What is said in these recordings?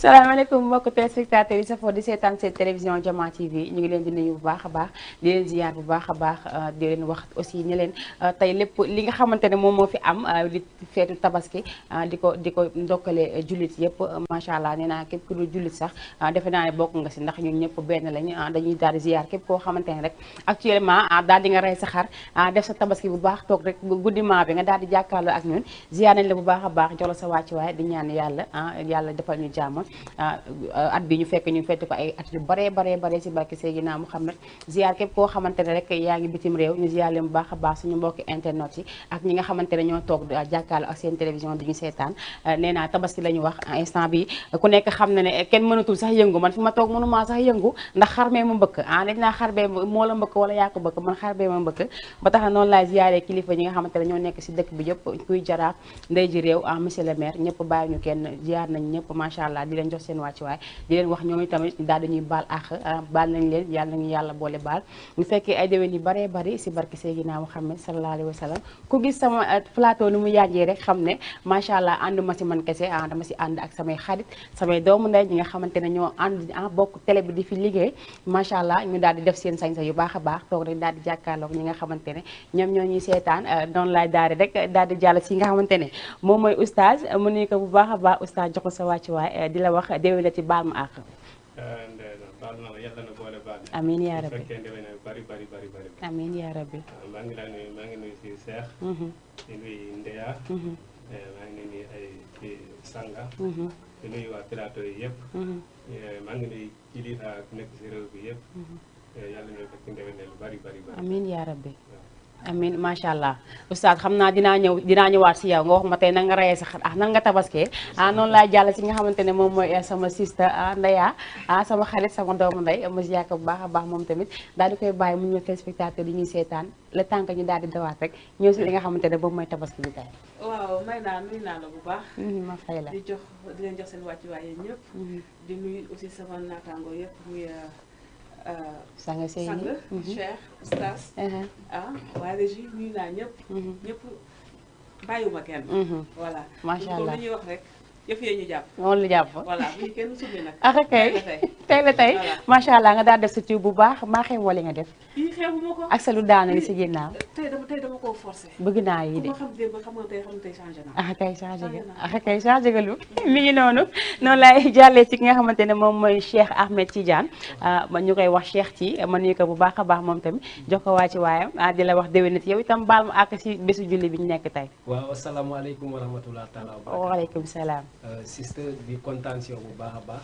salaamaaleykum mbokk téléspectateurs yi safoo di seetaan seen télévision Jama TV ñu ngi leen di nuyu bu baax a baax di leen ziar bu baax a baax di leen wax aussi ni leen tey lépp li nga xamante ne moom moo fi am di feetu tabaski di ko ndokkale jullit yëpp macha allah nee naa képp ku dul jullit sax defe naa ne bokk nga si ndax ñun ñëpp benn lañ dañuy daal di ziar képp koo xamante ne rek actuellement daal di nga rey sa xar def sa tabaski bu baax toog rek guddiment bi nga daal di jàkkaarloo ak ñun ziar nañ la bu baax a baax jox la sa wàccuwaay di ñaan yàlla yàlla defal ñu jàmm at bi ñu fekk ñu fekk ko ay at yu bare si barke Seydina Muhammad ziar képp koo xamante ne rek yaa ngi bitim réew ñu ziar leen bu baax a baax suñu mbokki internet yi ak ñi nga xamante ne ñoo toog jàkkaarloo ak seen télévision di ñu seetaan nee naa tabaski la ñu wax instant bi ku nekk xam na ne kenn mënatul sax yëngu man fi ma toog mënumaa sax yëngu ndax xarbee ma mbëkk dañ naa xarbee moo la mbëkk wala yaa ko mbëkk man xarbee ma mbëkk ba tax na noonu laay ziaree kilifa ñi nga xamante ne ñoo nekk si dëkk bi yëpp kuy jaraaf ndey ji réew monsieur le maire ñëpp bàyyi ñu kenn ziar nañ ñëpp macha allah di leen jox seen wàccuwaay di leen wax ñoom itamit daal dañuy baal àq baal nañ leen yàlla nañu yàlla boole baal ñu fekkee ay déwén yu baree bari si barke Seydina Muhammad sallallahu alayhi wa sallam ku gis sama plateau ni mu yànjee rek xam ne macha allah ànduma si man kese dama si ànd ak samay xarit samay doomu ndey ñi nga xamante ne ñoo ànd bokk télé bi di fi liggéey macha allah ñu daal di def seen sañ-sañ yu baax a baax toog rek daal di jàkkaarloog ñi nga xamante ne ñoom ñoo ñuy seetaan noonu laay daal di rek daal di jàll si nga xamante ne moom mooy oustaz mu nuyu ko bu baax a baax oustaz jox ko sa wàccuwaay di la wax déwénati baal ma àq. baal na la yàlla na boole baal. amiin yaa rabbi bu fekkee déwén bari. amiin yaa rabbi. maa ngi nuyu si Cheikh. di nuyu Ndeya. maa ngi nuyu ay Sanga. di nuyu waa plateau yi yëpp. maa ngi nuyu kilifa ak nekk si réew bi yëpp. yàlla na fekk déwén lu bari. amiin yaa rabbi. amin macha allah oustaz xam naa dinaa ñëwaat si yow nga wax ma tey nan nga reyee sa xar nan nga tabaskee noonu laa jàll si nga xamante ne moom mooy sama sista Ndeya sama xarit sama doomu ndey ma si yàq bu baax a baax moom tamit daal di koy bàyyi mu ñëw téléspectateur yi ñuy seetaan le temps que ñu daal di dawaat rek ñëw si li nga xamante ne boobu mooy tabaski bi tey. waaw may naa nuyu naa la bu baax. ma fay la di leen jox seen wàccuwaay yéen ñëpp. di nuyu aussi sama naataango yëpp muy. Sanga Seyni Cheikh Stas waaye régi nuyu naa ñëpp bàyyiwuma kenn voilà macha allah comme li ñuy wax rek yëf yee ñu jàpp moom la jàpp voilà bu ñu kenn summi nag tey la tey macha allah nga daal def sa bu baax maa xew wala nga def yi xeebuma ko ak sa lu daana li si ginnaaw tey dama koo forcé bëgg naa yi de ku ma xam démb xam nga tey changé na kay changé nga lu mi ngi noonu laay jàllee ci ki nga xamante ne moom mooy Cheikh Ahmed Tidiane ñu koy wax Cheikh ci ma nuyu ko bu baax a baax moom tamit jox ko waa ci waayam di la wax déwénati yow itam baal ma àkk si bésu julli bi ñu nekk tey waaw asalaamaaleykum wa rahmatulah taala wa barakatuh. waaleykum salaam sister di kontaan si yow bu baax a baax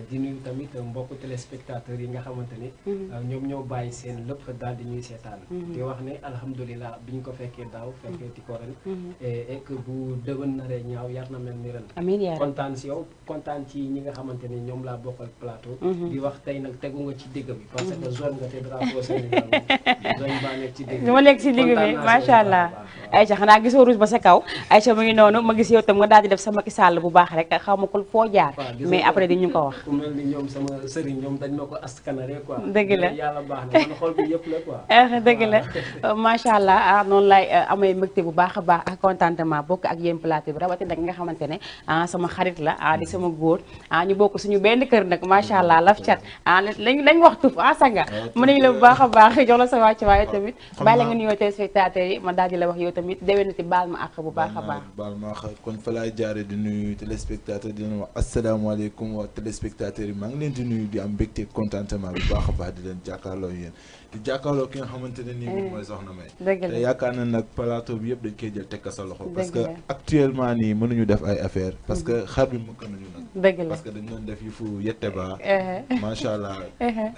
di nuyu tamit mbokku téléspectateurs yi nga xamante ni ñoom ñoo bàyyi seen lépp daal di ñuy seetaan di wax ne alhamdulilah bi ñu ko fekkee daaw fekkee ti ko ren et que bu dëgën naree ñaaw yar na mel ni ren amiin yaa kontaan si yow kontaan ci ñi nga xamante ni ñoom laa bokkal plateau di wax tey nag tegu nga ci digg bi parce que zone nga te drapeau Sénégal zone baa nekk ci digg bi ma nekk si digg bi macha allah Aïcha xanaa gisoo rouge ba sa kaw Aïcha mu ngi noonu ma gis yow tam nga daal di def sa Macky Sall bu baax rek xaw ma ko foo jaar mais après di ñu ko wax ku mel ni ñoom sama sëriñ ñoom dañ ma ko askanare quoi dëgg la yàlla baax na man xol bi yëpp la quoi dëgg la macha allah noonu lay amee mbégte bu baax a baax ak contentement bokk ak yéen plateau bi rawatina nga xamante ne sama xarit la di sama góor ñu bokk suñu benn kër nag macha allah laf cat lañ wax tuf Sanga mën nañu la bu baax a baax jox la sa wàcc waaye tamit bàyyi la nga nuyoo téléspectateurs yi ma daal di la wax yow tamit déwénati baal ma àq bu baax a baax baal ma àq kon fa laay jaare di nuyu téléspectateurs di leen wax asalaamaaleykum wa téléspectateurs yi maa ngi leen di nuyu di am mbégte contentement bu baax a baax di leen jàkkaarloo yéen di jàkkaarloo ki nga xamante ne nii moom mooy Soxna May te yaakaar na nag plateau bi yëpp dañ koy jël teg ko sa loxo parce que actuellement nii mënuñu def ay affaire parce que xar bi mëkk nañu nag dëgg la parce que dañ doon def yi fu yette ba macha allah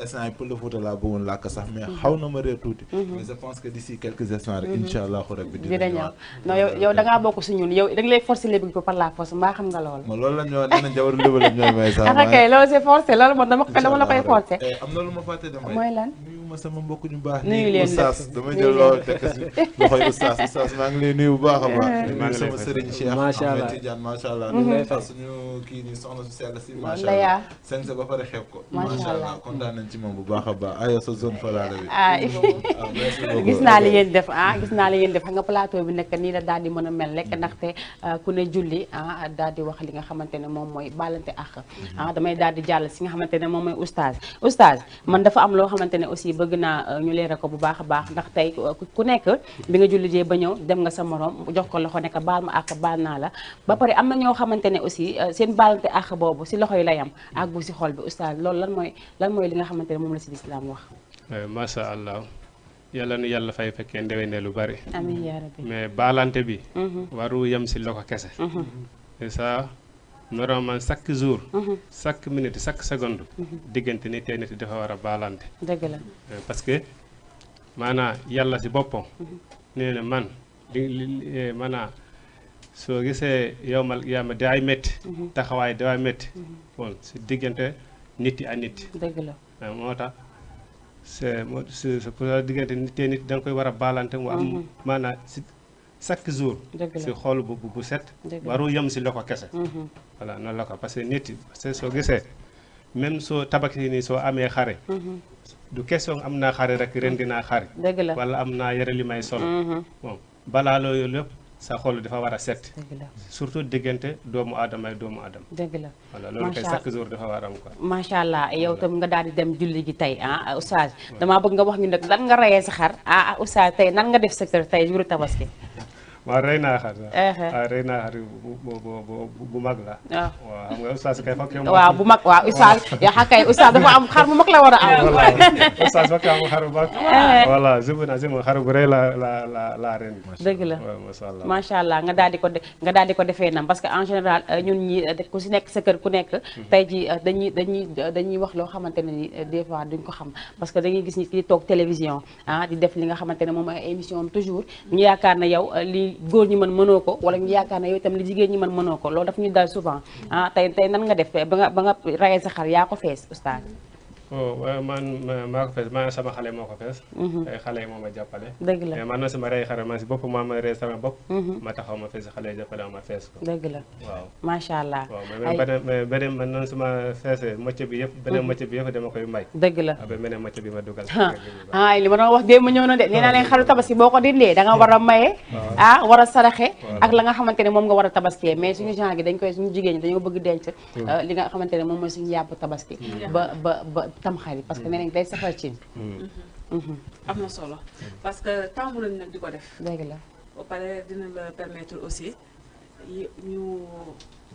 instant yi pël de Fouta laa bëggoon làkk sax mais xaw na ma réer tuuti mais je pense que d'ici quelques instants rek incha allahu rabbi dina ñëw non yow da ngaa bokk si ñun yow da nga lay forcer léegi ko par la force mbaa xam nga loolu ma loolu la ñoo nee nañ jawaru léba la ñooy may sax kay loolu c'est forcé loolu moom dama la koy forcer am na lu ma fàtte damay mooy lan ma sama mbokk ñu baax nuyu ni leen oustaz dama jël loolu tekk si loxoy oustaz maa ngi lay nuyu bu baax a baax nuyu sama sëriñ Cheikh Ahmed Tidiane macha allah suñu kii ni soxna su sell si macha allah seen sa ba pare xeeb ko macha allah kontaan nañ ci moom bu baax a baax ayo sa zone falaale bi gis naa li ngeen def gis naa li ngeen def xam nga plateau bi nekk nii la daal di mën a mel rek ndaxte ku ne julli daal di wax li nga xamante ne moom mooy baalante ak damay daal di jàll si nga xamante ne moom mooy oustaz man dafa am loo xamante ne aussi bëgg naa ñu leeral ko bu baax a baax ndax tey ku nekk bi nga julli jee ba ñëw dem nga sa morom jox ko loxo nekk baal ma ak baal naa la ba pare am na ñoo xamante ne aussi seen baalante ak boobu si loxo yi la yam ak bu si xol bi oustaz loolu lan mooy li nga xamante ne moom la si lislaam wax macha allah yàlla nu yàlla fay fekkee ndewene lu bari amiin yaa rabbi mais baalante bi waru yem si loxo kese et ça normalement chaque jour chaque minute chaque seconde diggante nit te nit dafa war a baalante dëgg la parce que maanaam yàlla si boppam nee na man maanaam soo gisee yow ma yaama daay métti taxawaay daay métti bon si diggante nit yi ak nit dëgg la moo tax c'est pour diggante nit te nit da nga koy war a baalante mu am maanaam si chaque jour si xool bu set waru yem si loxo kese voilà noonu la ko parce que nit soo gisee même soo tabaski nii soo amee xare du question am naa xare rek ren dinaa xare wala am naa yére li may solo bon balaa loolu lépp sa xol dafa war a set surtout diggante doomu aadama ak doomu aadama dëgg la voilà loolu kay chaque jour dafa war a am quoi macha allah yow tam nga daal di dem julli gi tey oustaz damaa bëgg nga wax ñu nag lan nga rayee sa xar oustaz tey nan nga def sa kër tey jour tabaski waaw rey naa xar waaw rey naa xar bu mag la waaw xam nga oustaz kay fokk waaw bu mag waaw oustaz yaa xa kay oustaz dafa am xar bu mag la war a am oustaz fokk am xar bu mag voilà xar bu rëy la ren dëgg la macha allah macha allah nga daal di ko defee nam parce que en général ñun ñi ku si nekk sa kër ku nekk tey ji dañuy wax loo xamante ne ni des fois duñ ko xam parce que dañuy gis nit ki di toog télévision di def li nga xamante ne moom ay émission am toujours ñu yaakaar na yow li góor ñi mën mënoo ko wala ñu yaakaar ne yow itam li jigéen ñi mën mënoo ko loolu daf ñu dal souvent tey nan nga def ba nga rayee sa xar yaa ko fees oustaz man maa ko fees maanaam sama xale moo ko fees ay xale yi moo ma jàppale dëgg la man na sama rey xare man si bopp maa ma rey sama bopp ma taxaw ma fees xale yi jàppale ma fees ko dëgg la waaw macha allah waaw mais beneen man noonu sama feesee mocc bi yëpp beneen mocc bi yëpp dama koy may dëgg la ba beneen mocc bi ma dugal li ma doon wax démb ñëw na de nee naa leen xaru tabaski boo ko dindee da nga war a maye war a saraxe ak la nga xamante ne moom nga war a tabaskee mais suñu genre gi dañ koy suñu jigéen ñi dañoo bëgg denc li nga xamante ne moom mooy suñu yàpp tabaski ba tamxarit parce que nee nañ day safar ci am na solo parce que tàmm nañ nag di ko def dëgg la ba pare dina la permettre aussi ñu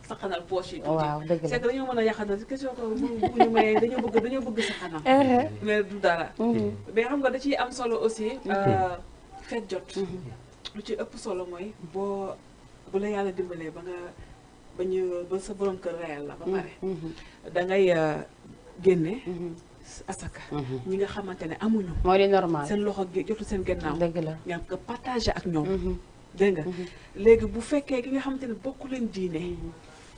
saxanal poche yi waaw dëgg la c'est que dañoo mën a yaxanal question ko bu ñu mayee dañoo bëgg saxanal mais du dara mais xam nga da ciy am solo aussi feet jot lu ci ëpp solo mooy bu la yàlla dimbalee ba sa borom kër reyal la ba pare da ngay génne asaka ñi nga xamante ne amuñu mooy li normal seen loxo jotu seen gannaaw dëgg la nga partagé ak ñoom dégg nga léegi bu fekkee ki nga xamante ne bokku leen diine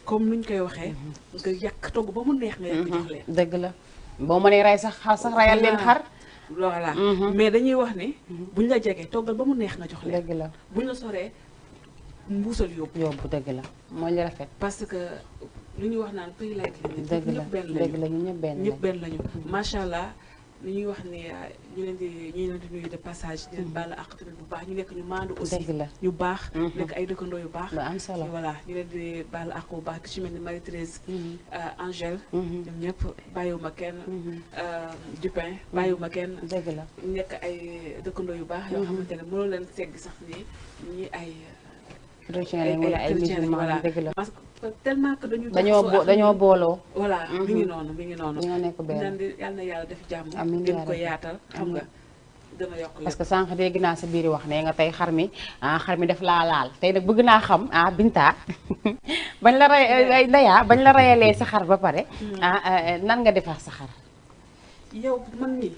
comme nuñ koy waxee nga yàq togg ba mu neex nga yàq jox leen dëgg la boo mënee rey sax rayal leen xar voilà mais dañuy wax ni buñ la jegee toggal ba mu neex nga jox leen dëgg la buñ la soree mbuusal yóbbu dëgg la mooy li rafet parce que li ñuy wax naan pays lay dëgg la ñëpp benn lañu macha allah li ñuy wax ni ñu leen di nuyu de passage di leen baal àq tamit bu baax ñu nekk ñu maandu aussi dëgg la ñu baax nekk ay dëkkandoo yu baax lu am solo voilà ñu leen di baal àq bu baax ki ci mel ni Marie Thérèse Angèle ñoom ñëpp bàyyiwuma kenn Dupin bàyyiwuma kenn dëgg la nekk ay dëkkandoo yu baax yoo xamante ne mënoo leen segg sax ni ñi ay chrétien lañ wala ay musulman dëgg la parce que tellement que dañoo booloo voilà mi ngi noonu ñoo nekk benn naan di yàlla na yàlla def jàmm amiin gën ko yaatal xam nga gën a yokk parce que sànq dégg naa sa biir wax ne nga tey xar mi def laa laal tey nag bëgg naa xam Binta bañ la ray Ndeya bañ la rayalee sa xar ba pare nan nga defar sa xar yow man nii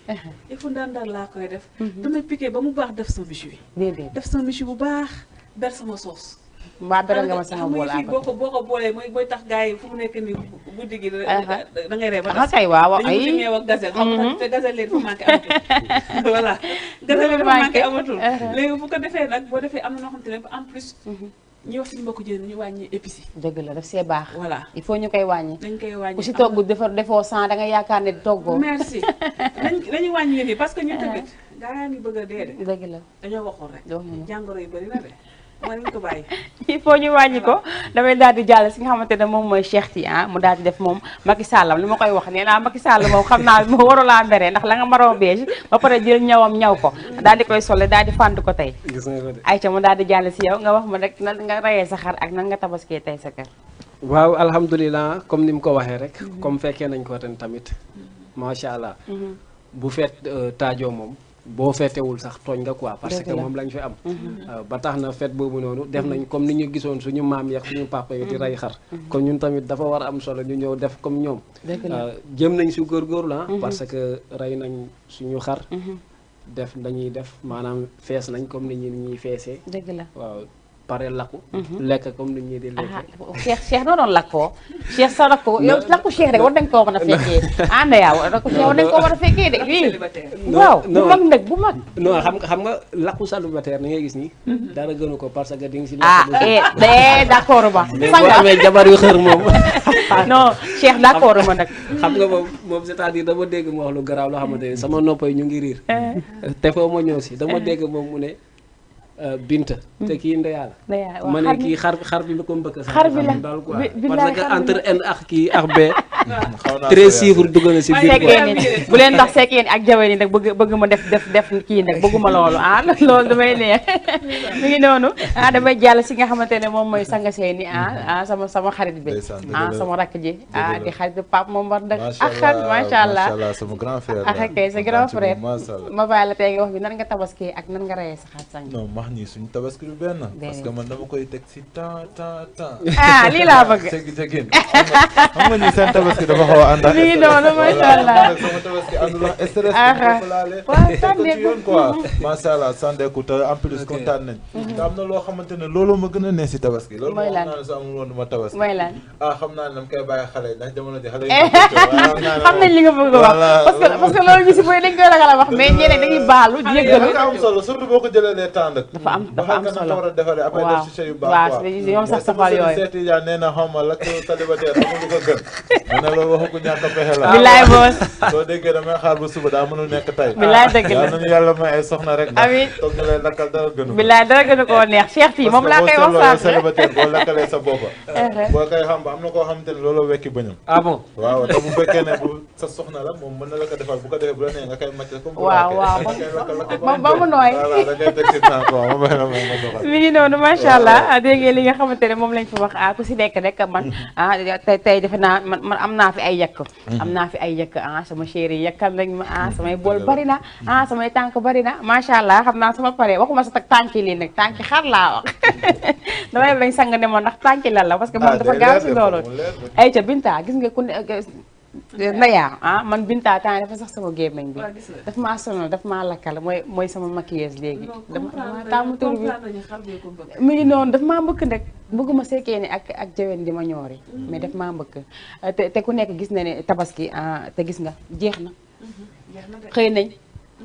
yëfu ndaan laa koy def damay piqué ba mu baax def sama michu bi déedéet def sama michu bu baax ber sama soos mbaa beral nga ma sama bool fii boo ko boolee mooy tax gars yi fu mu nekk nii guddi gi da ngay ree ba tax kay waaw ay dañu meew ak gazelle xam nga te gazelle leen fa manqué amatul voilà gazelle leen fa manqué amatul léegi bu ko defee nag boo defee am na noo xam te ne en plus ñuy wax suñu mbokku jigéen ñu wàññi épices yi dëgg la daf see baax voilà il faut ñu koy wàññi dañ koy wàññi ku si togg defoo sans da nga yaakaar ne toggoo merci nañu wàññi yëf yi parce que ñun tamit gaa yaa ngi bëgg a dee de dëgg la dañoo waxoon rek jàngoro yu bëri na de moo nañu ko bàyyi il faut ñu wàññi ko damay daal di jàll si nga xamante ne moom mooy Cheikh Ty mu daal di def moom Macky Sall li ma koy wax nee naa Macky Sall moom xam naa moo warulaa mbere ndax la nga maroo beige ba pare jël ñawam ñaw ko daal di koy solle daal di fànd ko tey ayca mu daal di jàll si yow nga wax ma rek nan nga rayee sa xar ak nan nga tabaskee tey sa kër waaw alhamdulilah comme ni mu ko waxee rek comme fekkee nañ ko ren tamit macha allah bu feet taajoo moom boo feetewul sax tooñ nga quoi parce que moom lañ fi am ba tax na fête boobu noonu def nañ comme ni ñu gisoon suñu maam yeeg suñu papa yi di rey xar kon ñun tamit dafa war a am solo ñu ñëw def comme ñoom jëm nañ si góorgóorlu parce que rey nañ suñu xar def dañuy def maanaam fees nañ comme ni ñuy feesee dëgg la waaw pare lakku lekk comme ni ñuy di lekkee Cheikh noo doon lakkoo Cheikh sa lakko yow lakku Cheikh rek war nañ koo mën a fekkee ànd yaa lakku Cheikh war nañ koo mën a fekkee de fii waaw bu mag nag bu mag non xam nga lakku célibataire ni ngay gis nii dara gënu ko parce que di nga si d'accord ba boo amee jabar yu xër moom non Cheikh d'accord ma nag xam nga moom c'est-à-dire dama dégg mu wax lu garaaw loo xamante ne sama nopp yi ñu ngi riir te foo ma ñëw si dama dégg moom mu ne Binta te kii ndeyaa la ma ne kii xar bi la ko mbëkk sax xar bi la daal quoi parce que entre N ak kii ak B 13 chiffres dugg na si biir bu leen ndax sekkee ni ak jawe ni nag bëgg ma def kii nag bëgguma loolu loolu damay neex mi ngi noonu damay jàll si nga xamante ne moom mooy sanga seeni sama xarit bi sama rakk ji di xarit Pape moom war nag ak macha allah sama grand frère ak kay sa grand frère ma bàyyi la tey nga wax bi nan nga tabaskee ak nan nga reyee sa xaat sang ñii suñu tabaski du benn parce que man dama koy teg si temps lii laa bëgg tegin xam nga ni seen tabaski dafa xaw a ànd ak lii noonu macha allah sama tabaski àndul ak stress dafa laale ci yoon quoi macha allah sandeeku te en plus kontaan nañ te am na loo xamante ne loolu ma gën a neex si tabaski loolu moo xam naa ne su amul woon duma tabaski mooy lan xam naa ne dama koy bàyyi xale yi ndax jamono ji xale yi xam nañ li nga bëgg a wax parce que loolu ñu si bëri dañ koy ragal a wax mais ñeneen dañuy baalu jéggalu am solo surtout boo ko jëlee les temps dafa am solo war a defaree après def ci yu baax waaw ñoom sax safal yooyu seeti yaa nee na xawma la ko célibataire amul lu ko gën mu ne loolu waxu ko ñàkk a pexe la bilaay boos soo déggee damay xaar ba suba daa mënul nekk tey bilaay dëgg la nañu yàlla may ay soxna rek amiin toog ñu lay lakkal dara gënu bilaay dara gënu koo neex Cheikh Ty moom laa koy wax sànq célibataire boo lakkalee sa boppa boo koy xam ba am na koo xamante ne looloo wekki bëñam bon waaw te bu fekkee ne bu sa soxna la moom mën na la ko defal bu ko defee bu la nee nga koy màcc comme ba mu nooy da ngay teg ci temps quoi mi ngi noonu macha allah dégg ngeen li nga xamante ne moom lañ fi wax ku si nekk rek man tey defe naa man am naa fi ay yekk sama chéri yekkal nañ ma samay bool bari na samay tànk bari na macha allah xam naa sama pare waxuma sa tànki lii nag tànki xar laa wax damay bañ sang ne ma ndax tànki lan la parce que moom dafa gaaw si loolu ay ca Binta gis nga ku ne Ndeya man Binta temps dafa sax sama gémmiñ bi daf maa sonal daf maa lakkal mooy sama maquilleuse léegi dama taamu tur bi mi ngi noonu daf maa mbëkk nag bëgguma sekkee ni ak jawen di ma ñoori mais daf maa mbëkk te ku nekk gis na ne tabaski te gis nga jeex na xëy nañ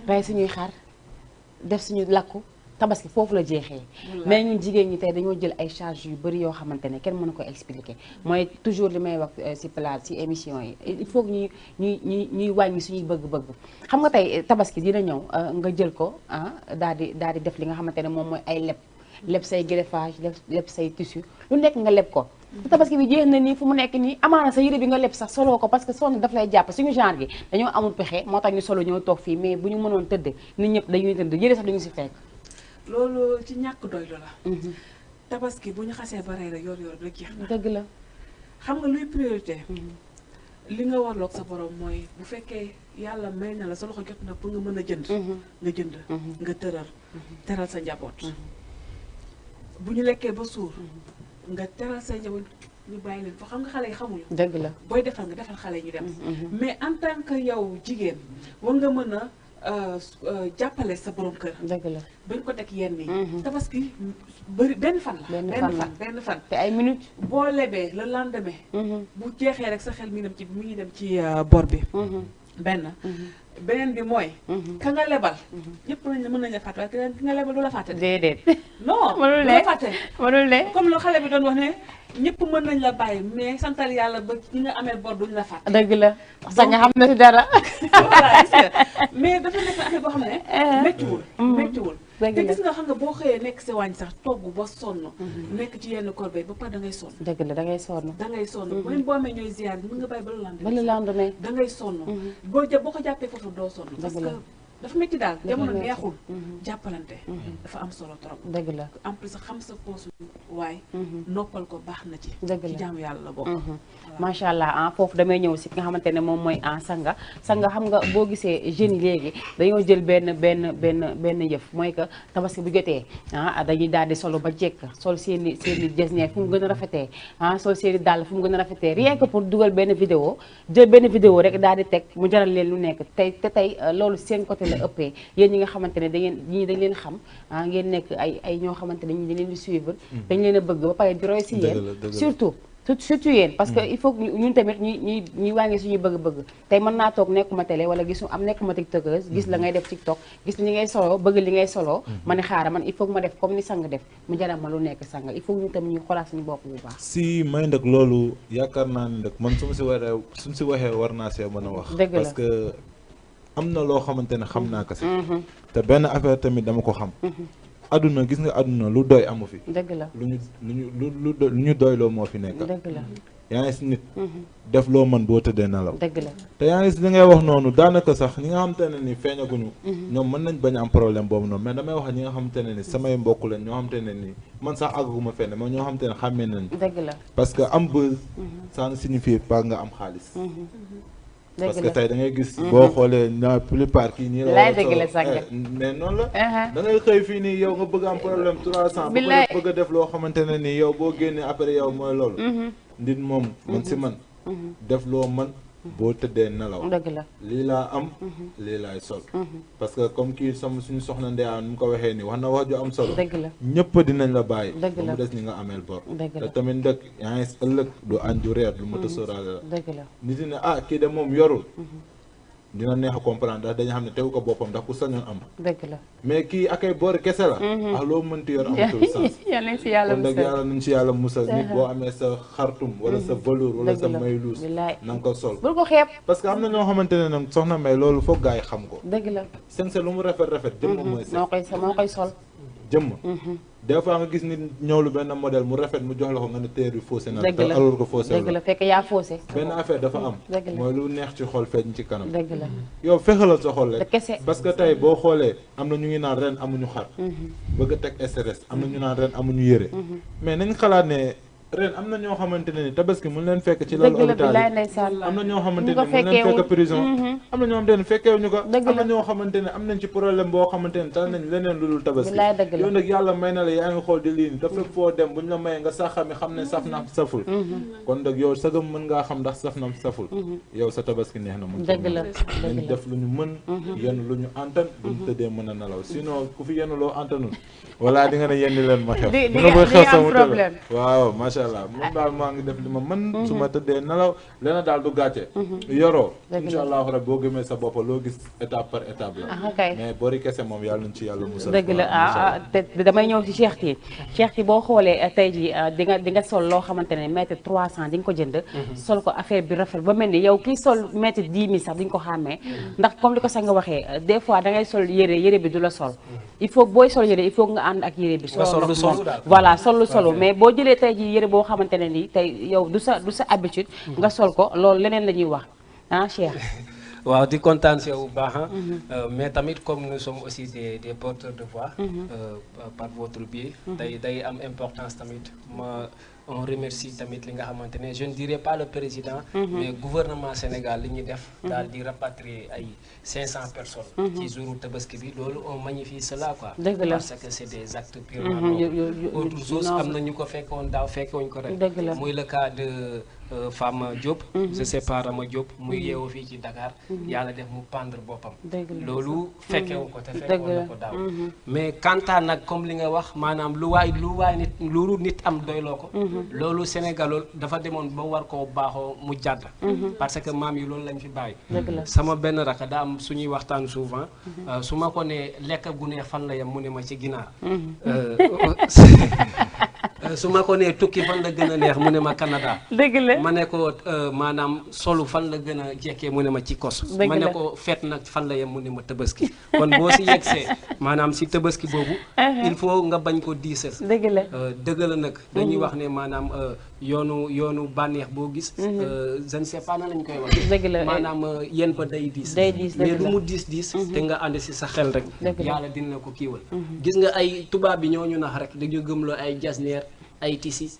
rey suñuy xar def suñu lakku tabaski foofu la jeexee mais ñun jigéen ñi tey dañoo jël ay charges yu bëri yoo xamante ne kenn mënu ko expliquer mooy toujours li may wax ci plate ci émission yi il faut que ñuy wàññi suñuy bëgg-bëgg xam nga tey tabaski dina ñëw nga jël ko daal di def li nga xamante ne moom mooy ay leb say greffage leb say tissu lu nekk nga leb ko tabaski bi jeex na nii fu mu nekk nii amaana sa yére bi nga leb sax soloo ko parce que sonn daf lay jàpp suñu genre gi dañoo amul pexe moo tax ñu solo ñoo toog fii mais bu ñu mënoon tëdd nit ñëpp dañuy tëdd yére sax dañu si fekk loolu ci ñàkk doylu la tabaski bu ñu xasee ba rey rek yor rek jeex na dëgg la xam nga luy priorité li nga warloog sa borom mooy bu fekkee yàlla may na la sa loxo jot na pour nga mën a jënd nga jënd nga teral sa njaboot bu ñu lekkee ba suur nga teral sa njaboot ñu bàyyi leen fa xam nga xale yi xamuñu dëgg la booy defal nga defal xale yi ñu dem mais en tant que yow jigéen war nga mën a jàppale sa borom kër. dëgg la bañ ko teg yenn yi. tabaski bëri benn fan la. benn fan te ay minutes. boo lebee le lendemain. bu jeexee rek sa xel mi ngi dem ci bor bi. beneen bi mooy. ka nga lebal. ñëpp mën nañu la fàtte waaye ki nga lebal du la fàtte. déedéet. non mënul du ne la fàtte. mënul ne. comme lu xale bi doon wax ne ñëpp mën nañ la bàyyi mais santal yàlla ba ñi nga amee bor duñ la fàtte. dëgg la sax nga xam na si dara. voilà mais dafa nekk affaire boo xam ne. méttiwul. te gis nga xam nga boo xëyee nekk si wàññi sax togg ba sonn. nekk ci yenn corbeille ba pare da ngay sonn. dëgg la da ngay sonn. da ngay sonn même boo amee ñooy ziar mën nga bàyyi ba le lendemain. da ngay sonn. boo ko jàppee foofu doo sonn. parce que dafa métti daal jamono neexul. jàppalante. dafa am solo trop. dëgg la en plus xam sa poosu waay. noppal ko baax na ci. dëgg la ci jaamu yàlla la bokk. macha allah foofu damay ñëw si ki nga xamante ne moom mooy sanga xam nga boo gisee jeunes yi léegi dañoo jël benn yëf mooy que tabaski bu jotee dañuy daal di solo ba jekk sol seeni jesneer fu mu gën a rafetee sol seeni dàll fu mu gën a rafetee rien que pour dugal benn vidéo jël benn vidéo rek daal di teg mu jaral leen lu nekk tey loolu seen côté la ëppee yéen ñi nga xamante ne dañ leen xam ngeen nekk ay ñoo xamante ne ñi dañ leen di suivre dañ leen a bëgg ba pare di roy si yéen surtout yéen parce que il faut que ñun tamit ñuy wàññi suñuy bëgg-bëgg tey mën naa toog nekkuma télé wala nekkuma tiktokeuse gis la ngay def tiktok gis li ngay solo bëgg li ngay solo ma ne xaaral man il faut que ma def comme ni sang def mu jaral ma lu nekk sang il faut que ñun tamit ñuy xoolaat suñu bopp bu baax. si may nag loolu yaakaar naa ne nag man suñu si waxee war naa see mën a wax. parce que am na loo xamante ne xam naa ko si. te benn affaire tamit dama ko xam. aduna gis nga aduna lu doy amu fi. dëgg la lu ñu doyloo moo fi nekk. dëgg la yaa ngi si nit. def loo mën boo tëddee nelaw. dëgg la te yaa ngi si li ngay wax noonu daanaka sax ñi nga xamante ne ni feeñaguñu. ñoom mën nañ bañ a am problème boobu noonu mais damay wax ñi nga xamante ne ni samay mbokk lañ ñoo xamante ne ni man sax àgguma fenn mais ñoo xamante ne xàmmee nañ. dëgg la parce que am buzz. ça ne signifie pas nga am xaalis. parce que tey da ngay gis boo xoolee la plupart kii nii la mais noonu la da ngay xëy fii nii yow nga bëgg am problème 300 bëgg a def loo xamante ne nii yow boo génnee après yow mooy loolu nit moom man si man def loo man boo tëddee nelaw dëgg la lii laa am lii laay sol parce que comme kii suñu soxna Ndeya nu mu ko waxee nii wax na wax ju am solo dëgg la ñëpp dinañ la bàyyi ba mu des ñi nga ameel bor te tamit ndëkk yaa ngi ëllëg du añ du reer lu mata sóoraale la dëgg la nit ñi ne kii de moom yorul dina neex a comprendre ndax dañu xam ne tegu ko boppam ndax ku sañoon am dëgg la mais kii ak ay boori kese la loo mënti yor amatul sens yàlla nañ si yàlla kon nag yàlla nañ si yàlla musal nit boo amee sa xartum wala sa velours wala sa mayluus na nga ko sol bul ko xeeb parce que am na ñoo xamante ne nag soxna May loolu foog gaa yi xam ko dëgg la seen lu mu rafet jëmm mooy moo koy sol jëmm des fois nga gis nit ñëw lu benn modèle mu rafet mu jox la ko nga ne téer bi faussé na te alors que faussé dëgg la fekk yaa faussé benn affaire dafa am mooy lu neex ci xol feeñ ci kanam dëgg la yow fexalal sa xol rek kese parce que tey boo xoolee am na ñu ngi naan ren amuñu xar bëgg a teg stress am na ñu naan ren amuñu yére mais nañ xalaat ne ren am na ñoo xamante ne ni tabaski mun leen fekk ci loolu hôpital am na ñoo xamante ne mun leen fekk prison am na ñoo xamante ne fekkeewuñu ko am na ñoo xamante ne am nañ ci problème boo xamante ne tal nañ leneen lu dul tabaski yow nag yàlla may na la yaa ngi xool di lii ni te fépp foo dem buñ la mayee nga saxami xam ne saf na saful kon nag yow sagam mën ngaa xam ndax saf na saful yow sa tabaski neex na mun nañ def lu ñu mën yenn lu ñu antan buñ tëddee mën a nelaw sinon ku fi yenn loo antanul wala di nga ne yenn leen ma xew waaw macha allah moom daal maa ngi def li ma mën su ma tëddee nelaw leena daal du gàcce yoroo incha allahu rabbi boo gëmee sa bopp loo gis étape par étape la mais bori kese moom yàlla nañ ci yàlla musal dëgg la te damay ñëw ci Cheikh Ty boo xoolee tey ji di nga sol loo xamante ne mètre 300 di nga ko jënd sol ko affaire bi rafet ba mel ni yow kii sol mètre 10 000 sax di nga ko xàmmee ndax comme li ko sax nga waxee des fois da ngay sol yére bi du la sol il faut booy sol yére il faut nga ànd ak yére bi voilà sol solo mais boo jëlee tey ji yére boo xamante ne nii tey yow du sa habitude nga sol ko loolu leneen la ñuy wax Cheikh waaw di kontaan si yow bu baax mais tamit comme nous sommes aussi des porteurs de voix par votre biais day am importance tamit on remercie tamit li nga xamante ne je ne dirais pas le président mais gouvernement Sénégal li ñuy def daal di rapatrier ay 500 personnes ci jouru tabaski bi loolu on magnifie cela quoi parce que c'est des actes purement autre chose am na ñu ko fekkoon daaw fekkewuñ ko rek muy le cas de Fama Diop. je sais pas Rama Diop muy yeewoo fii ci Dakar. yàlla def mu pendre boppam. loolu fekkewu ko te fekkoon na ko daaw. mais kanta nag comme li nga wax maanaam lu waay nit am doyloo ko. loolu Sénégal dafa demoon ba war koo baaxoo mu jàdd. parce que maam yi loolu lañ fi bàyyi. sama benn raka daa am suñuy waxtaan souvent. su ma ko nee lekk gu neex fan la yem mu ne ma ci ginaar. su ma ko nee tukki fan la gën a neex mu ne ma Canada. dëgg la ma ne ko maanaam solu fan la gën a jekkee mu ne ma ci kos. ma ne ko feet nag fan la yem mu ne ma Tabaski. kon boo si yegsee maanaam si Tabaski boobu. il faut nga bañ ko diisal. dëgg la nag dañuy wax ne maanaam yoonu bànneex boo gis. je ne sais pas na lañ koy wax. dëgg la maanaam yéen ba day diis. mais lu mu diis te nga ànd si sa xel rek. yàlla dina ko kiiwal. gis nga ay tubaab bi ñoo ñu nax rek dañu gëmloo ay jasneer ay tisi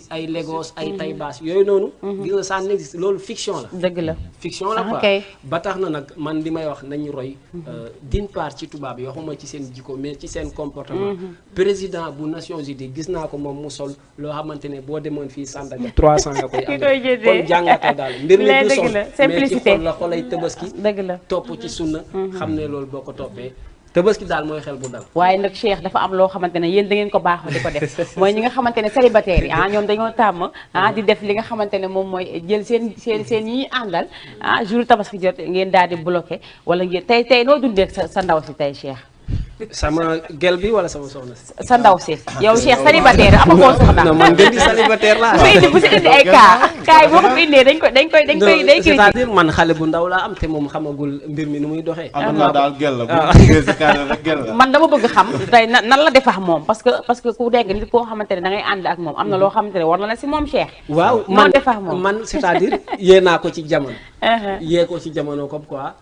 ay Lagos ay Taïbas yooyu noonu. gis nga ça n'existe loolu fiction la. dëgg la fiction la quoi. ba tax na nag man li may wax nañu roy d'une part ci tubaab yi waxuma ci seen jikko mais ci seen comportement. président bu Nations Unies gis naa ko moom mu sol loo xamante ne boo demoon fii Sandaga 300 nga koy am. kon jàngatee daal mbir mi du sol mais ci xol la xolay Tabaski. dëgg la topp ci sunna. xam ne loolu boo ko toppee. Tabaski daal mooy xel bu dal. waaye nag Cheikh dafa am loo xamante ne yéen da ngeen ko baaxoo di ko def mooy ñi nga xamante ne célibataire yi ñoom dañoo tàmm di def li nga xamante ne moom mooy jël seen yi àndal jour Tabaski jot ngeen daal di bloqué wala ngeen tey noo dundee sa ndaw si tey Cheikh. sama gel bi wala sama soxna si. sa ndaw si yow Cheikh célibataire ama koo soxna. non man gën di célibataire laa. bu si indi ay cas boo ko fi indee dañ koy c'est-à-dire man xale bu ndaw laa am te moom xamagul mbir mi nu muy doxee. am na daal gel la bu gel la. man dama bëgg xam tey nan la defax moom parce que ku dégg nit koo xamante ne da ngay ànd ak moom am na loo xamante ne war na la si moom Cheikh. waaw man c'est-à-dire yee naa ko ci jamono. yee ko ci jamono comme quoi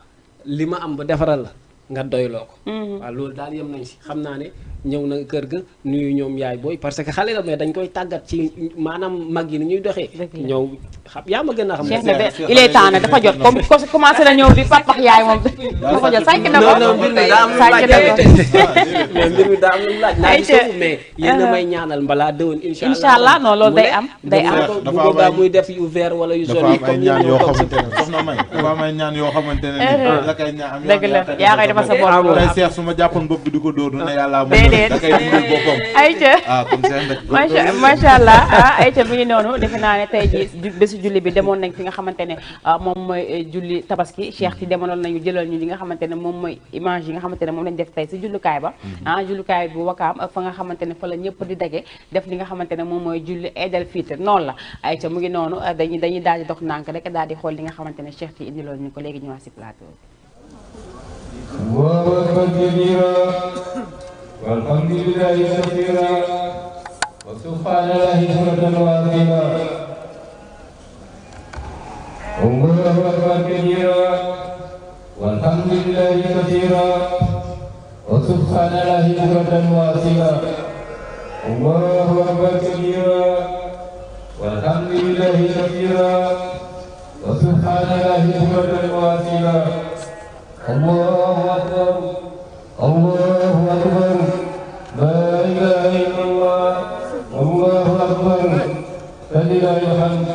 li ma am ba defaral la. nga doyloo ko. waaw loolu daal yem nañ si xam naa ne ñëw na kër ga nuyu ñoom yaay booy parce que xale la mais dañ koy tàggat ci maanaam mag yi ni ñuy doxee. ñëw xam yaa ma gën a xam. Cheikh ne il est temps nag dafa jot comme commencé na ñëw di papax yaay moom dafa jot sànq na ko. non mbir mi daa am lu laaj mais mbir mi daa am lu laaj. naa ci mais yéen a may ñaanal mbalaa déwén incha allah non loolu day am. dafa muy def yu vert wala yu jaune yi comme ni ñu ko soxna May dafa am ay ñaan yoo xamante ne la koy ñaan am dëgg la yaa koy defal sa bopp tey Cheikh su ma jàppoon bopp bi di ko dóor ne yàlla macha allah ayca mi ngi noonu defe naa ne tey ji bésu julli bi demoon nañ fi nga xamante ne moom mooy julli Tabaski Cheikh ci demoon nañu jëlal ñu li nga xamante ne moom mooy image yi nga xamante ne moom lañ def tey si jullukaay ba jullukaay bu Wakaam ak fa nga xamante ne fa la ñëpp di daje def li nga xamante ne moom mooy julli Eid el Fitr noonu la ayca mu ngi noonu dañuy daal di dox ndànk rek daal di xool li nga xamante ne Cheikh ci indiloon ñu ko léegi ñu wax si plateau والحمد لله كثيرا وسبحان الله بكرة وأصيلا الله أكبر كبيرا والحمد لله كثيرا وسبحان الله بكرة وأصيلا الله أكبر كبيرا والحمد لله كثيرا وسبحان الله بكرة وأصيلا الله أكبر الله أكبر لا إله إلا الله الله أكبر فلله الحمد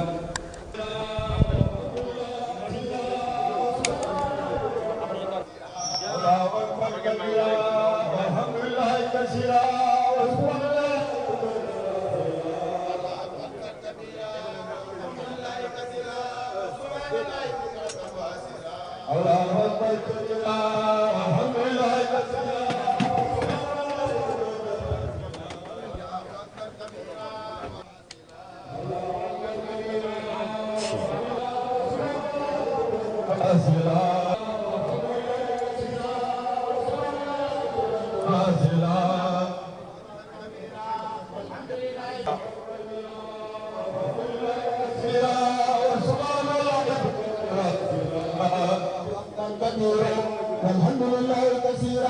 والحمد لله كثيرا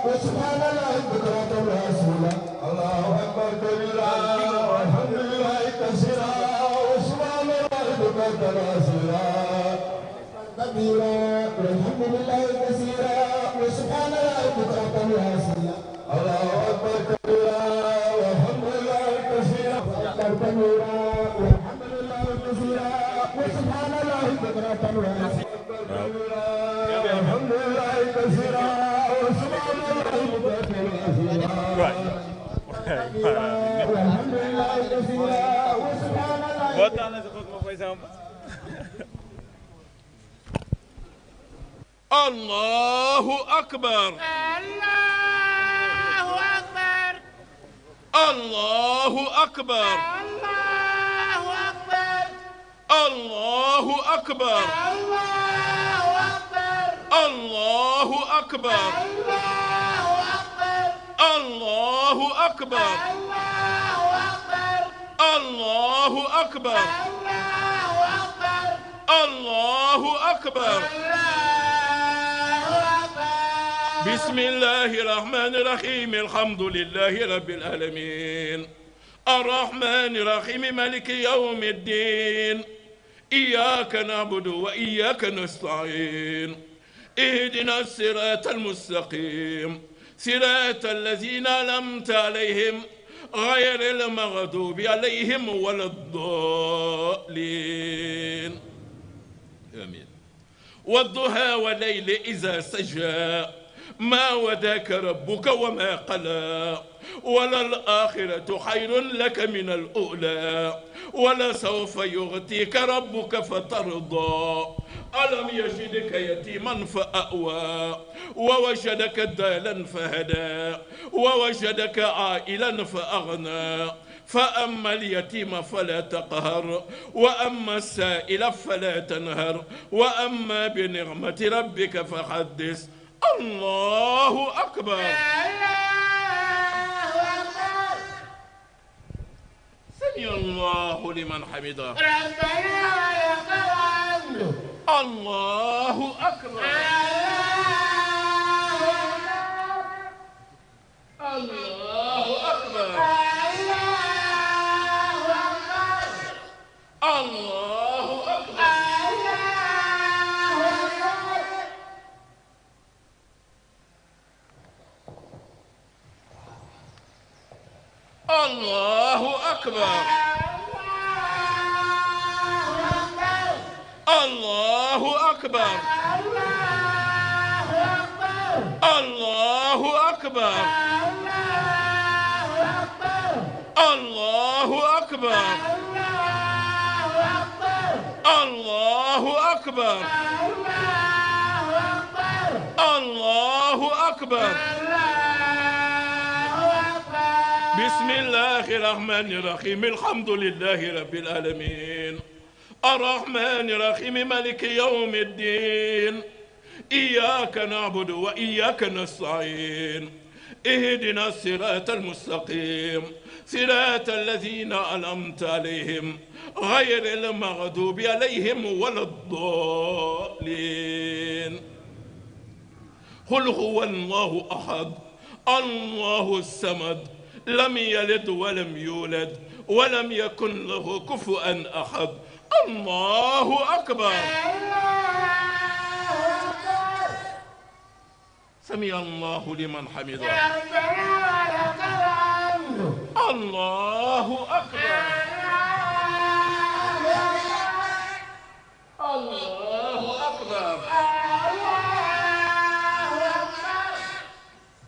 وسبحان الله بكرة وأصيلا الله أكبر كبيرا والحمد لله كثيرا وسبحان الله بكرة وأصيلا كبيرا والحمد لله كثيرا وسبحان الله بكرة وأصيلا الله أكبر كبيرا والحمد لله كثيرا كبيرا والحمد لله كثيرا وسبحان الله بكرة وأصيلا الحمد لله كثيرا وسبحان الله بكرة وأصيلا والحمد لله كثيرا وسبحان الله الله أكبر الله أكبر الله أكبر الله أكبر الله أكبر الله أكبر الله أكبر الله الله أكبر أكبر بسم الله الرحمن الرحيم الحمد لله رب العالمين الرحمن الرحيم مالك يوم الدين إياك نعبد وإياك نستعين اهدنا الصراط المستقيم صراط الذين أنعمت عليهم غير المغضوب عليهم ولا الضالين آمين والضحى والليل إذا سجى ما وداك ربك وما قلى وللآخرة خير لك من الأولى ولسوف يغتيك ربك فترضى ألم يجدك يتيما فأوى ووجدك ضالا فهدى ووجدك عائلا فأغنى فأما اليتيم فلا تقهر وأما السائل فلا تنهر وأما بنعمة ربك فحدث الله أكبر سمع الله لمن حمده ربنا ولك الحمد الله أكبر الله أكبر الله أكبر الله أكبر الله أكبر الله أكبر الله أكبر الله أكبر الله أكبر بسم الله الرحمن الرحيم الحمد لله رب العالمين الرحمن الرحيم مالك يوم الدين إياك نعبد وإياك نستعين اهدنا الصراط المستقيم صراط الذين أنعمت عليهم غير المغضوب عليهم ولا الضالين قل هو الله أحد الله الصمد لم يلد ولم يولد ولم يكن له كفوا أحد الله أكبر سمع الله لمن حمده الله أكبر الله أكبر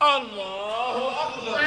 الله أكبر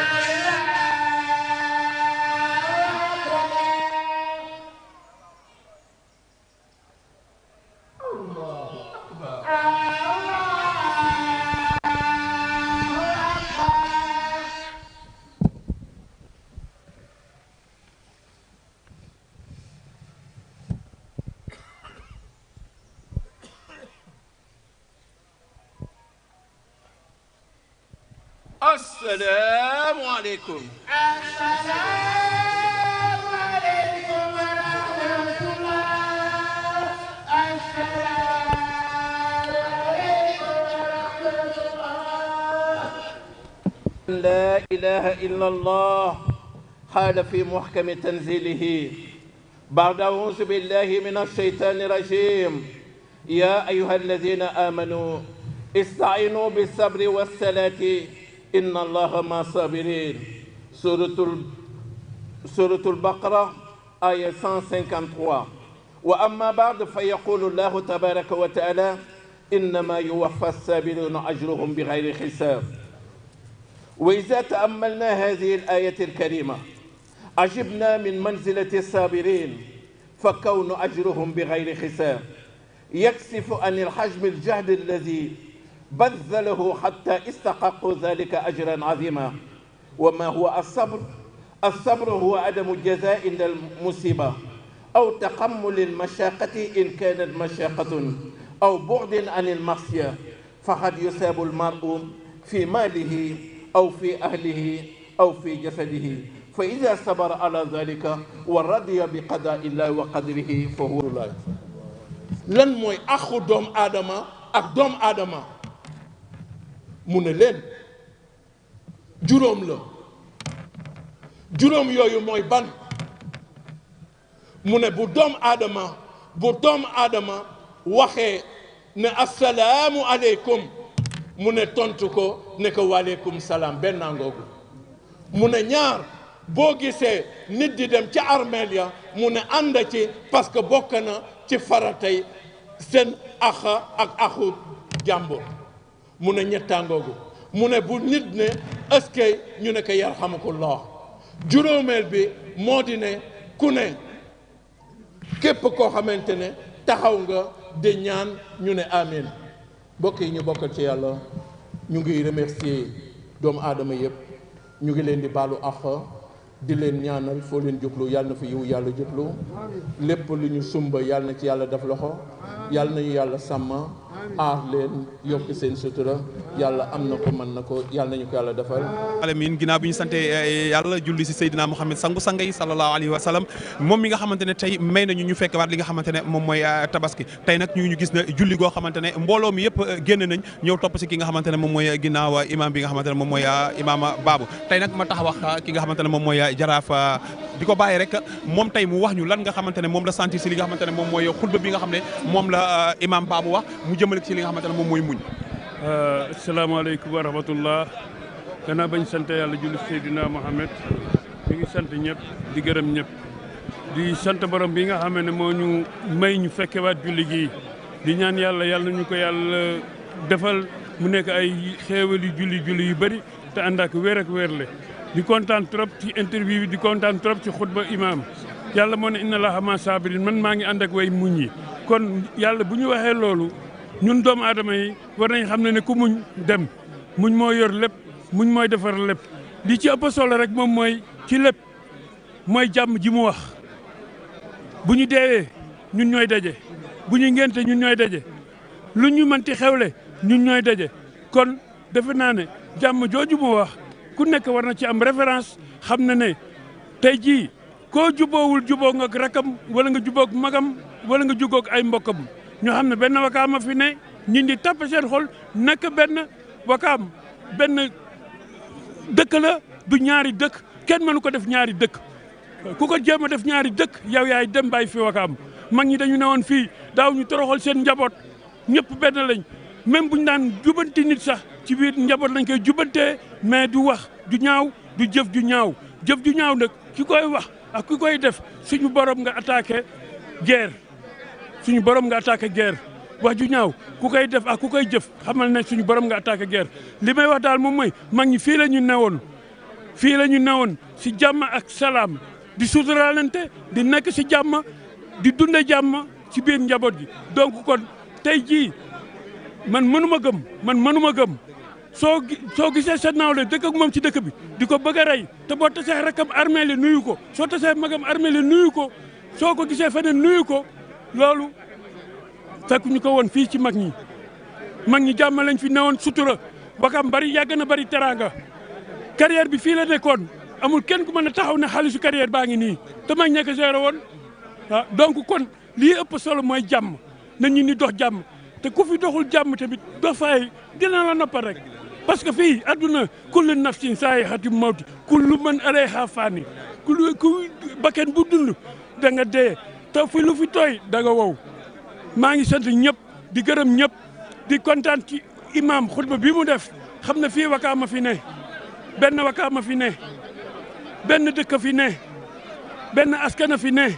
السلام عليكم. السلام عليكم ورحمة الله. السلام عليكم ورحمة الله. لا إله إلا الله قال في محكم تنزيله بعد أعوذ بالله من الشيطان الرجيم يا أيها الذين آمنوا استعينوا بالصبر والصلاة إن الله مع الصابرين. سورة البقرة آية 153. وأما بعد فيقول الله تبارك وتعالى إنما يوفى الصابرون أجرهم بغير حساب. وإذا تأملنا هذه الآية الكريمة عجبنا من منزلة الصابرين، فكون أجرهم بغير حساب يكشف عن الحجم الجهد الذي بذله حتى استحقوا ذلك أجرا عظيما. وما هو الصبر؟ الصبر هو عدم الجزاء عند المصيبة أو تحمل المشاقة إن كانت مشاقة أو بعد عن المعصية، فقد يصاب المرء في ماله أو في أهله أو في جسده، فإذا صبر على ذلك ورضي بقضاء الله وقدره فهو الله. lan mooy axu doomu aadama ak doomu aadama mu ne leen juróom la. juróom yooyu mooy ban? mu ne bu doomu aadama waxee ne assalaamu aleykum mu ne tontu ko ne ko waaleykum salaam benn ngoogu. mu ne ñaar boo gisee nit di dem ci armeel ya mu ne ànd ci parce que bokk na ci faratay seen axa ak axu jàmbur. mu ne ñettaangoogu. mu ne bu nit ne ëskey ñu ne ko yarhamukullah. juróomeel bi moo di ne ku ne képp koo xamante ne taxaw nga de ñaan ñu ne amin. mbokk yi ñu bokkal ci yàlla ñu ngi remercier doomu aadama yëpp, ñu ngi leen di baalu àq di leen ñaanal foo leen jublu yàlla na fa yiw yàlla jublu, lépp lu ñu sumba yàlla na ci yàlla def loxo, yàlla nañu yàlla sàmm aar leen yokk seen sutura. yàlla am na ko mën na ko, yàlla nañu ko yàlla defal. alamin ginnaaw bi ñu sante yàlla julli si Seydina Muhammad sangu sanga yi sallallahu alayhi wa sallam, moom mi nga xamante ne tey may nañu ñu fekk waat li nga xamante ne moom mooy tabaski. tey nag ñu gis ne julli goo xamante ne mbooloo mi yëpp génn nañ ñëw topp si ki nga xamante ne moom mooy ginnaaw imam bi nga xamante ne moom mooy imam Babou. tey nag ma tax wax ki nga xamante ne moom mooy jaraaf di ko bàyyi rek moom tey mu wax ñu lan nga xamante ne moom la sentir si li nga xamante ne moom mooy xutba bi nga xam ne moom la imam Babou wax mu jëmale si li nga xamante ne moom mooy muñ. asalaamaaleykum wa rahmatullah. gannaaw bañ sant yàlla julli Seydina Mohamed ñu ngi sant ñëpp di gërëm ñëpp di sant borom bi nga xam ne moo ñu may ñu fekkewaat julli gi di ñaan yàlla yàlla ñu ko yàlla defal mu nekk ay xéewali julli yu bëri te ànd ak wér ak wérle. di kontaan trop ci interview bi, di kontaan trop ci xutba imam. yàlla moo ne inna allaha ma sabirin, man maa ngi ànd ak way muñ yi. kon yàlla bu ñu waxee loolu ñun doomu aadama yi war nañ xam ne ku muñ dem. muñ moo yor lépp, muñ mooy defar lépp. li ci ëpp solo rek moom mooy ci lépp mooy jàmm ji mu wax. bu ñu deewee ñun ñooy daje, bu ñu ngénte ñun ñooy daje, lu ñu mënti xewle ñun ñooy daje. kon defe naa ne jàmm jooju mu wax ku nekk war na ci am référence, xam na ne tey jii koo juboowul juboo nga ak rakam wala nga jubóog magam wala nga jubóog ay mbokkam. ñu xam ne benn wakaam a fi ne ñi di tapp seen xol nekk benn wakaam, benn dëkk la du ñaari dëkk, kenn mënu ko def ñaari dëkk. ku ko jéem a def ñaari dëkk yow yaay dem bàyyi fi wakaam. mag ñi dañu newoon fii daaw ñu toroxal seen njaboot, ñëpp benn lañ. même buñ daan jubanti nit sax ci biir njaboot lañ koy jubantee, mais du wax du ñaaw du jëf ju ñaaw. jëf ju ñaaw nag ki koy wax ak ki koy def suñu borom nga attaqué guerre, suñu borom nga attaqué guerre. wax ju ñaaw ku koy def ak ku koy jëf xamal ne suñu borom nga attaqué guerre. li may wax daal moom mooy mag ñi fii la ñu newoon si jàmm ak salaam, di suturaalante, di nekk si jàmm, di dunde jàmm ci biir njaboot gi. donc kon tey jii man mënuma gëm soo gisee sa nawle dëkk ak moom ci dëkk bi di ko bëgg a rey te boo tasee rakam armée li nuyu ko, soo tasee magam armée li nuyu ko, soo ko gisee feneen nuyu ko. loolu fekk ñu ko woon fii ci mag ñi jàmm lañ fi newoon sutura. Wakam bari yàgg na bari teraanga, carrière bi fii la nekkoon, amul kenn ku mën a taxaw ne xaalisu carrière baa ngi nii te mag ña ko géré woon. donc kon lii ëpp solo mooy jàmm, na ñu ni dox jàmm. te ku fi doxul jàmm tamit dox faay dina la noppal rek, parce que fii adduna kullu nafsin zaa'iqatul mawti kullu man alayhaa faan, ku bakken bu dund da nga dee, te fi lu fi tooy da nga wow. maa ngi sant ñëpp di gërëm ñëpp di kontaan ci imam xutba bi mu def. xam na fii wakaama fi ne, benn wakaama fi ne, benn dëkk fi ne, benn askan fi ne.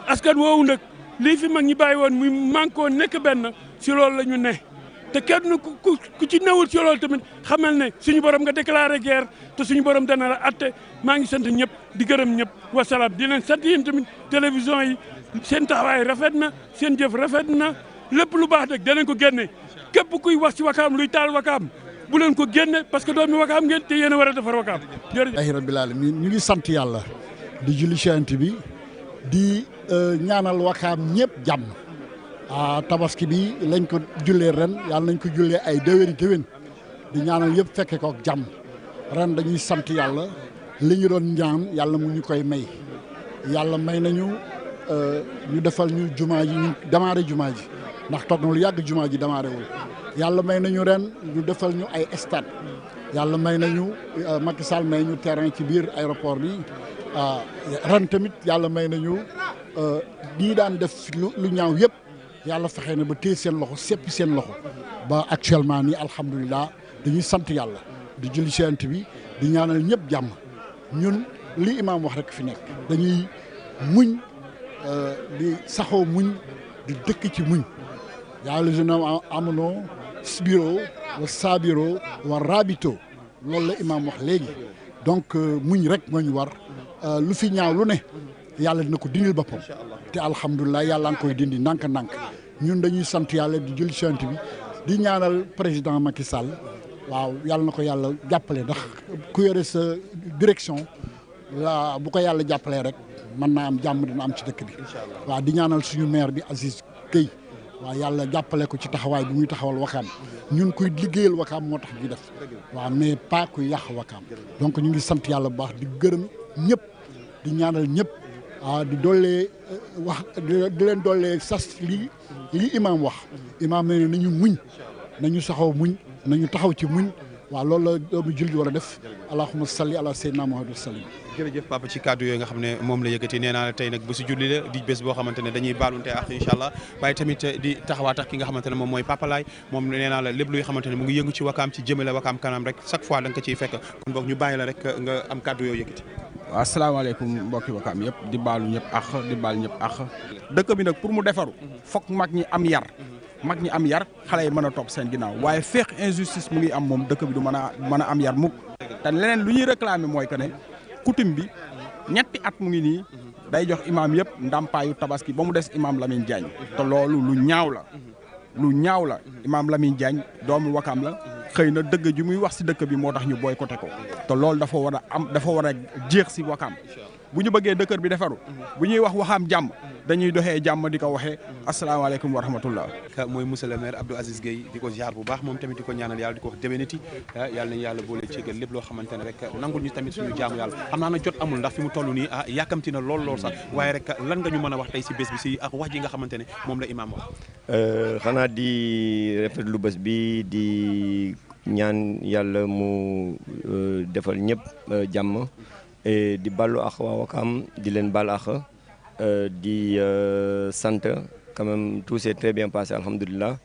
askan woowu nag lii fi mag ñi bàyyi woon muy manqué nekk benn si loolu la ñu ne te kenn ku ci newul si loolu tamit xamal ne suñu borom nga déclaré guerre te suñu borom dana la atte maa ngi sant ñëpp di gërëm ñëpp wasalaam di leen sant yéen tamit télévision yi seen taxawaay rafet na seen jëf rafet na lépp lu baax nag danañ ko génne képp kuy wax ci Wakaam luy taal Wakaam bu leen ko génne parce que doomi Wakaam ngeen te yéen a war a defar Wakaam jërëjëf. ay rabbil alamin ñu ngi sant yàlla di julli ci Yonent bi di ñaanal Wakaam ñëpp jàmm tabaski bi lañ ko jullee ren yàlla nañ ko jullee ay déwéni di ñaanal yëpp fekke ko ak jàmm ren dañuy sant yàlla li ñu doon ñaan yàlla mu ñu koy may yàlla may nañu ñu defal ñu jumaa ji ñu démarré jumaa ji ndax toog na lu yàgg jumaa ji démarré wul yàlla may nañu ren ñu defal ñu ay stade yàlla may nañu Macky Sall may ñu terrain ci biir aéroport bi ren tamit yàlla may nañu ñii daan def lu ñaaw yëpp yàlla fexe na ba téye seen loxo seppi seen loxo ba actuellement nii alhamdulilah dañuy sant yàlla di julli ci Yonent bi di ñaanal ñëpp jàmm ñun li imaam wax rek fi nekk dañuy muñ di saxoo muñ di dëkk ci muñ yaa lazina aamanu isbiroo wa saabiroo wa raabitoo loolu la imaam wax léegi donc muñ rek moo ñu war lu fi ñaaw lu ne yàlla dina ko dindil boppam te alhamdulilah yàlla nga koy dindi ndànk-ndànk ñun dañuy sant yàlla di julli ci Yonent bi di ñaanal président Macky Sall waaw yàlla na ko yàlla jàppale ndax ku yore sa direction la bu ko yàlla jàppalee rek mën naa am jàmm dina am ci dëkk bi waaw di ñaanal suñu maire bi Aziz Gueye waaw yàlla jàppale ko ci taxawaay bi muy taxawal Wakaam ñun kuy liggéeyal Wakaam moo tax ñu def waaw mais pas kuy yàq Wakaam donc ñu ngi sant yàlla bu baax di gërëm ñëpp di ñaanal ñëpp di dollee wax di leen dollee sas li imaam wax imaam ne nañu muñ nañu saxaw muñ nañu taxaw ci muñ waaw loolu la doomu jullit war a def allahumma salli ala sayyidina Muhammad sallim jërëjëf papa ci kàddu yooyu nga xam ne moom la yëkkati nee naa la tey nag bésu julli la di bés boo xamante ne dañuy baalunte ak incha allah waaye tamit di taxawaat ak ki nga xamante ne moom mooy Papa Laye moom nee naa la lépp luy xamante ne mu ngi yëngu ci Wakaam ci jëmale Wakaam kanam rek chaque fois da nga ko ciy fekk kon boog ñu bàyyi la rek nga am kàddu yooyu yëkkati. waaw asalaamaaleykum mbokki Wakaam yëpp di baalu ñëpp ak di baal ñëpp ak dëkk bi nag pour mu defaru fokk mag ñi am yar xale yi mën a topp seen ginnaaw waaye feex injustice mu ngi am moom dëkk bi du mën a am yar mukk te leneen lu ñuy réclamer mooy que ne coutume bi ñetti at mu ngi nii day jox imaam yëpp ndàmpaayu tabaski ba mu des imaam Lamine Diagne te loolu lu ñaaw la imaam Lamine Diagne doomu Wakaam la xëy na dëgg ji muy wax si dëkk bi moo tax ñu boycotté ko te loolu dafa war a jeex si Wakaam bu ñu bëggee dëkkër bi defaru bu ñuy wax waxaam jàmm dañuy doxee jàmm di ko waxee asalaamaaleykum wa rahmatullah mooy monsieur le maire Abdou Aziz Gueye di ko ziar bu baax moom tamit di ko ñaanal yàlla di ko wax déwéniti yàlla nañu yàlla boole cégal lépp loo xamante ne rek nangul ñu tamit suñu jaamu yàlla xam naa na jot amul ndax fi mu toll nii yàkkamti na lool sax waaye rek lan nga ñu mën a wax tey si bés bi si ak wax ji nga xamante ne moom la imaam wax xanaa di rafetlu bés bi di ñaan yàlla mu defal ñëpp jàmm di ballu ak waa Wakaam di leen bal ak di sant quand même tout s'est très bien passé alhamdulilah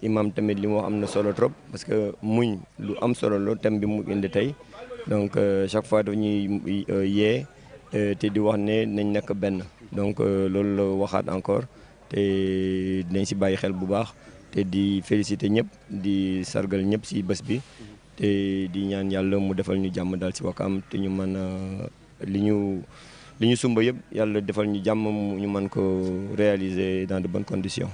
imam tamit li mu wax am na solo trop parce que muñ lu am solo la thème bi mu indi tey donc chaque fois daf ñuy yee te di wax ne nañ nekk benn donc loolu la waxaat encore te dinañ si bàyyi xel bu baax te di féliciter ñëpp di sargal ñëpp si bés bi te di ñaan yàlla mu defal ñu jàmm daal si Wakaam te ñu mën a li ñu sumba yëpp yàlla defal ñu jàmm ñu mën ko réaliser dans de bonnes conditions.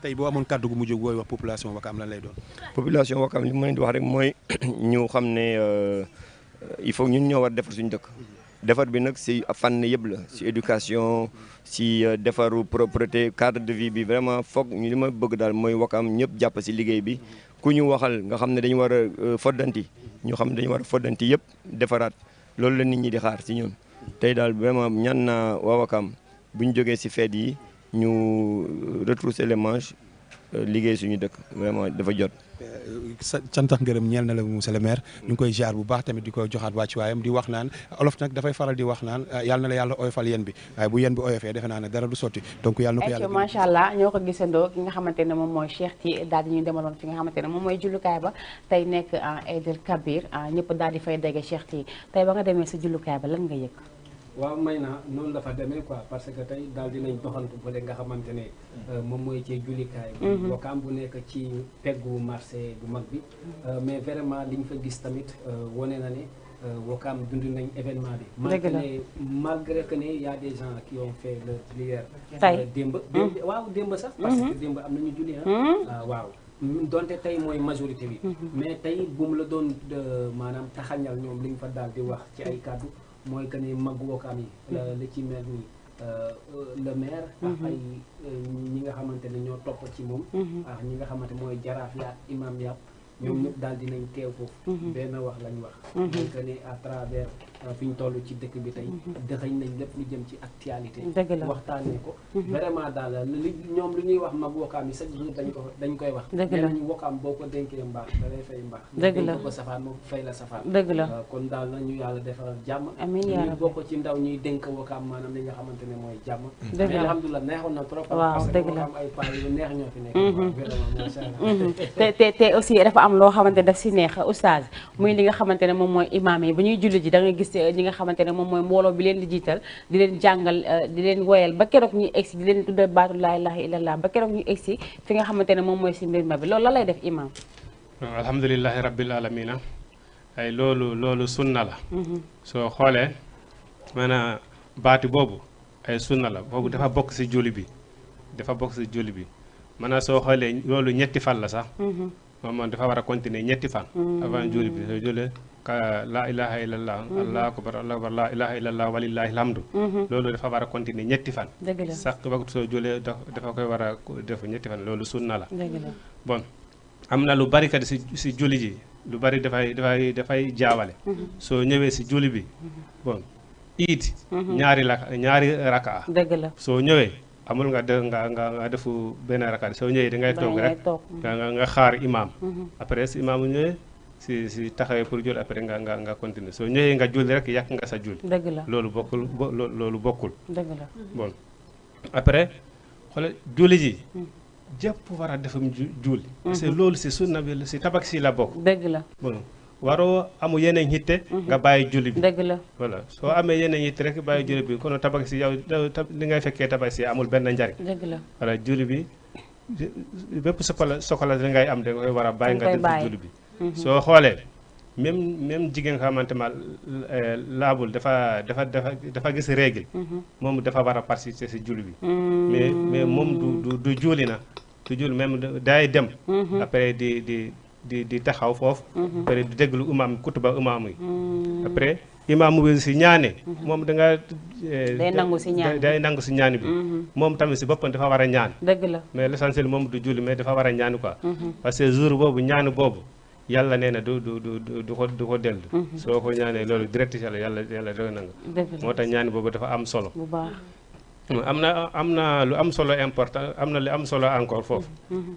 tey boo amoon kàddu gu mujj booy wax population Wakaam lan lay doon. population Wakaam li ma leen di wax rek mooy ñu xam ne il faut ñun ñoo war defar suñu dëkk. defar bi nag si fànn yëpp la si éducation si defaru propreté cadre de vie bi vraiment foog ñu li ma bëgg daal mooy Wakaam ñëpp jàpp si liggéey bi. ku ñu waxal nga xam ne dañu war a foddanti ñu xam ne dañu war a foddanti yëpp defaraat loolu la nit ñi di xaar si ñun tey daal vraiment ñaan naa waa Wakaam bu ñu jógee si fête yi ñu retrousser les manches liggéey suñu dëkk vraiment dafa jot. santax ngërëm ñeel na la monsieur le maire ñu ngi koy ziar bu baax tamit di ko joxaat wàccuwaayam di wax naan olof nag dafay faral di wax naan yàlla na la yàlla oyofal yéen bi waaye bu yéen bi oyofee defe naa ne dara du sotti donc yàlla na ko yàlla macha allah ñoo ko gisandoo ki nga xamante ne moom mooy Cheikh Ty daal di ñuy demaloon fi nga xamante ne moom mooy jullukaay ba tey nekk Aïd el Kabir ñëpp daal di fay dégge Cheikh Ty tey ba nga demee sa jullukaay ba lan nga yëg waaw may naa noonu la fa demee quoi parce que tey daal dinañ doxantu fële nga xamante ne moom mooy ci jullikaay bi Wakaam bu nekk ci peggu marché bu mag bi mais vraiment liñ fa gis tamit wane na ne Wakaam dund nañ événement bi malgré que ne y a des gens qui ont fait leur prière démb waaw démb sax parce que démb am nañu julli waaw donte tey mooy majorité bi mais tey bu mu la doon maanaam taxañal ñoom liñ fa daal di wax ci ay kàddu mooy que ne mag Wakaam yi la ci mel ni le maire ak ay ñi nga xamante ne ñoo topp ci moom ak ñi nga xamante mooy jaraaf yaat imam yaat ñoom ñëpp daal dinañ teew foofu benn wax lañ wax mooy que ne à travers fi ñu toll ci dëkk bi tey dëxañ nañ lépp lu jëm ci actualité waxtaanee ko vraiment daal li ñoom lu ñuy wax mag Wakaam yi chaque jour dañ koy wax nee nañu Wakaam boo ko dénkee mbaax da lay fay mbaax dénk ko safaan moom fay la safaan kon daal nañu yàlla defal jàmm ñu bokk ci ndaw ñuy dénk Wakaam maanaam li nga xamante ne mooy jàmm mais alhamdulilah neexoon na trop parce que Wakaam ay paa yu neex ñoo fi nekk vraiment macha allah te aussi dafa am loo xamante daf si neex oustaz muy li nga xamante ne moom mooy imaam yi bu ñuy julli ji da nga gis ñi nga xamante ne moom mooy mbooloo bi leen di jiital di leen jàngal di leen woyal ba keroog ñuy egsi di leen tudda baatu laa ilaaha illallah ba keroog ñuy egsi fi nga xamante ne moom mooy si mbir ma bi loolu la lay def imaam alhamdulilahi rabbil alamina ay loolu sunna la soo xoolee maanaam baati boobu ay sunna la boobu dafa bokk si julli bi maanaam soo xoolee loolu ñetti fan la sax moom dafa war a continuer ñetti fan avant julli bi soo jullee laa ilaha illallah allahu akbar laa ilaha illallah walillahi alhamdu loolu dafa war a continuer ñetti fan sax waxtu soo jullee dafa koy war a def ñetti fan loolu sunna la bon am na lu bari kat si julli ji lu bari dafay jaawale soo ñëwee si julli bi bon iit ñaari raka soo ñëwee amul nga defu benn raka soo ñëwee da ngay toog rek nga xaar imam après si imam ñëwee si taxawee pour julli après nga continuer soo ñëwee nga julli rek yàq nga sa julli loolu bokkul bon après xoolal julli ji jëpp war a defam julli parce que loolu si sunna bi si tabak si la bokk bon waroo amu yeneen yitte nga bàyyi julli bi voilà soo amee yeneen yitte rek bàyyi julli bi kono tabak si yow li ngay fekkee tabak si amul benn njariñ voilà julli bi bépp soxla li ngay am da koy war a bàyyi nga def julli bi soo xoolee même jigéen nga xamante ma laabul dafa gis règle moom dafa war a participer si julli bi mais moom du julli na du julli même day dem après di taxaw foofu après di déglu imaam kutuba imaam yi après imaam bi si ñaane moom da nga day nangu si ñaan bi moom tamit si boppam dafa war a ñaan mais l'essentiel moom du julli mais dafa war a ñaan quoi parce que jour boobu ñaan boobu yàlla nee na du ko dellu soo ko ñaanee loolu direct yàlla doy na nga moo tax ñaan boobu dafa am solo am na lu am solo important am na lu am solo encore foofu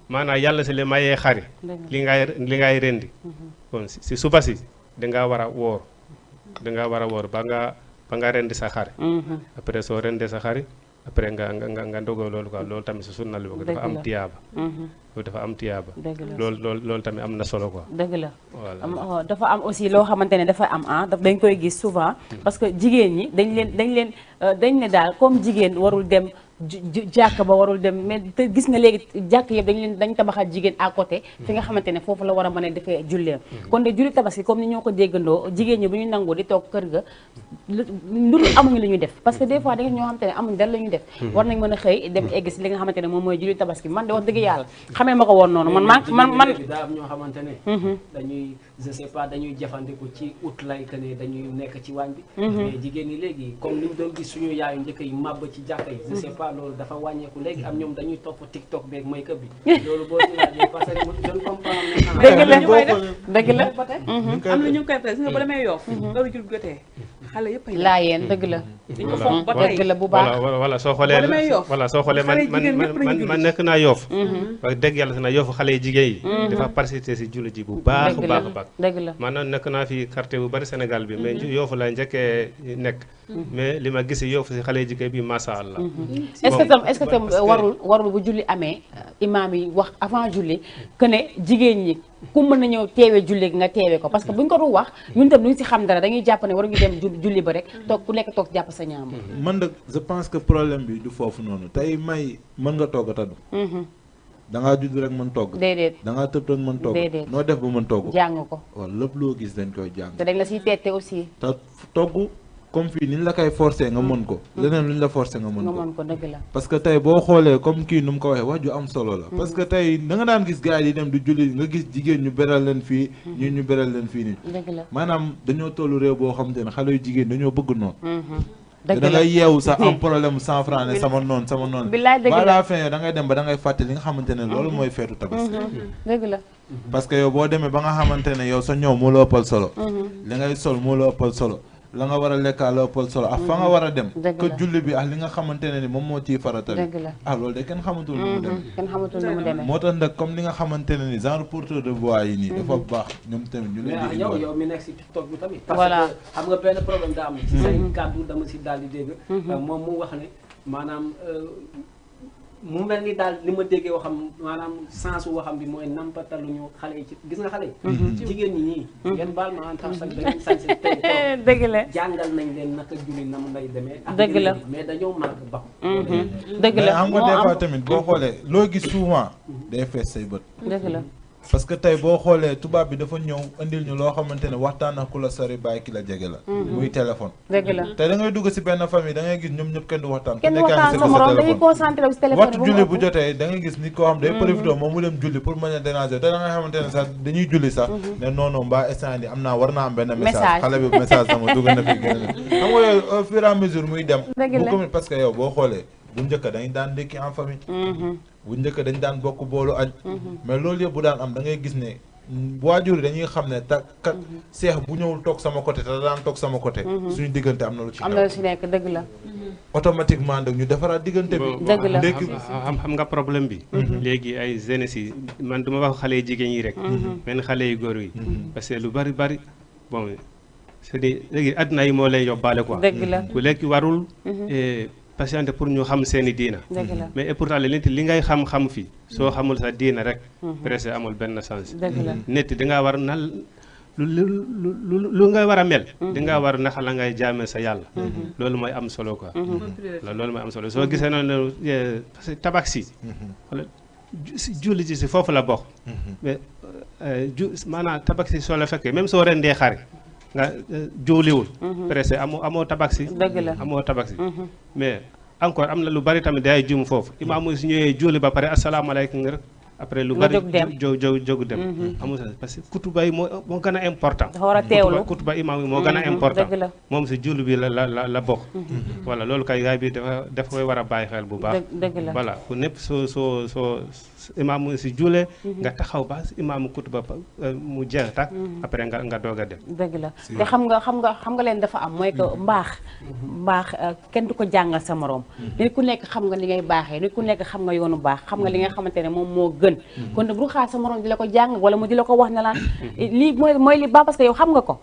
maanaam yàlla si le mayee xari li ngay rendi kon si suba si dangaa war a woor ba nga rendi sa xari après soo rendee sa xari après nga ndogoo loolu quoi loolu tamit si sunna li bokk dafa am tiyaaba loolu tamit am na solo quoi dëgg la voilà dafa am aussi loo xamante ne dafa am dañ koy gis souvent parce que jigéen ñi dañ ne daal comme jigéen warul dem jàkk ba warul dem mais te gis nga léegi jàkk yëpp dañ tabaxal jigéen à côté fi nga xamante ne foofu la war a mën a defee julleem kon de julli tabaski comme ni ñoo ko déggandoo jigéen ñi bu ñu nangoo di toog kër ga lu amuñu li ñuy def parce que des fois da nga ñoo xamante ne amuñu dara la ñuy def war nañ mën a xëy dem egg si li nga xamante ne moom mooy julli tabaski man de wax dëgg yàlla xamee ma ko woon noonu man daa am ñoo xamante ne dañuy je sais pas dañuy jafandiku ci ut lay que ne dañuy nekk ci waañ bi mais jigéen ñi léegi comme liñ doon gis suñu yaayu njëkk yi màbb ci jàkka yi je sais pas loolu dafa wàññeeku léegi am ñoom dañuy topp TikTok beeg make up bi loolu boo ci laajee parce que je ne comprends dëgg la am na ñu koy def nga ba demee Yoff loolu jul jotee xale yëpp laa yéen dëgg la dañ ko fonk ba tey dëgg la bu baax voilà soo xoolee man nekk naa Yoff wax dëgg yàlla si na Yoff xale yi jigéen yi dafa participer si julli ji bu baax dëgg la maanaam nekk naa fi quartier bu bari Sénégal bi mais Yoff la njëkkee nekk mais li ma gis Yoff si xale yi jigéen bi masha Allah est-ce que tam warul bu julli amee imaam yi wax avant julli que ne jigéen ñi ku mën na ñëw teewee julli nga teewee ko parce que buñ ko du wax ñun tam duñ si xam dara dañuy jàpp ne waruñu dem julli ba rek toog ku nekk toog jàpp sa ñaam. man nag je pense que problème bi du foofu noonu tey may mën nga togg a taddu. da ngaa judd rek mën togg. déedéet da ngaa tëb rek mën togg. déedéet noo def ba mën togg. jàng ko waaw lépp loo gis dañ koy jàng. te dañ la siy teete aussi. te togg comme fii ni ñu la koy forcé nga mën ko. leneen lu ñu la forcé nga mën ko dëgg la. parce que tey boo xoolee comme kii nu mu ko waxee wax ju am solo la. parce que tey da nga daan gis gars yi di dem di julli nga gis jigéen ñu beral leen fii. ñun ñu beral leen fii nii. dëgg la maanaam dañoo tollu réew boo xamante ne xale yu jigéen dañoo bëgg noonu. dëgg da ngay yeewu sax am problème 100 francs ne sama noonu. billaay dëgg la ba la fin da ngay dem ba da ngay fàtte li nga xamante ne loolu mooy feetu tabaski. dëgg la. parce que yow boo demee ba nga xamante ne yow sa ñëw moo la ëppal solo. li ngay sol moo la ëppal solo. la nga war a lekkaa la ëppal solo ak fa nga war a dem. que julli bi ak li nga xamante ne ni moom moo ciy farata bi. dëgg la loolu de kenn xamatul nu mu demee. kenn xamatul nu mu demee. moo tax nag comme li nga xamante ne ni genre porteur de voix yi nii. dafa baax ñoom tamit ñu leen di. yow mi nekk si TikTok bi tamit. voilà parce que xam nga benn problème daa am. ci say kàddu dama si daal di dégg. moom mu wax ne maanaam mu mel ni daal li ma déggee waxam maanaam sensu waxam bi mooy nampataluñu xale yi ci gis nga xale yi. jigéen ñi ñii. ngeen baal ma en tant que da ngeen sañ tey dëgg la jàngal nañ leen naka julli nam lay demee. dëgg la mais dañoo màgg ba. dëgg la mais xam nga des fois tamit boo xoolee loo gis souvent day fees say bët. dëgg la. parce que tey boo xoolee tubaab bi dafa ñëw indil ñu loo xamante ne waxtaan ak ku la sori bàyyi ki la jege la. muy téléphone. dëgg la tey da ngay dugg si benn famille da ngay gis ñoom ñëpp kenn du waxtaan. kenn du waxtaan sa morom dañuy concentré wu si téléphone waxtu julli bu jotee da ngay gis nit koo xam day profité moom mu dem julli pour mën a déranger te da ngay xamante ne sax dañuy julli sax. ne non non mbaa instant am naa war naa am benn message. xale bi message sama dugg na fi génn. xam nga yooyu au fur et à mesure muy dem. bu ko parce que yow boo xoolee bu njëkk dañuy daan ndékki en famille. bu njëkk dañ daan bokk boolu añ. mais loolu yëpp bu daan am da ngay gis ne waajur yi dañuy xam ne kat seex bu ñëwul toog sama côté te daan toog sama côté. suñu diggante am na lu ci am na lu ci nekk dëgg la. automatiquement nag ñu defaraat diggante bi. dëgg la léegi xam nga problème bi. léegi ay jeunesse yi man duma wax xale yu jigéen yi rek. men xale yu góor yi. parce que lu bari bon c'est-à-dire léegi àdduna yi moo lay yóbbaale quoi. dëgg la ku lekk warul. patiente pour ñu xam seeni diina. mais et pourtant li ngay xam-xam fii soo xamul sa diina rek. presque amul benn sens. nit dangaa war na lu ngay war a mel. dangaa war naka la ngay jaame sa yàlla. loolu mooy am solo quoi. loolu mooy am solo soo gisee noonu parce que tabaski. wala julli ci si foofu la bokk. mais maanaam tabaski soo la fekkee même soo rendee xari nga jóoliwul presque amoo tabaski amoo tabaski mais encore am na lu bari tamit day jum foofu imaam su ñëwee jóoli ba pare asalaamaaleykum rek après lu bari jóg dem amul parce que kutuba yi moo gën a important dafa war a teewlu kutuba imaam yi moo gën a important moom si julli bi la bokk voilà loolu kay yaay bi dafa koy war a bàyyi xel bu baax voilà ku népp soo imaam si juulee nga taxaw ba imaam kutuba mu jeex tak après nga doog a dem dëgg la te xam nga leen dafa am mooy que mbaax kenn du ko jàngal sa morom nit ku nekk xam nga li ngay baaxee nit ku nekk xam nga yoonu baax xam nga li nga xamante ne moom moo gën kon nag bu xaar sa morom di la ko jàng wala mu di la ko wax ne laan lii mooy li baax parce que yow xam nga ko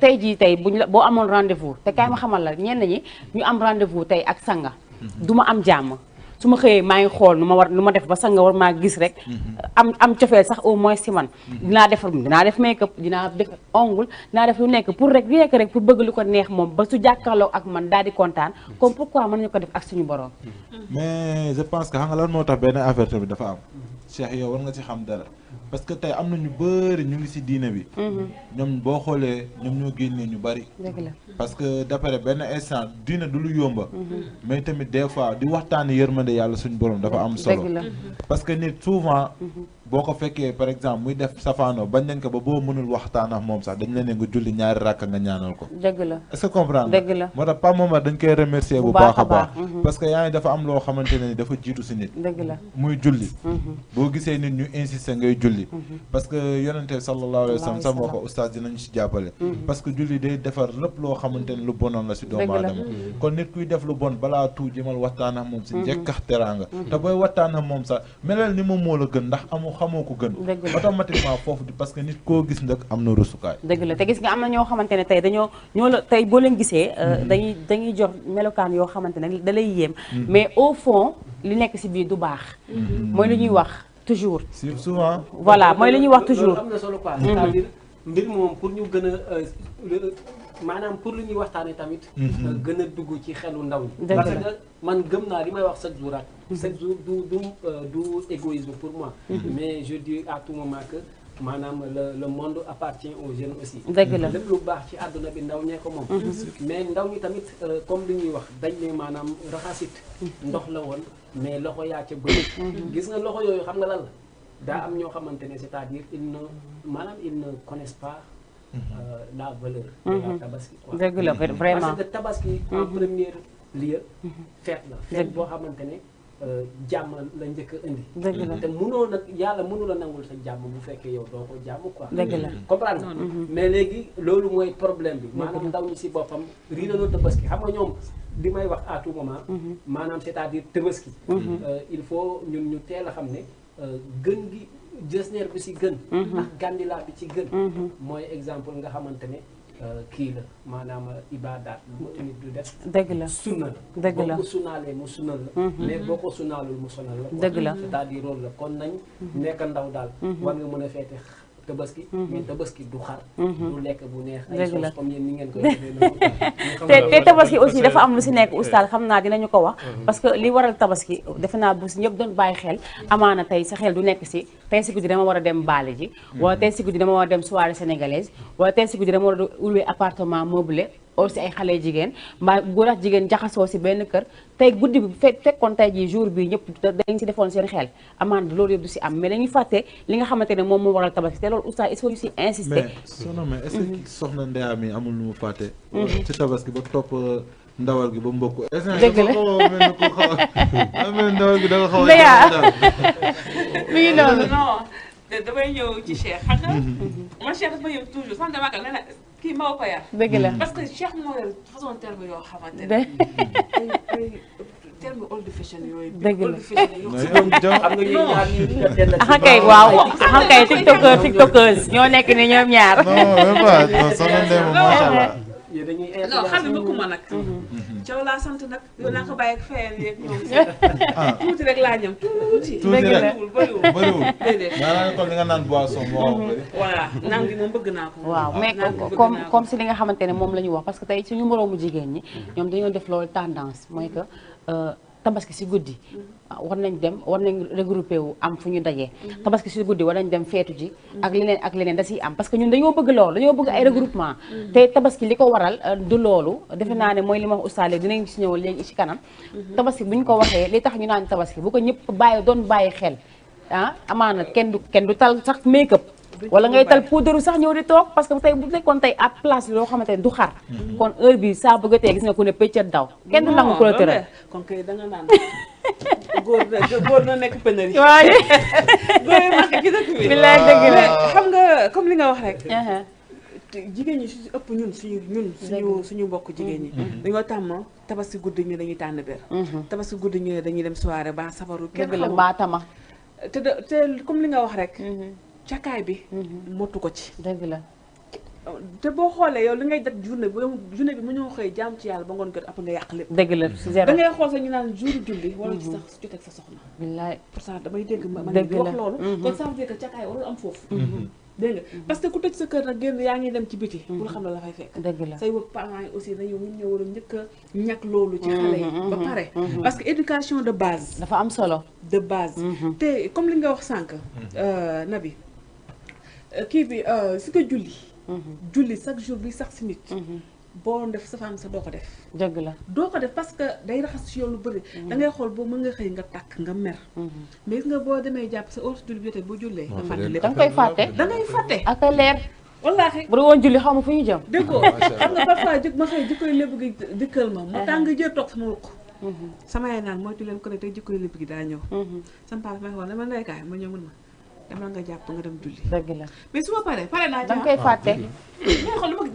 tey jii buñ la boo amoon rendez-vous te kaay ma xamal la ñenn ñi ñu am rendez-vous tey ak sanga du ma am jàmm su ma xëyee maa ngi xool nu ma def ba sanga war maa gis rek am cofeel sax au moins si man dinaa def make-up dinaa def ongle dinaa def lu nekk pour rek pour bëgg lu ko neex moom ba su jàkkaarloo ak man daal di kontaan comme pourquoi mën nañu ko def ak suñu borom. mais je pense que xam nga lan moo tax benn affaire tamit dafa am Cheikh yow war nga ci xam dara parce que tey am na ñu bëri ñu ngi ci diine bi. ñoom boo xoolee ñoom ñoo génnee ñu bëri. dëgg la parce que d'après benn instant diine du lu yomba. mais tamit des fois di waxtaani yërmande yàlla suñu borom dafa am solo. dëgg la parce que nit souvent. boo ko fekkee par exemple muy def safaano bañ nañ ko ba boo mënul waxtaan ak moom sax dañ la ne nga julli ñaari rakk nga ñaanal ko. dëgg la est-ce que comprendre dëgg la moo tax Pape Momar dañ koy remercier bu baax a baax. parce que yaa ngi dafa am loo xamante ne dafa jiitu si nit. dëgg la muy julli. boo gisee nit ñu insister ngay julli. parce que yonente sallallahu alayhi wa sallam sax moo ko oustaz dinañu si jàppale. parce que julli day defar lépp loo xamante ne lu bonoon la si doomu aadama. kon nit kuy def lu bon balaa tout jëmal waxtaan ak moom si njëkkax teraanga. te booy waxtaan ak moom sax melal ni moom moo la gën ndax amu xamoo ko gën automatiquement foofu di parce que nit koo gis nag am na rusukaay dëgg la te gis nga am na ñoo xamante ne tey ñoo la tey boo leen gisee dañuy jox melokaan yoo xamante ne da lay yéem mais au fond li nekk ci biir du baax mooy li ñuy wax toujours souvent voilà mooy li ñuy wax toujours am na solo quoi c'est-à-dire mbir moom pour ñu gën a maanaam pour lu ñuy waxtaanee tamit gën a dugg ci xelu ndaw ñi parce que man gëm naa li may wax chaque jour chaque jour du égoïsme pour moi mais je dis à tout moment que maanaam le monde appartient aux jeunes aussi dëgg la lépp lu baax ci àdduna bi ndaw ñee ko moom mais ndaw ñi tamit comme li ñuy wax dañ ne maanaam raxasit ndox la woon mais loxo yaa ca bëri gis nga loxo yooyu xam nga lan la daa am ñoo xamante ne c'est-à-dire ils ne connaissent pas la valeur de la tabaski quoi dëgg la vraiment parce que tabaski en premier lieu fête la fête boo xamante ne jàmm la njëkk a indi te mënoo nag yàlla mënu la nangul sa jàmm bu fekkee yow doo ko jàmm quoi dëgg la comprendre mais léegi loolu mooy problème bi maanaam ndaw ñi si boppam rii nañoo tabaski xam nga ñoom li may wax à tout moment maanaam c'est-à-dire tabaski il faut ñun ñu teel a xam ne gën gi jesneer bi si gën ak gandilaa bi ci gën mooy exemple nga xamante ne kii la maanaam ibaadaat bu nit du def dëgg la sunna dëgg la boo ko sunaalee mu sunal la mais boo ko sunaalul mu sonal la dëgg la c'est-à-dire loolu la kon nañ nekk ndaw daal war nga mën a feete tabaski mais tabaski du xar du lekk bu neex ay sos comme yéen ni ngeen koy te tabaski aussi dafa am lu si nekk oustaz xam naa dinañu ko wax parce que li waral tabaski defe naa bu si ñëpp doon bàyyi xel amaana tey sa xel du nekk si tey si guddi dama war a dem baale ji wala tey si guddi dama war a dem soirée sénégalaise wala tey si guddi dama war a louer appartement meublé aussi ay xale jigéen mbaa góor ak jigéen jaxasoo si benn kër tey guddi bi fekkoon tey jii jour bi ñëpp dañ si defoon seen xel amaan loolu yëpp du si am mais dañuy fàtte li nga xamante ne moom moo waral tabaski te loolu oustaz il faut ñu si insister mais est-ce que soxna Ndeya mi amul lu mu fàtte ci tabaski ba topp ndawal gi ba mbokk dëgg la mel ni ko xaw a mel ndawal gi da nga xaw Ndeya mi ngi noonu non damay ñëw ci Cheikh xam nga man Cheikh dafa ñëw toujours sant dama ne kii maa ko yar dëgg la parce que Cheikh moo yor façon terme yoo xamante ne ay terme old fashion yooyu dëgg la xam nga ñuy ñaar ñi axan kay waaw axan kay tiktokers ñoo nekk ni ñoom ñaar non soxna Ndeya moom macha allah non xam ne bëgguma nag Thiaw laa sant nag yow naa ko bàyyi ak fayal yeeg ñoom tuuti rek laa ñam tuuti bëriwul déedéet maanaam kon li nga naan boisson moo bëri voilà naan gi moom bëgg naa ko waaw mais comme si li nga xamante ne moom la ñu wax parce que tey suñu moroomu jigéen ñi ñoom dañoo def loolu tendance mooy que tabaski si guddi war nañ regroupé wu am fu ñu dajee tabaski si guddi war nañ dem feetu ji ak leneen da siy am parce que ñun dañoo bëgg loolu dañoo bëgg ay regroupement te tabaski li ko waral du loolu defe naa ne mooy li ma wax oustaz léegi dinañ si ñëw léegi ci kanam tabaski bu ñu ko waxee li tax ñu naan tabaski bu ko ñëpp bàyyi xel amaana kenn du tal sax make-up wala ngay tal poudre sax ñëw di toog parce que tey bu nekkoon tey à place loo xamante ne du xar kon heure bi saa bëggatee gis nga ku ne pëccat daw kenn du nangu ko la tëral kon kay da nga naan góor na nekk pénari waaw góor yi marqué ci dëkk bi bilaay dëgg la xam nga comme li nga wax rek jigéen ñi su ëpp suñu mbokk jigéen ñi dañoo tàmm tabaski guddi ñu dañuy tànn ber tabaski guddi ñu dañuy dem soirée ba sabaru kenn dëgg la mbaa tama te comme li nga wax rek cakaay bi motu ko ci dëgg la te boo xoolee yow li ngay def journée bi mu ñëw xëy jaam ci yàlla ba ngoon kër après nga yàq lépp dëgg la zéro da ngay xool sax ñu naan jour julli wala ci sax su joteeg sa soxna billaay pour ça damay dégg man di wax loolu kon ça veut dire que cakaay warul am foofu dégg nga parce que ku tëj sa kër nag génn yaa ngi dem ci biti pour xam la la fay fekk dëgg la say wëg parents yi aussi dañu mun ñëw war a njëkk a ñàkk loolu ci xale yi ba pare parce que éducation de base dafa am solo de base te comme li nga wax sànq Nabi kii bi si ko julli chaque jour bi sax si nit boo def safaan sa doo ko def dëgg la doo ko def parce que day raxas ci yow lu bëri da ngay xool boo mën nga xëy nga tàkk nga mer mais nga boo demee jàpp sa heure julli bi jotee boo jullee nga fàtte lépp da nga koy fàtte da ngay fàtte ak a leer wallaahi bu dul woon julli xaw ma fu ñu jëm déggoo xam nga parfois ma xëy jikkoy lépp gi dikkal ma mu tàng jër toog sama ruq sama yaay naan moytu leen ko ne tey jikkoy lépp gi daa ñëw sama papa may xool dama ndeykaay ma ñëw mën ma demal nga jàpp nga dem julli. dëgg la mais su ma pare naa da nga koy fàtte. ngay xool lu ma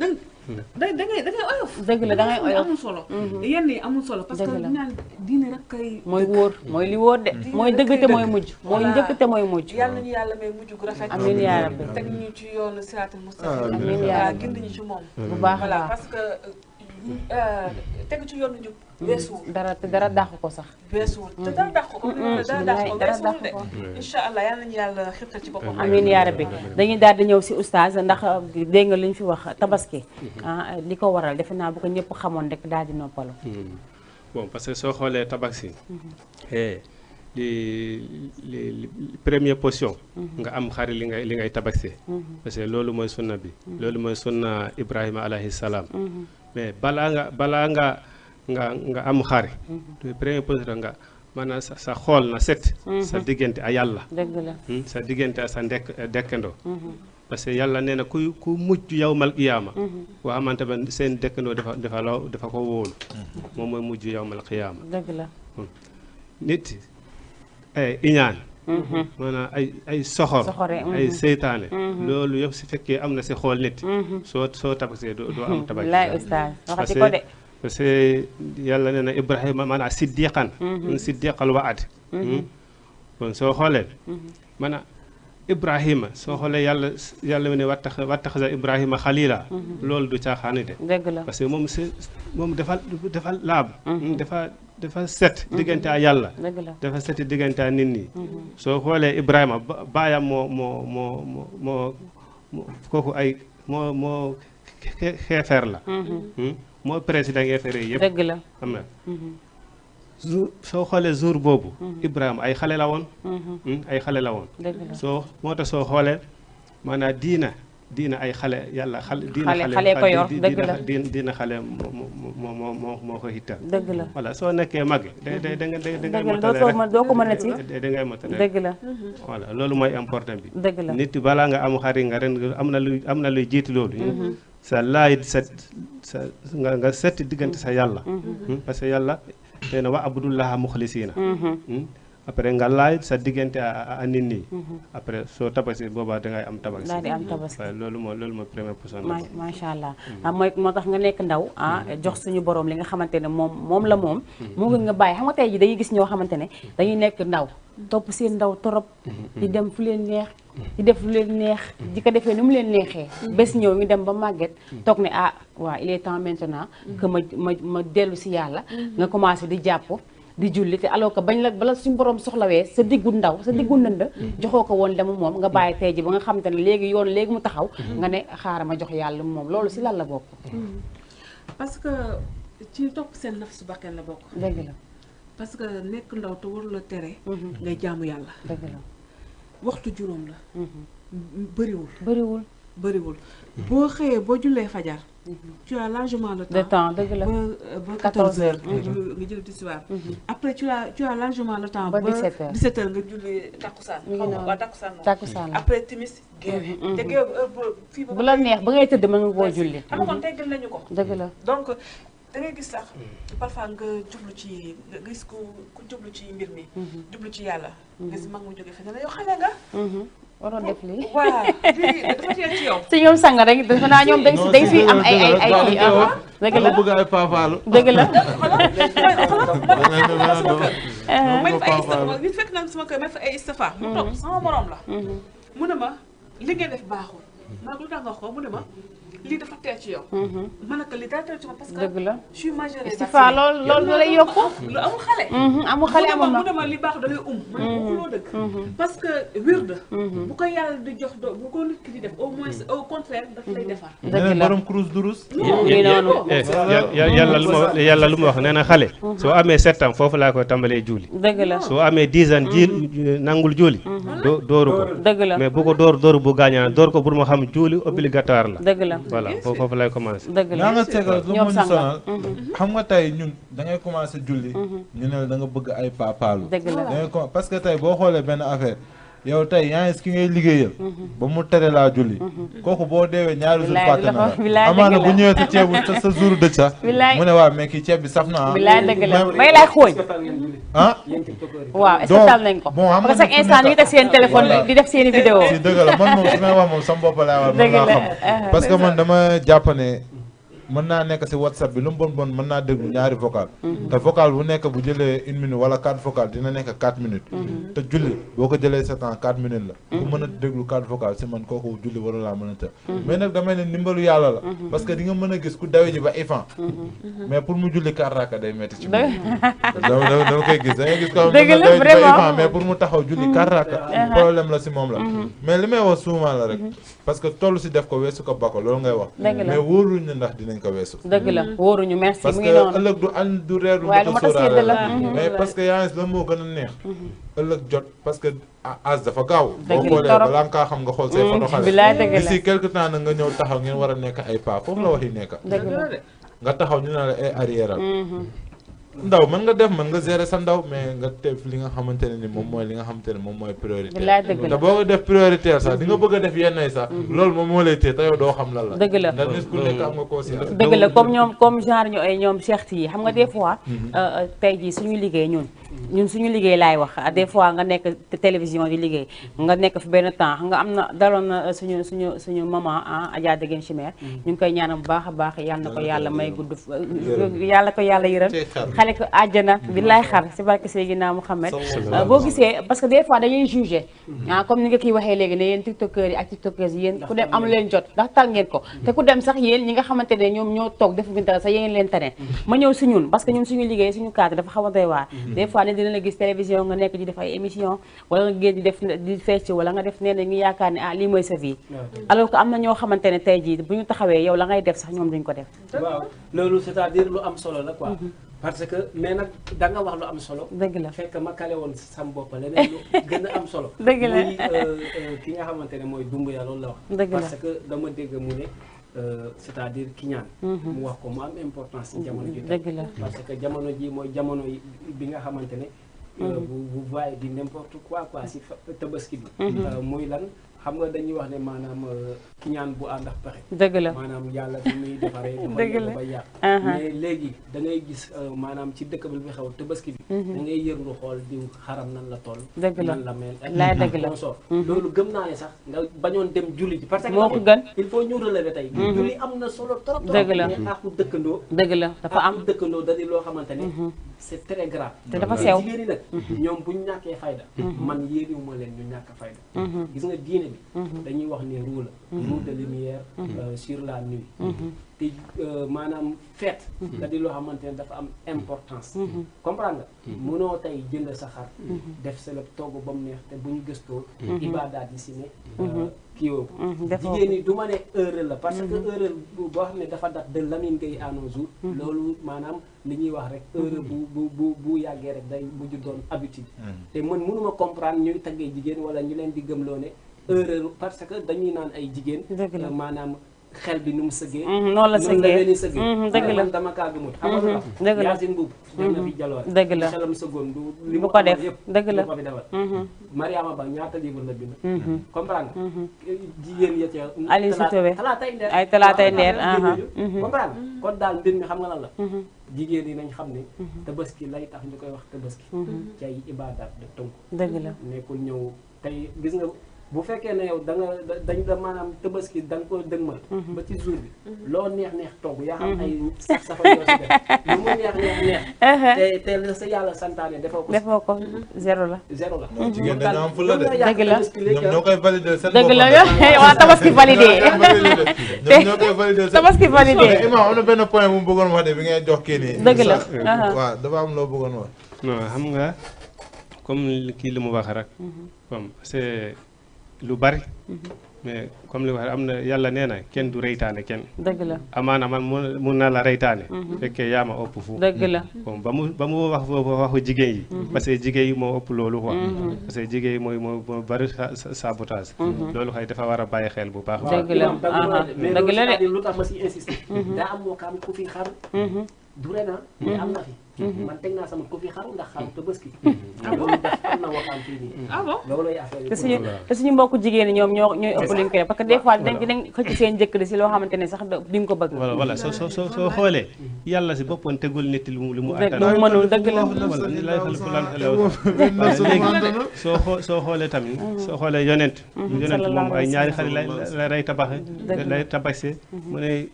da ngay oyof. dëgg la da ngay oyof amul solo. yenn yi amul solo parce que dinaan diine rek kay. mooy wóor mooy li wóor de. mooy dëgg te mooy mujj. mooy njëkk te mooy mujj. yàlla nañu yàlla may mujj gu rafet. amiin yaa rabbi teg ñu ci yoonu siraatal mustaqim. amiin yaa rabbi gindi ñu ci moom. bu baax a voilà baax parce que teg ci yoonu njub weesuwul. dara dàq ko sax. weesuwul te dara dàq ko dara dàq ko weesuwul de. incha allah yàlla nañu yàlla xirtal ci boppam. amiin yaa rabbi dañuy daal di ñëw si oustaz ndax dégg nga li ñu fi wax tabaski. li ko waral defe naa bu ko ñëpp xamoon rek daal di noppalu. bon parce que soo xoolee tabaski. li première position. nga am xari li ngay tabaski. parce que loolu mooy sunna bi. loolu mooy sunna Ibrahima alayhi salaam. mais balaa nga am xari. première position nga maanaam sa xool na set. sa diggante a yàlla. dëgg la sa diggante a sa dekkandoo. parce que yàlla nee na ku mujj yawmal qiyaama. boo xamante ne seen dëkkandoo dafa ko wóolu. moom mooy mujj yawmal qiyaama. dëgg la nit iñaan maanaam ay soxor ay seytaane loolu yëpp si fekkee am na si xool nit soo tabaskee doo am tabaski parce que yàlla nee na Ibrahima maanaam siddiqan siddiqal waad kon soo xoolee maanaam Ibrahima soo xoolee yàlla mu ne wattaxasa Ibrahima xalila loolu du caaxaani de parce que moom dafa laab dafa set diggante a yàlla dafa set diggante a nit ñi soo xoolee Ibrahima baayam moo kooku ay moo xeefeer la moo président xeefeer yi yëpp dëgg la xam na soo xoolee jour boobu Ibrahima ay xale la woon ay xale la woon moo tax soo xoolee maanaam diina ay xale yàlla xale ko yor dëgg la diina xale moo ko hittal dëgg la voilà soo nekkee mag da ngay motale doo ko mën a ci da ngay motale dëgg la voilà loolu mooy important bi dëgg la nit balaa nga am xari nga ren am na luy jiitu loolu sa laay nga setti diggante sa yàlla parce que yàlla nee na wa abudullaha muxlisiina après nga laaj sa diggante a nit ñi après soo tabaski boobaa dangay am tabaski daal di am tabaski waaye loolu mooy première position macha allah moo tax nga nekk ndaw jox suñu borom li nga xamante ne moom la moom moo gën nga bàyyi xam nga tey ji dañuy gis ñoo xamante ne dañuy nekk ndaw topp seen ndaw torop di dem fu leen neex di def lu leen neex di ko defee ni mu leen neexee bés ñëw ñu dem ba màgget toog ne waaw il est temps maintenant que ma dellu si yàlla nga commencé di jàpp di julli te alors que bala suñu borom soxlawee sa diggu ndaw sa diggu ndënd joxoo ko woon demu moom nga bàyyi tey ji ba nga xamante ne léegi mu taxaw nga ne xaaral ma jox yàlla moom loolu si lan la bokk parce que ci topp seen naf su bakkan la bokk dëgg la parce que nekk ndaw te waru la tere ngay jaamu yàlla dëgg la waxtu juróom la bëriwul boo xëyee boo jullee fajar tu as largement le temps dëgg la ba 14h nga jël du soir après tu as largement le temps ba 17h nga julli takkusaan après timis géewe te géewe fii bu la neex ba ngay tëdd mën nga koo julli xam nga kon teggal nañu ko dëgg la donc da ngay gis sax parfois nga jublu ci nga gis ku jublu ci mbir mi jublu ci yàlla nga gis mag mu jóge fe ne la yow xale nga waroon def lii waaw dafa teel ci yow si ñoom sang rek dafa naa ñoom dañ fi am ay kii dëgg la bëgg ay paafaalu dëgg la nit fekk na sama kër ma fa ay istifa mu toog sama morom la mu ne ma li ngeen def baaxul maa lu tax nga wax ko mu ne ma lii dafa teel ci yow ma ne ko lii dafa teel ci ma parce que dëgg la je suis majeure istifa loolu lay yokku lu amul xale mu ne ma li baax da lay ma ne waxuloo dëgg parce que wird bu ko yàlla di jox bu ko nit ki di def au moins au contraire daf lay defar dëgg la borom kurus durus yàlla lu ma wax nee na xale soo amee 7 ans foofu laa koy tàmbalee juuli dëgg la soo amee 10 ans nangul juuli dooru ko dëgg la mais bu ko dóor bu gaañaa door ko pour mu xam juuli obligatoire la dëgg la voilà foofu lay commencé dëgg la nga tegal lu ma ñu sonal xam nga tey ñun da ngay commencé julli ñu ne la da nga bëgg ay paapaalu dëgg la parce que tey boo xoolee benn affaire yow tey yaa ngi ki ngay liggéeyal ba mu tere laa julli kooku boo deewee ñaari jour fàtte na la amaana bu ñëwee sa ceebu sa jour dëj sax mu ne waaw mais kii ceeb bi saf na bilaay dëgg la may laay xooñ ah waaw est-ce que tal nañ ko parce que chaque instant ñu ngi teg seen téléphone di def seen i vidéo si dëgg la man moom su may wax moom sama bopp laa war mën naa xam parce que man dama jàpp ne mën naa nekk si WhatsApp bi lu mu bon mën naa déglu ñaari vocal te vocal bu nekk bu jëlee 1 minute wala 4 vocal dina nekk 4 minutes te julli boo ko jëlee sa temps 4 minutes la ku mën a déglu 4 vocal si man kooku julli waru laa mën a të mais nag damay ne ndimbalu yàlla la parce que di nga mën a gis ku dawe ji ba ifan mais pour mu julli 4 raka day métti ci moom dama koy gis da ngay gis ko mën a dawe ji ba ifan mais pour mu taxaw julli 4 raka problème la si moom la mais li may wax souvent la rek parce que toll si def ko weesu ko bako loolu ngay wax mais wóoruñ ne ndax dinañ dëgg la wóoruñu merci parce mu que ngi noonu ëllëg du añ du reer du waaye lu mat a sédd la mais parce que yaa ngi la moo gën a neex ëllëg jot parce que as dafa gaaw boo xoolee balaa nga kaa xam nga xool say photo xale d'ici quelque temps na nga ñëw taxaw ngeen war a nekk ay pas foofu la wax yi nekk nga taxaw ñu ne la ay arrière ndaw mën nga def mën nga gérer sa ndaw mais nga def li nga xamante ne ni moom mooy li nga xamante ne moom mooy prioritaire te boo ko def prioritaire sax di nga bëgg a def yenn yi sax loolu moom moo lay téye te yow doo xam lan la dëgg la ndax nit ku nekk am nga conscience dëgg la comme genre ñu ay ñoom Cheikh yi xam nga des fois tey jii suñu liggéey ñun suñu liggéey laay wax des fois nga nekk télévision di liggéey nga nekk fi benn temps nga am na daloon na suñu maman Adja Degen Chimère ñu ngi koy ñaanal bu baax a baax yàlla na ko yàlla may gudd yàlla ko yàlla yërëm xale ko àjjana billaay xar si barke Seydina Mouhamed boo gisee parce que des fois dañuy jugé comme ni nga kii waxee léegi ne yéen tiktokeurs yi ak tiktokeuses yi yéen ku dem am leen jot ndax tal ngeen ko te ku dem sax yéen ñi nga xamante ne ñoom ñoo toog defuñu dara sax yéen leen tane ma ñëw si ñun parce que ñun suñu liggéey suñu cadre dafa xaw a doy waar des fois ne dina la gis télévision nga nekk di def ay émission wala nga génn di def di fecc wala nga def nee na ngi yaakaar ne lii mooy sa vie alors que am na ñoo xamante ne tey jii bu ñu taxawee yow la ngay def sax ñoom duñ ko def waaw loolu c'est-à-dire lu am solo la quoi parce que mais nag da nga wax lu am solo dëgg la fekk ma kale woon sam bopp leneen lu gën a am solo dëgg la muy ki nga xamante ne mooy Doumbouya loolu la wax dëgg la parce que dama dégg mu ne c'est-à-dire ki ñaan mu wax ko mu am importance ci jamono ji dëgg la parce que jamono ji mooy jamono bi nga xamante ne vous voyez di n'importe quoi si tabaski bi muy lan xam nga dañuy wax ne maanaam ki ñaan bu ànd ak pexe dëgg la maanaam yàlla bi muy defaree ba yàq mais léegi da ngay gis maanaam ci dëkk bi xew tabaski bi da ngay yërlu xool diw xaram nan la toll dëgg la nan la mel laay dëgg la loolu gëm naa ne sax nga bañoon dem julli ji parce que moo ko gën il faut ñu relever tey julli am na solo trop dëgg la mais àqu dëkkandoo dëgg la dafa am àqu dëkkandoo da di loo xamante ne c'est très grave te dafa sew jigéen ñi nag ñoom bu ñu ñàkkee fayda man yéeniwuma leen ñu ñàkk fayda gis nga diine bi dañuy wax ne roue la roue de lumière sur la nuit te maanaam fête da di loo xamante ne dafa am importance comprendre nga mënoo tey jënd sa xar def sa lépp togg ba mu neex te bu ñu gëstoo ibaadaat yi si ne kii woo ko jigéen ñi du ma ne erreur la parce que erreur boo xam ne dafa dat de Lamine Gueye à nos jours loolu maanaam li ñuy wax rek erreur bu yàggee rek day mujj doon habitude te man mënuma comprendre ñuy taggee jigéen wala ñu leen di gëmloo ne erreur parce que dañuy naan ay jigéen maanaam xel bi nu mu sëggee noonu la sëggee dëgg la dama kaa gëmut xam nga dëgg la Yacine Mbuub dem na fi jaloor dëgg la xelam sëggoon du li mu ko def yëpp dëgg la ko fi defal Mariama Ba ñaata livre la bind comprendre nga jigéen ya ca Aliou Sitoé ay talaatay ndeer comprendre kon daal mbir mi xam nga lan la jigéen yi nañ xam ne tabaski lay tax ñu koy wax tabaski ci ay ibaadaat de tënk dëgg la nekkul ñëw tey gis nga bu fekkee ne yow da nga dañ da maanaam tabaski da nga ko dëgmal ba ci jour bi loo neex togg yaa xam ay safa yoo si def lu mu neex te la sa yàlla santaane defoo ko zéro la jigéen dañu am fulla de dëgg la ñoom ñoo koy valider seen dëgg la waa tabaski validé ñoom ñoo koy valider tabaski validé imam am na benn point bu mu bëggoon wax de bi ngay jox kii nii dëgg la waaw dafa am loo bëggoon wax non xam nga comme kii li mu wax rek comme c'est lu bari mais comme li wax am na yàlla nee na kenn du reytaane kenn dëgg la amaana man mun naa la reytaane fekkee yaa ma ëpp fu dëgg la bon ba mu wax waxu jigéen yi parce que jigéen yi moo ëpp loolu quoi parce que jigéen yi moo bari sabotage loolu xëy dafa war a bàyyi xel bu baax dëgg la dëgg la de lu tax ma si insister daa am moo xam ku fi xar du ren mais am na fi man teg naa sama ko fi xaru ndax xaru Tabaski. loolu def am na waxtaan fii nii. ah bon loolooy affaire te suñu mbokku jigéen ñi ñoom ñooy ëpp luñ ko def parce que des fois dañ xëcc seen jëkkër si loo xamante ne sax duñ ko bëgg. voilà soo xoolee yàlla si boppam tegul nit li mu attan. lu mu mënul dëgg la. voilà ni lay xel fulaan léegi soo xoolee tamit soo xoolee yonent moom ay ñaari xale la rey lay tabaxee mu ne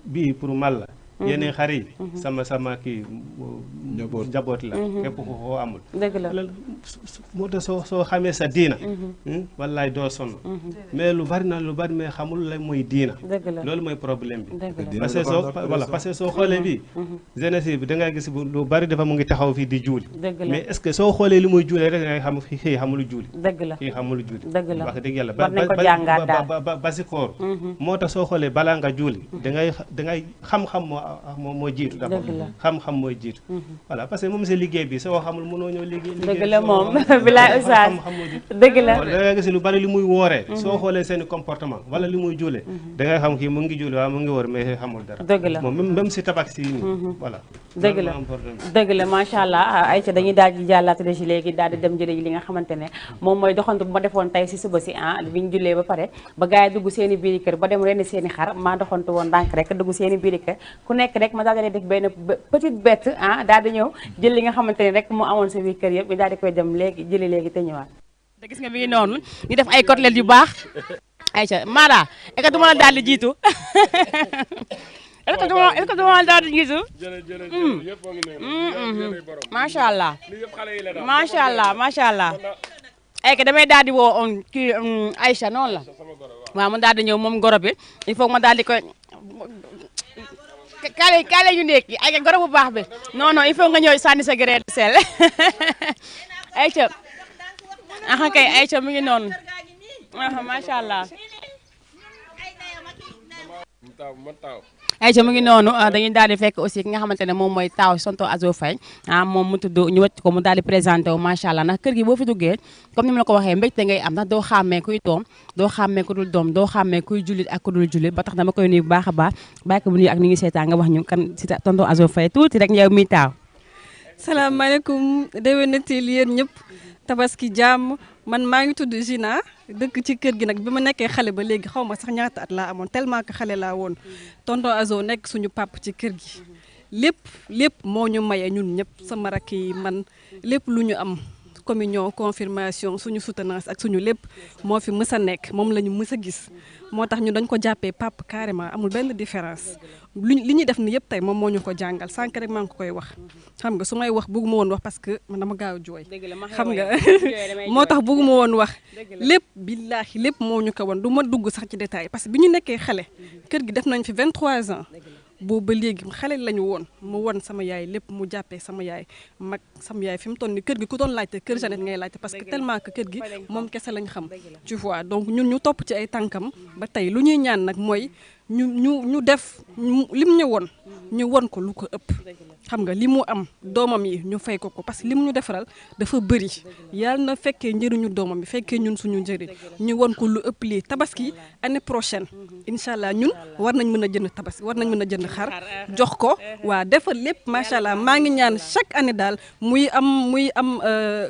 bii pour mal la yeneen xar yi sama kii njaboot la képp ku ko amul dëgg la moo tax soo xamee sa diina wallaay doo sonn mais lu bari mais xamul la mooy diina loolu mooy problème bi parce que soo xoolee bi jeunesse bi da ngay gis lu bari dafa mu ngi taxaw fii di juuli mais est-ce que soo xoolee li muy juulee rek ngay xam xëy xamul juuli kii xamul juuli wax dëgg yàlla ba si koor moo tax soo xoolee balaa nga juuli dangay xam-xam moo jiitu d'abord xam-xam mooy jiitu voilà parce que moom si liggéey bi soo xamul mënoo ñëw liggéey dëgg la moom bilaay oustaz dëgg la da ngay gis lu bari li muy wooree soo xoolee seen comportement wala li muy juulee da ngay xam kii mu ngi juulee waaw mu ngi woor mais xamul dara dëgg la moom même si tabax si nii voilà dëgg la macha allah Aïcha dañuy daal di jàllaatale si léegi daal di dem jële ji li nga xamante ne moom mooy doxantu bu ma defoon tey si suba si bi ñu jullee ba pare ba gars yi dugg seen i biiri kër ba dem rendi seen i xar maa doxantu woon ndànk rek dugg seen i biiri kër ku nekk rek ma daal di def benn petite bête daal di ñëw jël li nga xamante ne rek mu amoon sa biir kër yëpp ñu daal di koy dem léegi jëli léegi te ñëwaat te gis nga mi ngi noonu ñu def ay côtelettes yu baax Aïcha Mara est-ce que du ma la daal di jiitu est-ce que du ma la daal di jiitu macha allah macha allah ay que damay daal di woo kii Aïcha noonu la waaw man daal di ñëw moom goro bi il faut ma daal di koy kaale yu nekk ay que goro bu baax bi non il faut nga ñëw sànni sa grain de sel Aïcha kay Aïcha mu ngi noonu macha allah Aïcha mu ngi noonu dañuy daal di fekk aussi ki nga xamante ne moom mooy taaw Tonton Azo Faye moom mu tudd ñu wacc ko mu daal di présenté wu macha allah ndax kër gi boo fi duggee comme ni ma la ko waxee mbégte ngay am ndax doo xàmmee kuy doom doo xàmmee ku dul doom doo xàmmee kuy jullit ak ku dul jullit ba tax dama koy nuyu bu baax a baax bàyyi ko bu nuyu ak ni ngi seetaan nga wax ñu kan si Tonton Azo Faye tuuti rek yow mi taaw salaamaaleykum déwénatil yéen ñëpp tabaski jàmm man maa ngi tudd Gina dëkk ci kër gi nag bi ma nekkee xale ba léegi xaw ma sax ñaata at laa amoon tellement que xale laa woon Tonton Azo nekk suñu pap ci kër gi lépp moo ñu maye ñun ñëpp sama rakk yi man lépp lu ñu am communion confirmation suñu soutenance ak suñu lépp moo fi mës a nekk moom la ñu mës a gis moo tax ñu dañ ko jàppee pap carrément amul benn différence li ñuy def ni yëpp tey moom moo ñu ko jàngal sànq rek maa ngi ko koy wax xam nga su may wax bëgguma woon wax parce que man dama gaaw jooy xam nga moo tax bëgguma woon wax lépp billaahi lépp moo ñu ko woon du ma dugg sax ci détail parce que bi ñu nekkee xale kër gi def nañ fi 23 ans boobu ba léegi xale lañu woon mu won sama yaay lépp mu jàppee sama yaay mag sama yaay fi mu toll ni kër gi ku doon laajte kër Jeannette ngay laajte parce que tellement que kër gi moom kese lañ xam tu vois donc ñun ñu topp ci ay tànkam ba tey lu ñuy ñaan nag mooy ñu def lim ñu won ko lu ko ëpp xam nga li mu am doomam yi ñu fay ko parce que lim ñu defaral dafa bëri yàlla na fekkee njëriñu doomam yi fekkee ñun suñu njëriñ ñu won ko lu ëpp lii tabaski année prochaine incha allah ñun war nañ mën a jënd tabaski war nañ mën a jënd xar jox ko waa defar lépp macha allah maa ngi ñaan chaque année daal muy am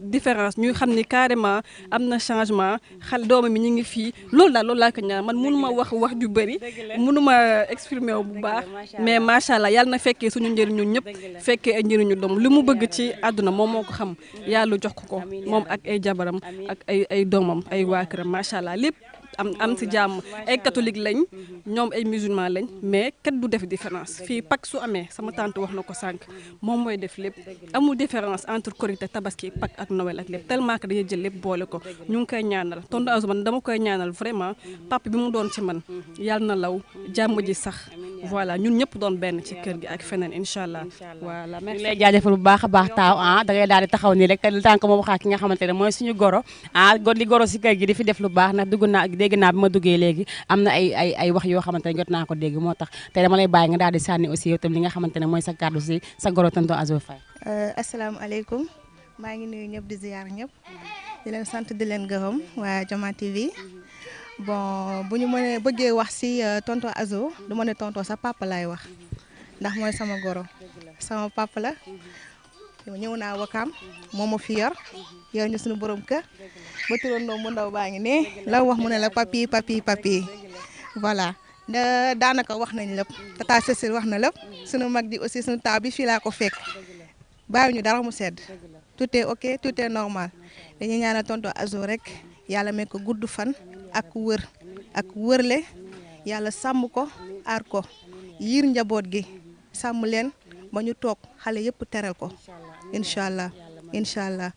différence ñuy xam ni carrément am na changement xale doomam yi ñu ngi fii loolu laa ko ñaan man mënuma wax ju bëri mënuma exprimer wu bu baax mais macha allah yàlla na fekkee suñu njëriñ ñun ñëpp fekkee ay njëriñu doom li mu bëgg ci àdduna moom moo ko xam yàlla jox ko moom ak ay jabaram ak ay doomam ay waa këram macha allah lépp am si jàmm ay catholique lañ ñoom ay musulman lañ mais kat du def différence fii Pâques su amee sama tante wax na ko sànq moom mooy def lépp amul différence entre Korité Tabaski Pâques ak Noël ak lépp tellement que dañuy jël lépp boole ko ñu ngi koy ñaanal Tonton Azo man dama koy ñaanal vraiment papa bi mu doon ci man yàlla na law jàmm ji sax voilà ñun ñëpp doon benn ci kër gi ak feneen incha allah voilà merci. ñu lay jaajëfal bu baax a baax taaw da ngay daal di taxaw nii rek le temps que moom waxaa ki nga xamante ne mooy suñu goro li goro si kër gi di fi def lu baax ndax dégg naa bi ma duggee léegi am na ay wax yoo xamante ne jot naa ko dégg moo tax te dama lay bàyyi nga daal di sànni aussi yow tam li nga xamante ne mooy sa kàddu si sa goro Tonton Azo Faye. asalaamaaleykum maa ngi nuyu ñëpp di ziar ñëpp di leen sant di leen gërëm waa Joma TV bon bu ñu mënee bëggee wax si Tonton Azo du ma ne tonton sa papa laay wax ndax mooy sama goro sama papa la ñëw naa Wakaam moo ma fi yor ñu suñu borom kër ba turandoo mu ndaw baa ngi ne la wax mu ne la papi voilà daanaka wax nañ lépp tata Cécile wax na lépp suñu mag di aussi suñu taaw bi fii laa ko fekk bàyyi ñu dara mu sedd tout est ok tout est normal dañuy ñaanal tonton Azo rek yàlla may ko gudd fan ak wërle yàlla sàmm ko aar ko yiir njaboot gi sàmm leen ba ñu toog xale yëpp teral ko incha allah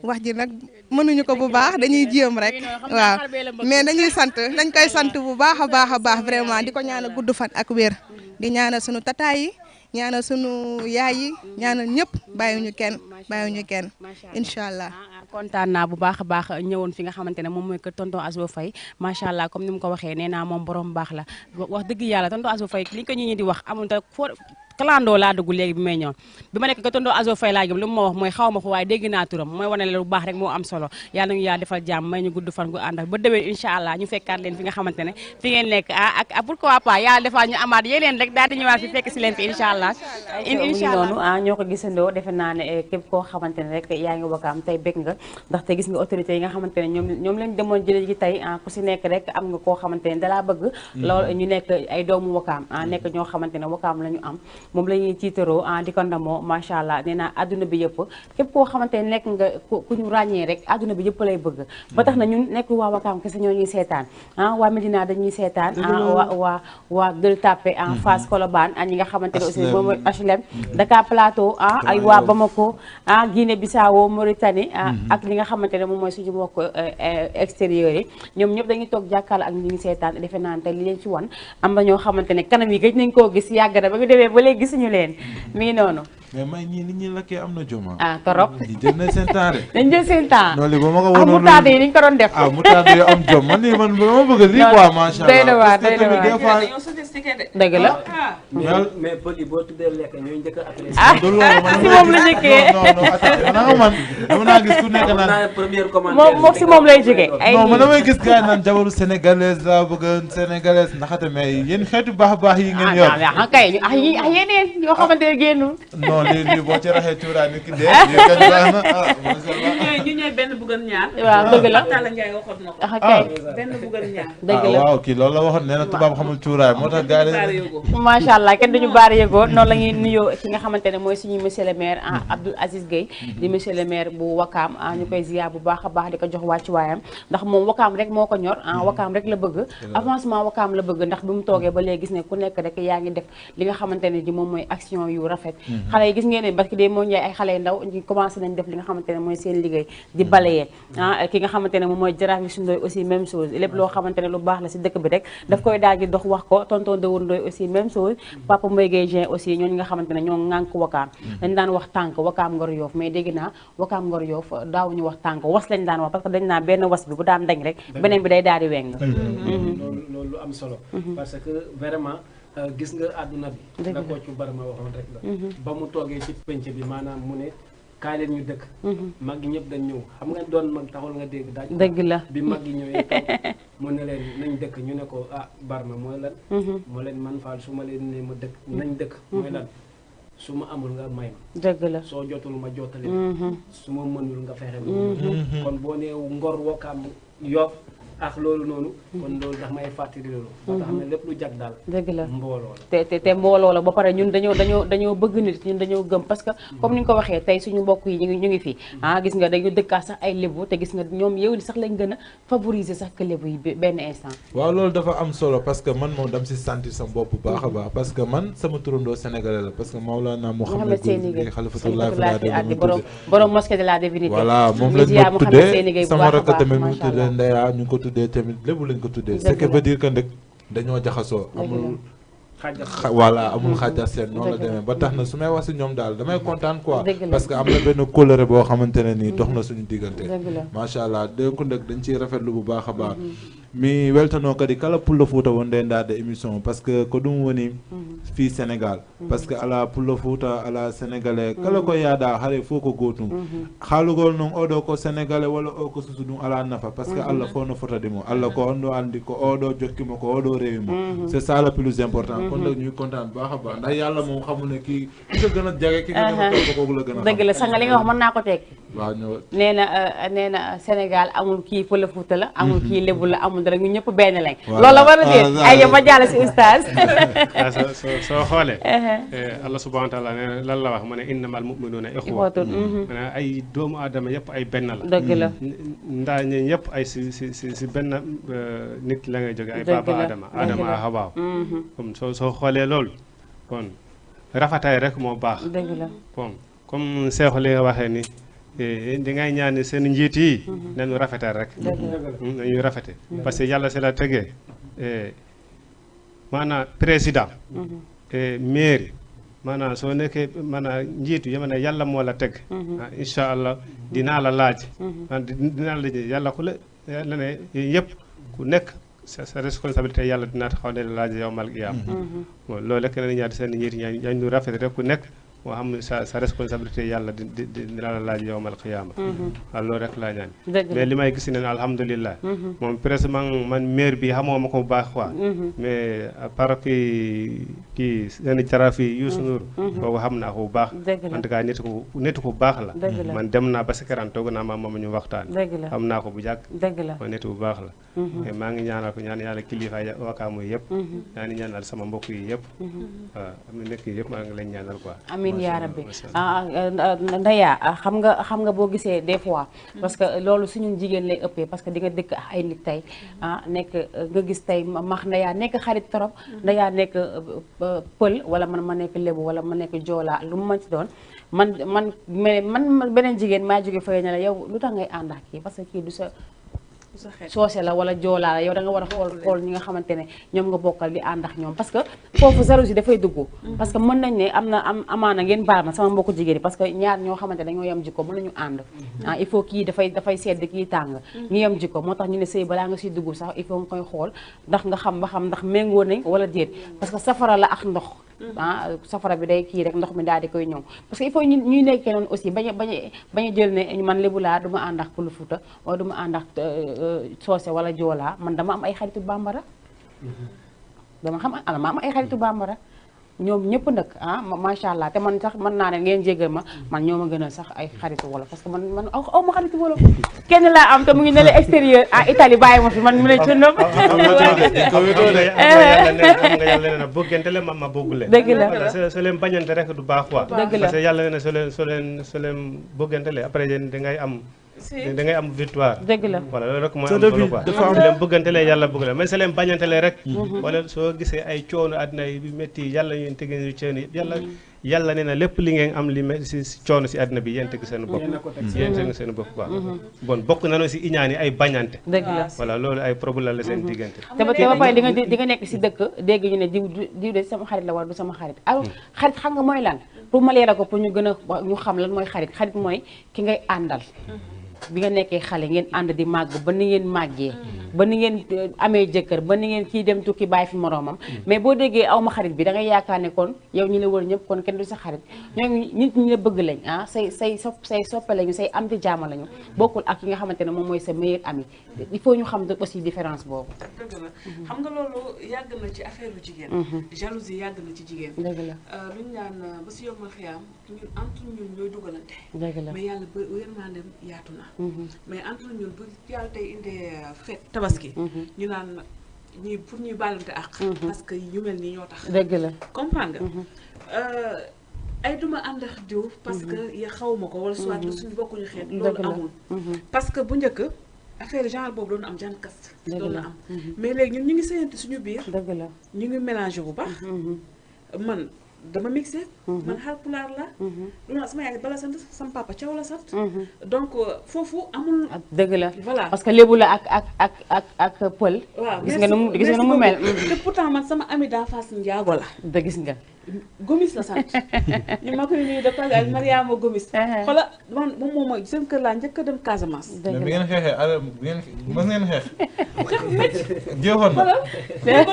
wax ji nag mënuñu ko bu baax dañuy jéem rek waaw mais dañ koy sant bu baax a baax vraiment di ko ñaanal gudd fan ak wér di ñaanal sunu tata yi ñaanal sunu yaay yi ñaanal ñëpp bàyyiwuñu kenn incha allah. kontaan naa bu baax a baax ñëwoon fi nga xamante ne moom mooy que tonton Azo Faye macha allah comme ni mu ko waxee nee naa moom borom baax la wax dëgg yàlla tonton Azo Faye li ko ñi di wax amul te kalandoo laa dugg léegi bi may ñëw bi ma nekk ka tonton Azo Faye laa gëm lu mu ma wax mooy xaw ma ko waaye dégg naa turam mooy wane la lu baax rek moo am solo yàlla nañu yaa defal jàmm may ñu gudd fan gu ànd ak ba déwén incha allah ñu fekkaat leen fi nga xamante ne fi ngeen nekk ak pourquoi pas yàlla defal ñu amaat yeneen rek daal di ñëwaat fi fekk si leen fi incha allah incha allah ñoo ko gisandoo defe naa ne képp koo xamante ne rek yaa ngi Wakaam tey bég nga ndaxte gis nga autorité yi nga xamante ne ñoom lañ demoon jële ji tey ku si nekk rek am nga koo xamante ne dalaa bëgg loolu ñu nekk ay doomu Wakaam nekk ñoo xamante ne Wakaam la ñu am moom la ñuy tiitaroo di ko ndamoo macha allah nee naa adduna bi yëpp képp koo xamante ne nekk nga ku ñu ràññee rek adduna bi yëpp lay bëgg ba tax na ñun nekk waa Wakaam kese ñoo ñuy seetaan waa Médina dañuy seetaan waa Gueule Tapée Fass Colobane ñi nga xamante ne aussi moom mooy HLM Dakar Plateau ay waa Bamako Guinée Bissau Mauritanie ak li nga xamante ne moom mooy suñu mbokk extérieur yi ñoom ñëpp dañuy toog jàkkaarloo ak ñi ngi seetaan defe naa te li leen ci wan am na ñoo xamante ne kanam yi gëj nañ koo gis yàgg na ba ñu demee ba léegi gisuñu leen mi ngi noonu mais may ñii nit ñi lakkee am na joma torop di jël nañ seen temps de dañ jël seen temps non li ba ma ko wonoon mutaade yi niñ ko doon def mutaade yi am jom man nii man ma bëgg lii quoi macha allah doy na waar dëgg la mais pël yi boo tuddee lekk ñooy njëkk a si moom la njëkkee non man dama naa gis ku nekk naan première commentaire moom si moom lay jógee non man damay gis gars yi naan jabaru sénégalaise laa bëgg sénégalaise ndaxate mais yéen xeetu baax yi ngeen yor kay yeneen yoo xamante ne génnul non lii boo ci raxee cuuraay nit ki dee kañ baax na ñu ñooy benn bëggan ñaar waaw dëgg la Talla Ndiaye waxoon na ko kay benn bëggan ñaar dëgg la waaw kii loolu la waxoon nee na tubaab xamul cuuraay moo tax gars yi macha allah kenn duñu baar yëgoo noonu la ñuy nuyoo ki nga xamante ne mooy suñu monsieur le maire Abdoul Aziz Gueye di monsieur le maire bu Wakaam ñu koy ziar bu baax a baax di ko jox wàccu waayam ndax moom Wakaam rek moo ko ñor Wakaam rek la bëgg avancement Wakaam la bëgg ndax bi mu toogee ba léegi gis ne ku nekk rek yaa ngi def li nga xamante ne di moom mooy action yu rafet xale yi gis ngeen ne parce que de moo njaay ay xale yu ndaw ñu commencé nañ def li nga xamante ne mooy seen liggéey di balayé ki nga xamante ne moom mooy jaraaf bi sundoy aussi même chose lépp loo xamante ne lu baax la si dëkk bi rek daf koy daal di dox wax ko tonton Dawur Ndoy aussi même chose papa Mbaye Gueye Dieng aussi ñooñu nga xamante ne ñoo ŋànk Wakaam dañ daan wax tànk Wakaam Ngor Yoof mais dégg naa Wakaam Ngor Yoof daawuñu wax tànk was lañ daan wax parce que dañ naa benn was bi bu daan dañ rek beneen bi day daal di weng loolu lu am solo parce que vraiment gis nga àdduna bi la ko ci Barma waxoon rek la ba mu toogee ci penc bi maanaam mu ne kaay leen ñu dëkk mag yi ñëpp dañ ñëw xam nga doon mag taxul nga dégg daaj dëgg la bi mag yi ñëwee kaw mu ne leen nañ dëkk ñu ne ko Barma mooy lan moo leen man Fall su ma leen ne ma dëkk nañ dëkk mooy lan su ma amul nga may ma dëgg la soo jotul ma jottali su ma mënul nga fexe kon boo nee Ngor Wakaam Yoff ak loolu noonu kon loolu ndax may fàttali loolu moo tax ne lépp lu jag daal dëgg la mbooloo la te mbooloo la ba pare ñun dañoo bëgg nit ñun dañoo gëm parce que comme ni nga ko waxee tey suñu mbokk yi ñu ngi fi gis nga dañu dëkkaat sax ay lébu te gis nga ñoom yow li sax lañ gën a favoriser sax que lébu yi benn instant waaw loolu dafa am solo parce que man moom dam si sentir sama bopp bu baax a baax parce que man sama turandoo sénégalais la parce que Maolana Mouhamed Gueye xalifatullah fi borom mosquée de la divinité voilà moom lañ ma tuddee sama rakk tamit mu tuddee Ndeya ñu ko tuddee tamit lépp lañ ko tuddee ce qui veut dire que nag dañoo jaxasoo amul voilà amul xaaja seen noonu la demee ba tax na su may wax si ñoom daal damay kontaan quoi parce que am na benn kóllëre boo xamante ne nii dox na suñu diggante macha allah dégg nag dañ ciy rafetlu bu baax a baax mi weltanoo kadi kala pullo Fouta wonde ndaade émission par ce que ko ɗum woni fii Sénégal parce que ala Pullo Fuuta ala sénégalais kala ko yaada hare fof ko gotum haalugol noon oɗo ko sénégalais walla o ko susu ɗum ala nafa parce que Allah fof no fotade mo Allah ko on ɗo andi ko oɗo jokkimo ko oɗo rewi mo c'est ça le plus important kon nag ñuy kontaan baax a baax ndax yàlla moom xamu ne kii ki ko gën a jege ki nga gën a toog kooku la gën a dëgg la sanga li nga wax mën naa ko teg waaw ñëw nee na Sénégal amul kii Pël Fuuta la amul kii Lébu la amul dara ñu ñëpp benn lañ loolu la war a déet ay ma jàll si oustaz soo xoolee Allah subhanahu wa taala nee lan la wax mu ne innamal mu'minuuna ixwa maanaam ay doomu aadama yëpp ay benn la dëgg la ndaa ñi yëpp ay si benn nit la ngay jóge ay papa Adama a Hawaa comme soo xoolee loolu kon rafetaay rek moo baax dëgg la bon comme Seexu li nga waxee ni di ngay ñaan seen njiit yi nañu rafetal rek nañu rafete parce que yàlla si la tegee maanaam président mairie maanaam soo nekkee maanaam njiitu yama ne yàlla moo la teg incha allah dinaa la laaj dinaa la yàlla ku la yàlla ne yëpp ku nekk sa responsabilité yàlla dinaa taxaw ne la laaj yawmal qiyaama bon loolu rek na ñaati seen njiit ñaa ñu rafet rek ku nekk moo xam ne sa responsabilité yàlla dina la laaj yawmal qiyaama waaw loolu rek laa ñaan mais li may gis ne alhamdulilah moom presque man maire bi xamoo ma ko bu baax quoi mais à part kii seen jaraaf yi Youssou Ndour kooku xam naa ko bu baax en tout cas nit ku baax la man dem naa ba si karan toog naa moom ñu waxtaan xam naa ko bu jàkk man nit bu baax la maa ngi ñaanal ko ñaan yàlla kilifa Wakam yëpp maa ngi ñaanal sama mbokk yi yëpp waaw am na nekk yëpp maa ngi leen ñaanal quoi amiin yaa rabbi Ndeya xam nga boo gisee des fois parce que loolu suñu jigéen lay ëppee parce que di nga dëkk ay nit tey nekk nga gis tey max Ndeya nekk xarit trop Ndeya nekk pël wala man ma nekk lébu wala ma nekk joolaa lu mu mën ci doon man beneen jigéen maa jóge fay ne la yow lu tax ngay ànd ak kii parce que kii du sa soose la wala joolaa la yow da nga war a xool ñi nga xamante ne ñoom nga bokkal di ànd ak ñoom parce que foofu jalousie dafay dugg parce que mën nañ ne amaana ngeen baal ma sama mbokku jigéen yi parce que ñaar ñoo xamante dañoo yem jikko mën nañu ànd il faut kii dafay sedd kii tàng ñu yem jikko moo tax ñu ne sëy balaa nga siy dugg sax il faut nga koy xool ndax nga xam ba xam ndax méngoo nañ wala déet parce que safara la ak ndox safara bi day kii rek ndox mi daal di koy ñëw parce que il faut ñuy nekkee noonu aussi bañ a jël ne man lébu laa du ma ànd ak Pël Fuuta wala du ma ànd ak soose wala joolaa man dama am ay xaritu bambara dama am ay xaritu bambara ñoom ñëpp nag macha allah te man sax mën naa ne ngeen jégal ma man ñoo ma gënal sax ay xaritu wolof parce que man aw ma xaritu wolof kenn laa am te mu ngi ne la extérieur Italie bàyyi ma fi man mu ne ci ndom nga yàlla nee na bëggante la ma bëggule dëgg la soo leen bañante rek du baax quoi dëgg la parce que yàlla nee na soo leen bëggante la après da ngay am victoire dëgg la voilà loolu rek mooy am solo quoi soo leen bëggantelee yàlla bëgg la mais soo leen bañantelee rek wala soo gisee ay coono àddina yi métti yàlla yéen teg ñu coono yàlla nee na lépp li ngeen am li si coono si àddina bi yéen teg seen bopp yéen teg seen bopp quoi bon bokk nañu si iñaan yi ay bañante dëgg la voilà loolu ay problème la seen diggante te ba pare di nga nekk si dëkk dégg ñu ne diw de sama xarit la wala du sama xarit alors xarit xam nga mooy lan pour ma leeral ko pour ñu gën a ñu xam lan mooy xarit mooy ki ngay àndal bi nga nekkee xale ngeen ànd di màgg ba ni ngeen màggee ba ni ngeen amee jëkkër ba ni ngeen kii dem tukki bàyyi fi moroomam mais boo déggee aw ma xarit bi da ngay yaakaar ne kon yow ñi la wër ñëpp kon kenn du sa xarit ñooñu nit ñi la bëgg lañ say soppe lañu say am di jaama lañu bokkul ak yi nga xamante ne moom mooy sa meilleur ami il faut ñu xam aussi différence boobu dëgg la xam nga loolu yàgg na ci affaire bu jigéen jalousie yàgg na ci jigéen dëgg la lu ñu naan ba si yombal xiyaam ñun entre ñun ñooy dugalante dëgg la mais yàlla ba yërmande yaatu na mais entre ñun bu yàlla tey indee fête tabaski ñu naan ñuy pour ñuy baalante ak parce que ñu mel nii ñoo tax dëgg la comprendre nga ay duma ànd ak diw parce que ya xawma ko wala soit suñu bokkuñu xeet loolu amul parce que bu njëkk affaire genre boobu doon am jankas doon na am mais léegi ñun ñu ngi sëyante suñu biir dëgg la ñu ngi mélangé bu baax man dama mixé man Haalpulaar la lu sama yaay bala sant sama papa Thiaw la sant donc foofu amul dëgg la voilà parce que lébu la ak pël waaw gis nga nu mu mel te pourtant man sama ami d'enfance njaago la da gis nga Gomis la sant ñu ma koy nuyu de passage Mariama Gomis xoola man moom moom mooy seen kër laa njëkk a dem Casamance. mais bi ngeen xeexee ara bi ngeen mës ngeen xeex. xeex métti. jeexoon na. xam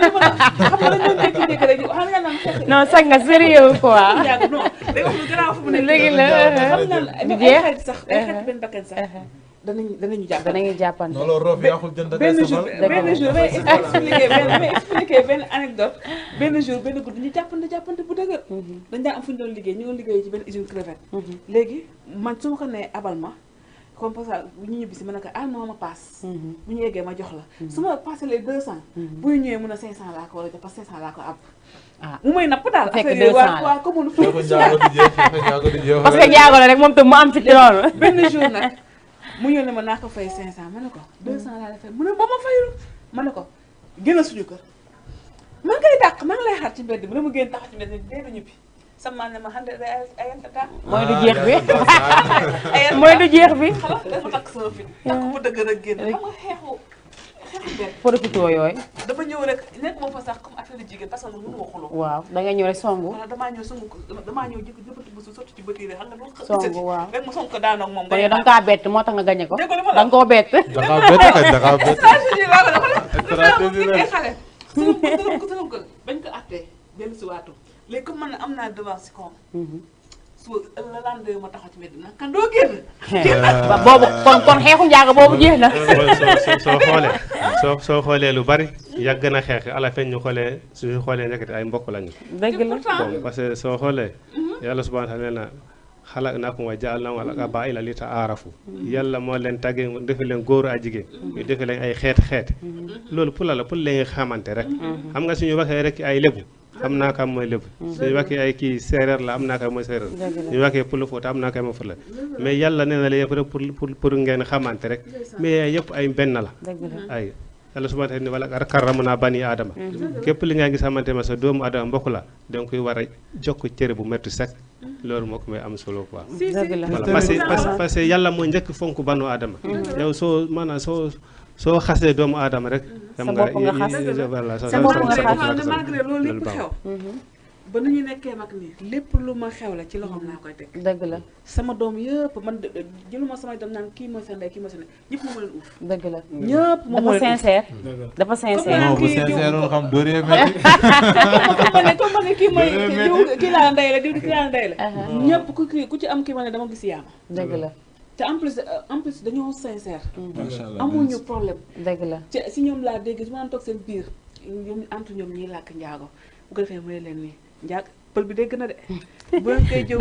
nga dañoo jékki-jékki rek xam nga naan xeex. non sax nga sérieux quoi. non day wax lu garaaw fu mu ne. léegi la xam nga ay xarit sax ay xarit benn bakkan sax. danañu jàppante. non loolu roof yaaxul jënd ak benn jour damay expliqué benn anecdote benn jour benn guddi ñu jàppante bu dëgër. dañ daan am fu ñu doon liggéey ñu ngi liggéey ci benn usine crevette. léegi man su ma ko nee abal ma comme par exemple bu ñu ñibbisi ma ne ko ma paas. bu ñu yeggee ma jox la. su ma passé les 200. bu ñu ñëwee mun a 500 laa ko war a jox parce que 500 laa ko ab. mu may napp daal fekk 200 la waa commune parce que njaago la rek moom tam mu am fi loolu. benn jour nag. mu ñëw ne ma naa ko fay 500 ma ne ko 200 laa la fay mu ne ba ma fayul ma ne ko génn suñu kër man ngay dàq maa ngi lay xaar ci mbedd bi dama génn taxaw ci mbedd bi dee du ñibbi sama ne ma xam ne ayanta taa mooy du jeex bi mooy du jeex bi xala dafa takk sama fit takk bu dëgg rek génn xam nga xeexu profito yooyu dama ñëw rek nekk moom fa sax comme affaire jigéen parce que man mënu ma xuloo waaw da nga ñëw rek songu damaa ñëw songu damaa ñëw jëkk jëppati bu sotti ci bët yi rek xam nga songu waaw rek ma songu ko daanoog moom kon yow da nga kaa bett moo tax nga gañe ko da nga koo bett da ngaa bett kay da ngaa bett xale sunum ko bañ ko attee dellu si waatu léegi comme man am naa devoir si koom su la lande ma taxaw ci mbedd na kan doo génn boobu kon xeexu njaaga boobu jeex na soo xoolee lu bari yàgg na xeex ala feñ ñu xoolee suñu xoolee nekkati ay mbokk lañu dëgg la bon parce que soo xoolee yàlla subhanahu wa ta'ala xalaqnaakum wa ja'alnaakum qabaa'ila li ta'aarafu yàlla moo leen tàggee defe leen góor ak jigéen ñu defe leen ay xeet loolu pour la pour leen xamante rek xam nga suñu waxee rek ay lébu xam naa kam mooy lébu suñu waxee ay kii séeréer la am naa kam mooy séeréer suñu waxee Pël Fuuta am naa kam mooy Fuuta mais yàlla nee na la yëpp rek pour ngeen xamante rek mais yëpp ay benn la ay yàlla subhanahu wa ta'ala wala karramnaa bani aadama képp li nga gis xamante ma sa doomu aadama mbokk la donc koy war a jokk cëre bu métti sec loolu moo ko may am solo quoi parce que yàlla moo njëkk fonk banu aadama yow soo maanaam soo xasee doomu aadama rek xam nga voilà sa malgré loolu lépp xew ba nu ñu nekkee mag nii lépp lu ma xew la ci loxoom laa koy teg dëgg la sama doom yëpp man jëluma samay doom naan kii mooy sa ndey kii mooy sa ndey ñëpp moo ma leen uuf dëgg la ñëpp moo ma leen uuf dafa sincère non bu sincère woon xam dóoree métti comme ma ne kii mooy kii laa ndey la diw kii laa ndey la ñëpp ku ci am kii ma ne dama gis yaama dëgg la te en plus dañoo sincère amuñu problème dëgg la ci si ñoom laa dégg su ma toog seen biir ñoom entre ñoom ñiy làkk njaago bu ko defee mu ne leen nii njaag pël bi dégg na de bu leen koy jëw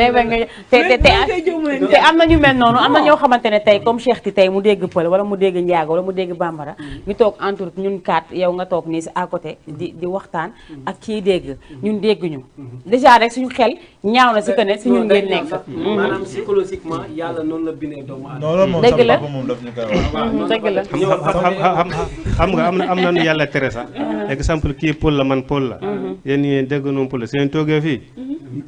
te am na ñu mel noonu am na ñoo xamante ne tey comme Cheikh ti tey mu dégg pël wala mu dégg njaago wala mu dégg bambara ñu toog entre ñun kaat yow nga toog nii si à côté di waxtaan ak kii dégg ñun dégguñu déjà rek suñu xel ñaaw na si que ne si ñun ngeen nekk maanaam psychologiquement yàlla noonu la bindee doomu aadama dëgg la moom daf ñu koy wax dëgg la xam nga am na nu yàlla tere sax exemple kii pël la man pël la yéen ñi dégg noonu pël seen toogee fii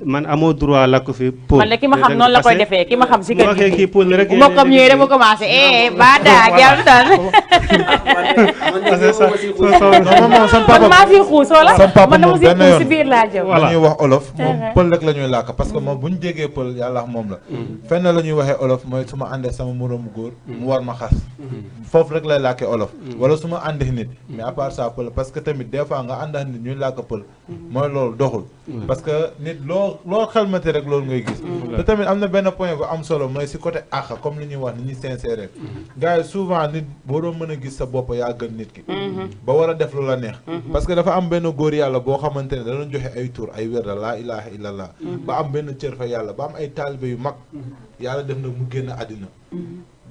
man amoo droit lakk fi pël man de ki ma xam noonu la koy defee ki ma xam si kër gi kii pël rek moo comme ñëwee rek mu commencé ba daa jàll tan man maa fi xuus wala man dama si xuus si biir laa jëm la ñuy wax olof moom pël rek la ñuy làkk parce que moom bu ñu déggee pël yàlla moom la fenn la ñuy waxee olof mooy su ma àndee sama moroomu góor mu war ma xas foofu rek lay làkkee olof wala su ma àndee nit mais à part ça pël parce que tamit des fois nga ànd ak nit ñuy làkk pël mooy loolu doxul parce que nit loo xelmate rek loolu ngay gis te tamit am na benn point bu am solo mooy si côté àq comme li ñuy wax ni ñuy sincère gars yi souvent nit boo doon mën a gis sa bopp yaa gën nit ki ba war a def lu la neex parce que dafa am benn góor yàlla boo xamante ne da doon joxe ay tur ay wér laa ilaha illallah ba am benn cër fa yàlla ba am ay taalibe yu mag yàlla def nag mu génn àddina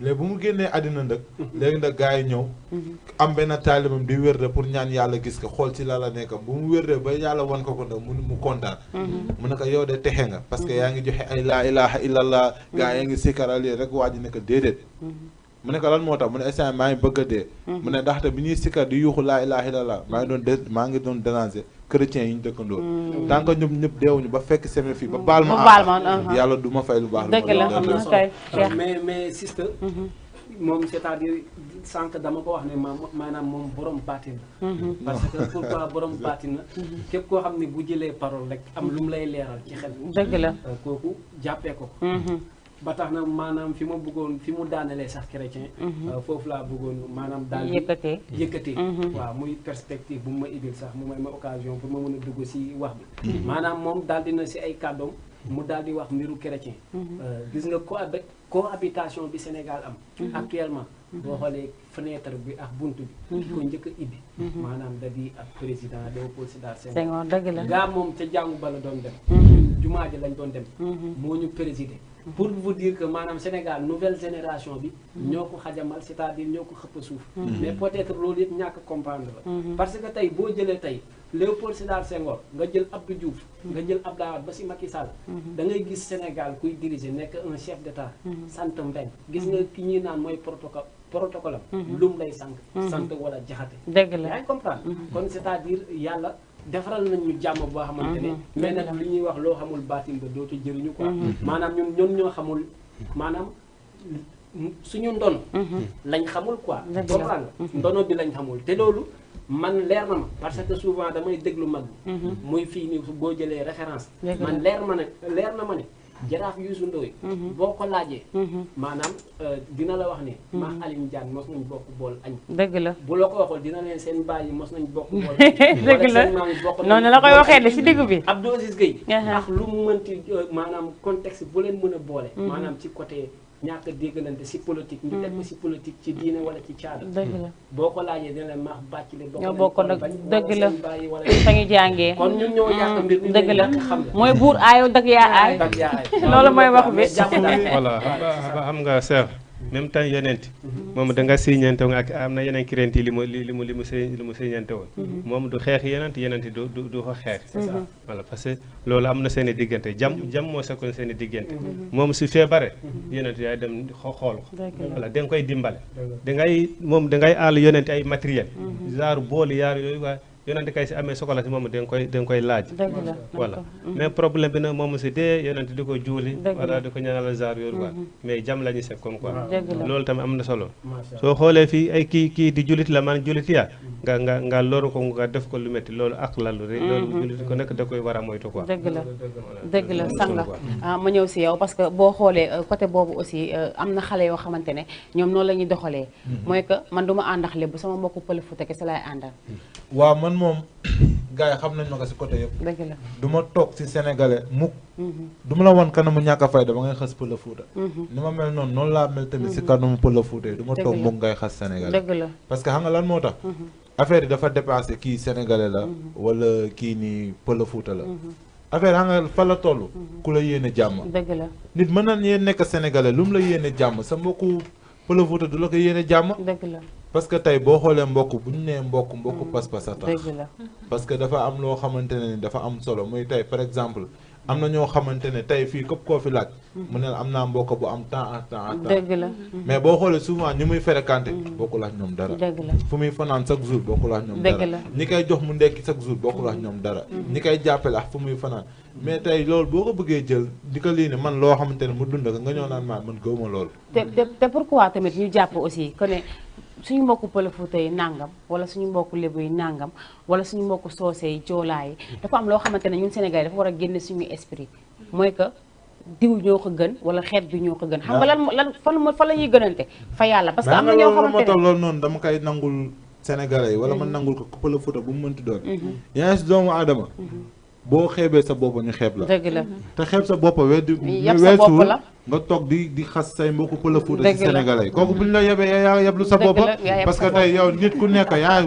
léegi bu mu génnee àddina nag léegi nag gars yi ñëw am benn taalibam di wérde pour ñaan yàlla gis ko xool ci la la nekk bu mu wérde ba yàlla wan ko nag mu kontaan mu ne ko yow de texe nga parce que yaa ngi joxe ay laa ilaha illallah gars yaa ngi sikkarali rek waa ji ne ko déedéet mu ne ko lan moo tax mu ne instant maa ngi bëgg a dee mu ne ndaxte bi ñuy sikkar di yuuxu laa ilaha illallah maa ngi doon déranger chrétiens yi ñu dëkkandoo tant que ñoom ñëpp deewuñu ba fekk seme fii ba baal ma yàlla du ma fay lu baax dëgg la mais sister moom c'est-à-dire sànq dama ko wax ne maanaam moom borom baatin la. parce que pourquoi borom baatin la. képp koo xam ne bu jëlee parole rek am lu mu lay leeral ci xel. dëgg la kooku jàppee ko. ba tax na maanaam fi ma bëggoon fi mu daanelee sax chrétien. foofu laa bëggoon maanaam daal di yëkkatee. waaw muy perspective bu ma ibil sax mu may ma occasion pour ma mën a dugg si wax bi. maanaam moom daal dina si ay kàddoom mu daal di wax mbiru chrétien. gis nga cohabitation bi Sénégal am. actuellement boo xoolee fenêtre bi ak bunt bi. ko njëkk a ibbi. maanaam da di ak président Léopold Sédar Senghor. dëgg la gaa moom ca jàngu ba la doon dem. jumaa ji lañ doon dem. moo ñu présider. pour vous dire que maanaam Sénégal nouvelle génération bi. ñoo ko xajamal c'est-à-dire ñoo ko xëpp suuf. mais peut-être loolu yëpp ñàkk comprendre la. parce que tey boo jëlee tey Léopold Sédar Senghor nga jël Abdou Diouf. nga jël Abdoulaye Wade ba si Macky Sall. da ngay gis Sénégal kuy diriger nekk un chef d'État. sant Mbeng gis nga ki ñuy naan mooy protocole am. lum lay sant wala jaxate. dëgg la yaa ngi comprendre. kon c'est-à-dire yàlla. defaral nañ ñu jàmm boo xamante ne mais nag li ñuy wax loo xamul baatin ba dootu jëriñu quoi maanaam ñun ñoo xamul maanaam suñu ndono lañ xamul quoi comprendre nga ndono bi lañ xamul te loolu man leer na ma parce que souvent damay déglu mag bi muy fii nii boo jëlee référence man leer na ma ne jaraaf Youssou Ndoye boo ko laajee maanaam dina la wax ne maa Alioune Diagne mos nañ bokk bool añ dëgg la bu la ko waxul dina leen seen baay yi mos nañ bokk bool dëgg la noonu la koy waxee de si digg bi Abdou Aziz Gueye ak lu mu mënti maanaam contexte bu leen mën a boole maanaam ci côté ñàkk a déggalante si politique ñu teg ko si politique ci diine wala ci caada boo ko laajee dina leen maax bàcc le ñoo bokk nag dëgg la fa ñu jàngee kon ñun ñoo yàq mbir mi dëgg la mooy buur aayoo dag yaa aay loolu mooy wax bi voilà xam nga Cheikh même temps yonent moom da nga siñante woon ak am na yeneen kirent yi li mu siñante woon moom du xeex yenent du ko xeex voilà parce que loolu am na seen i diggante jam moo sekkoon seen i diggante moom su feebare yenent yaay dem xool ko voilà da nga koy dimbale dangay àll yonent ay matériel genre booli yaar yooyu waaye yonent kay si amee soxla si moom da nga koy laaj voilà mais problème bi nag moom si dee yonent di ko juuli wala di ko ñaanal genre yooyu quoi mais jam la ñu sekkoon quoi loolu tamit am na solo soo xoolee fii ay kii di julit la man julit yaa nga loru ko nga def ko lu métti loolu ak lalu rek loolu julit ko nekk da koy war a moytu quoi dëgg la sanga ma ñëw si yow parce que boo xoolee côté boobu aussi am na xale yoo xamante ne ñoom noonu la ñuy doxalee mooy que man du ma àndax lépp sama mbokku pël Fuuta kese laay àndal waaw man moom gars yi xam nañ ma ko si côté yëpp dëgg la du ma toog si sénégalais mukk du ma la woon kanamu ñàkk a fayda ba ngay xas pël Fuuta ni ma mel noonu laa mel tamit si kanamu pël Fuuta yi du ma toog mukk ngay xas sénégalais dëgg la parce que xam nga lan moo tax affaire yi dafa dépassé kii sénégalais la wala kii nii pël Fuuta la affaire xam nga fa la toll ku la yéene jàmm dëgg la nit mën na yéen nekk sénégalais lu mu la yéene jàmm sa mbokku pël Fuuta du la ko yéene jàmm dëgg la parce que tey boo xoolee mbokk bu ñu nee mbokk pas-pas a tax dëgg la parce que dafa am loo xamante ne ni dafa am solo muy tey par exemple am na ñoo xamante ne tey fii képp koo fi laaj mu ne la am naa mbokk bu am temps dëgg la mais boo xoolee souvent ñi muy fréquenté bokkul ak ñoom dara dëgg la fu muy fanaan chaque jour bokkul ak ñoom dëgg dara la ñi koy jox mu ndekki chaque jour bokkul ak ñoom dara ñi koy jàppale ak fu muy fanaan mais tey loolu boo ko bëggee jël di ko lii ne man loo xamante ne mu dund ko nga ñëw naan maa man gëwuma loolu te pourquoi tamit ñu jàpp aussi que ne suñu mbokku pël Fuuta yi nàngam wala suñu mbokku lébu yi nàngam wala suñu mbokku soose yi joolaa yi dafa am loo xamante ne ñun Sénégal dafa war a génne suñu esprit mooy que diw ñoo ko gën wala xeet bi ñoo ko gën xam nga lan fan la ñuy gënante fa yàlla parce que am na ñoo xamante ne loolu noonu dama koy nangul sénégalais yi wala man nangul ko pël Fuuta bu mu mënti doon yaa ngi si doomu aadama boo xeebee sa bopp ñu xeeb la dëgg la te xeeb sa bopp weesuwul nga toog di xas say mbokku pël Fuuta ci sénégalais kooku bu ñu la yebee yaa yeblu sa bopp parce que tey yow nit ku nekk yaa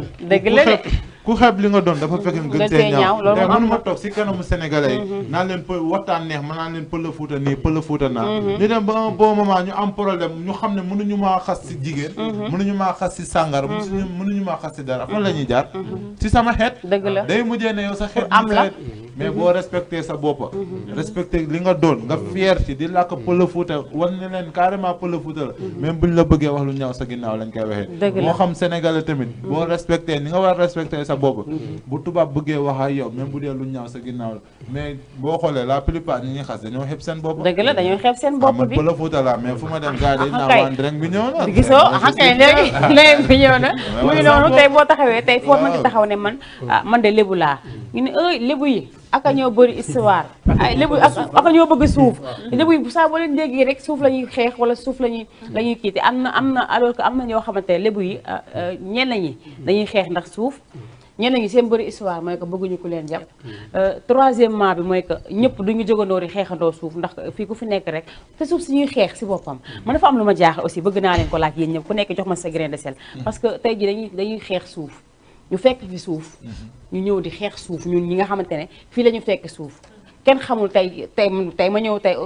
ku xeeb li nga doon dafa fekk gën see ñaaw te mënuma toog si kanamu sénégalais yi naan leen waxtaan neex ma naan leen pël Fuuta nii pël Fuuta naa ñu dem ba un bon moment ñu am problème ñu xam ne mënuñu maa xas si jigéen mënuñu maa xas si sàngar mënuñu maa xas si dara fan la ñuy jaar si sama xeet day mujjee ne yow sa xeet am la mais boo respecté sa bopp respecté li nga doon nga fier ci di làkk pël Fuuta wan ne leen carrément pël Fuuta la même buñ la bëggee wax lu ñaaw sa ginnaaw lañ koy waxee moo xam sénégalais tamit boo respecté ni nga war a respecté sa bopp bu tubaab bëggee wax ak yow même bu dee lu ñaaw sa ginnaaw la mais boo xoolee la plupart ñi ñuy xas dañoo xeeb seen bopp dëgg la dañoo xeeb seen bopp bi la Fuuta la mais fu ma dem gars yi dañ naa waan rek bi ñëw na gisoo kay léegi bi ñëw na mu ngi noonu tey boo taxawee tey foo mën ci taxaw ne man de lébu laa ñu ne lébu yi aka ñoo bëri histoire ay lébu aka ñoo bëgg suuf lébu yi saa boo leen déggee rek suuf la ñuy xeex wala suuf la ñuy kiiti am na alors que am na ñoo xamante ne lébu yi ñenn ñi dañuy xeex ndax suuf ñenn ñi seen bëri histoire mooy que bëgguñu ku leen jàpp troisièmement bi mooy que ñëpp duñu jógandoo di xeexandoo suuf ndax fii ku fi nekk rek te suuf si ñuy xeex si boppam man dafa am lu ma jaaxal aussi bëgg naa leen ko laaj yéen ñëpp ku nekk jox ma sa grain de sel parce que tey ji dañuy xeex suuf ñu fekk fi suuf ñu ñëw di xeex suuf ñun ñi nga xamante ne fii la ñu fekk suuf kenn xamul tey ma ñëw tey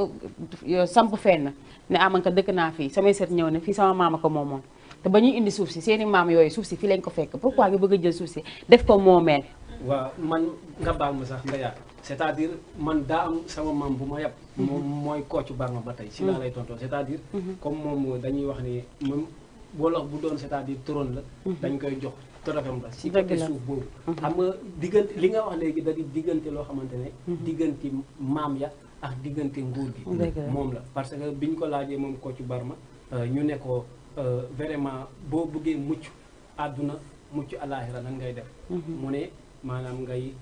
samp fenn ne man ka dëkk naa fii samay sët ñëw ne fii sama maama ko moomoon te ba ñuy indi suuf si seeni maam yooyu suuf si fii lañ ko fekk pourquoi nga bëgg a jël suuf si def ko moomeel waaw man nga baal ma sax nga yaat c'est-à-dire man daa am sama maam bu ma yàpp moom mooy Kocc Barma ba tey si laa lay tontoo c'est-à-dire comme moom dañuy wax ni moom wolof bu doon c'est-à-dire trône la dañ koy jox torofam la si côté suuf boobu xam nga diggante li nga wax léegi da di diggante loo xamante ne diggante maam ya ak diggante nguur gi moom la parce que biñ ko laajee moom Kocc Barma ñu ne ko vraiment boo bëggee mucc àdduna mucc alaaxira nan ngay def mu ne maanaam ngay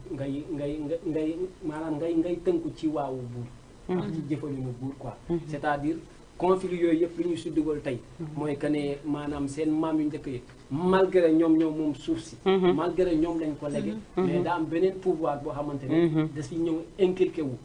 maanaam ngay tënku ci waawu buur ak ci jëfalinu buur quoi c'est-à-dire conflit yooyu yëpp li ñu si dugal tey mooy que ne maanaam seen maam yu njëkk yi malgré ñoom moom suuf si malgré ñoom lañ ko léegi mais daa am beneen pouvoir boo xamante ne da si ñëw inculqué wu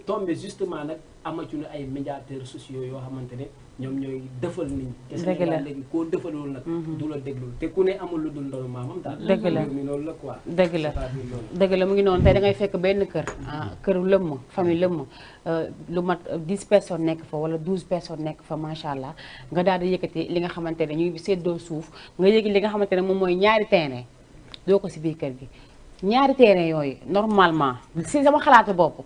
tombé justement nag amatuñu ay médiateurs sociaux yoo xamante ne ñoom ñooy defal nit ñi te Sénégal léegi koo defalul nag du la déglul te ku ne amul lu dul ndoonu maamam daal dëgg la mi loolu la quoi dëgg la mu ngi noonu tey da ngay fekk benn kër këru lëmm famille lëmm lu mat 10 personnes nekk fa wala 12 personnes nekk fa macha allah nga daal di yëkkati li nga xamante ne ñuy séddoo suuf nga yëgi li nga xamante ne moom mooy ñaari terrain doo ko si biir kër gi ñaari terrain yooyu normalement si sama xalaatu bopp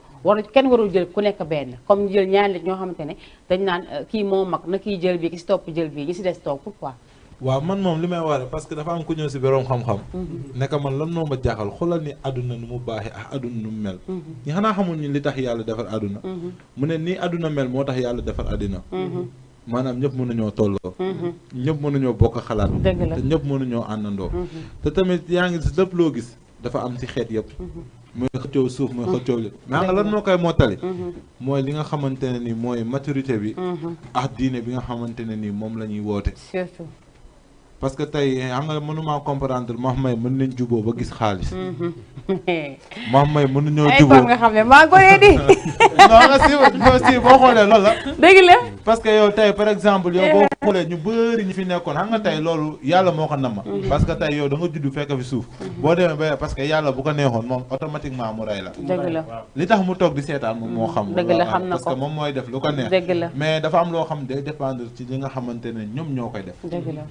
kenn warul jël ku nekk benn comme ñu jël ñaari nit ñoo xamante ne dañ naan kii moo mag na kii jël bii ki si topp jël bii ñi si des toog pourquoi waaw man moom li may wax parce que dafa am ku ñëw si borom xam-xam nekk man lan moo ma jaaxal xoolal ni àdduna nu mu baaxee ak àdduna nu mu mel ñi xanaa xamul ni li tax yàlla defar àdduna mu ne nii àdduna mel moo tax yàlla defar àddina maanaam ñëpp mënuñoo tolloo ñëpp mënuñoo bokk xalaat te ñëpp mënuñoo àndandoo te tamit yaa ngi si lépp loo gis dafa am ci xeet yëpp mooy xëccoo suuf mooy xëccoo li mais nga lan moo koy mottali mooy li nga xamante ne ni mooy maturité bi ak diine bi nga xamante ne ni moom la ñuy woote surtout parce que tey xam nga mënumaa comprendre max may mën nañ juboo ba gis xaalis max may mënuñoo juboo nga xam ne maa goyee di non nga si boo xoolee loolu la dëgg la parce que yow tey par exemple yow boo xoolee ñu bëri ñu fi nekkoon xam nga tey loolu yàlla moo ko nama parce que tey yow da nga judd fekk fi suuf boo demee ba parce que yàlla bu ko neexoon moom automatiquement mu rey la dëgg la li tax mu toog di seetaan moom moo xam dëgg la xam na ko parce que moom mooy def lu ko neex dëgg la mais dafa am loo xam day dépendre ci li nga xamante ne ñoom ñoo koy def dëgg la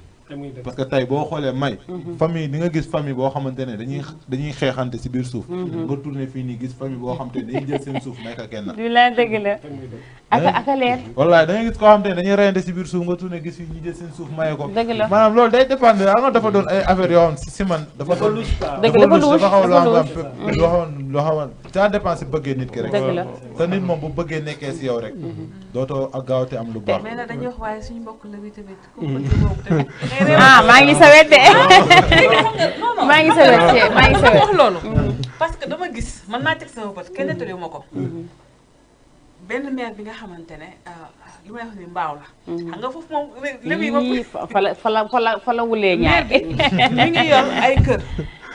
parce que tey boo xoolee may famille di nga gis famille boo xamante ne dañuy xeexante si biir suuf nga tourné fii nii gis famille boo xamante ne dañuy jël seen suuf may ka kenn du la dëgg la aka leer wallaay da ngay gis koo xamante ne dañuy reyante si biir suuf nga tourné gis fii ñu jël seen suuf maye ko dëgg la maanaam loolu day dépendre nga dafa doon ay affaire yoo xam si man dafa xaw loo xam ça dépend si bëggee nit ki rek te nit moom bu bëggee nekkee si yow rek dootoo ak gaawte am lu baax mais nag dañuy wax waaye suñu mbokk la bi tamit maa ngi sa wet de maa ngi sa wet maa ngi sa wet wax loolu parce que dama gis man maa teg sama bët kenn nettali ma ko benn maire bi nga xamante ne li may wax ni mbaaw la xam nga foofu moom léegi fa la wulee ñaar mi ngi yor ay kër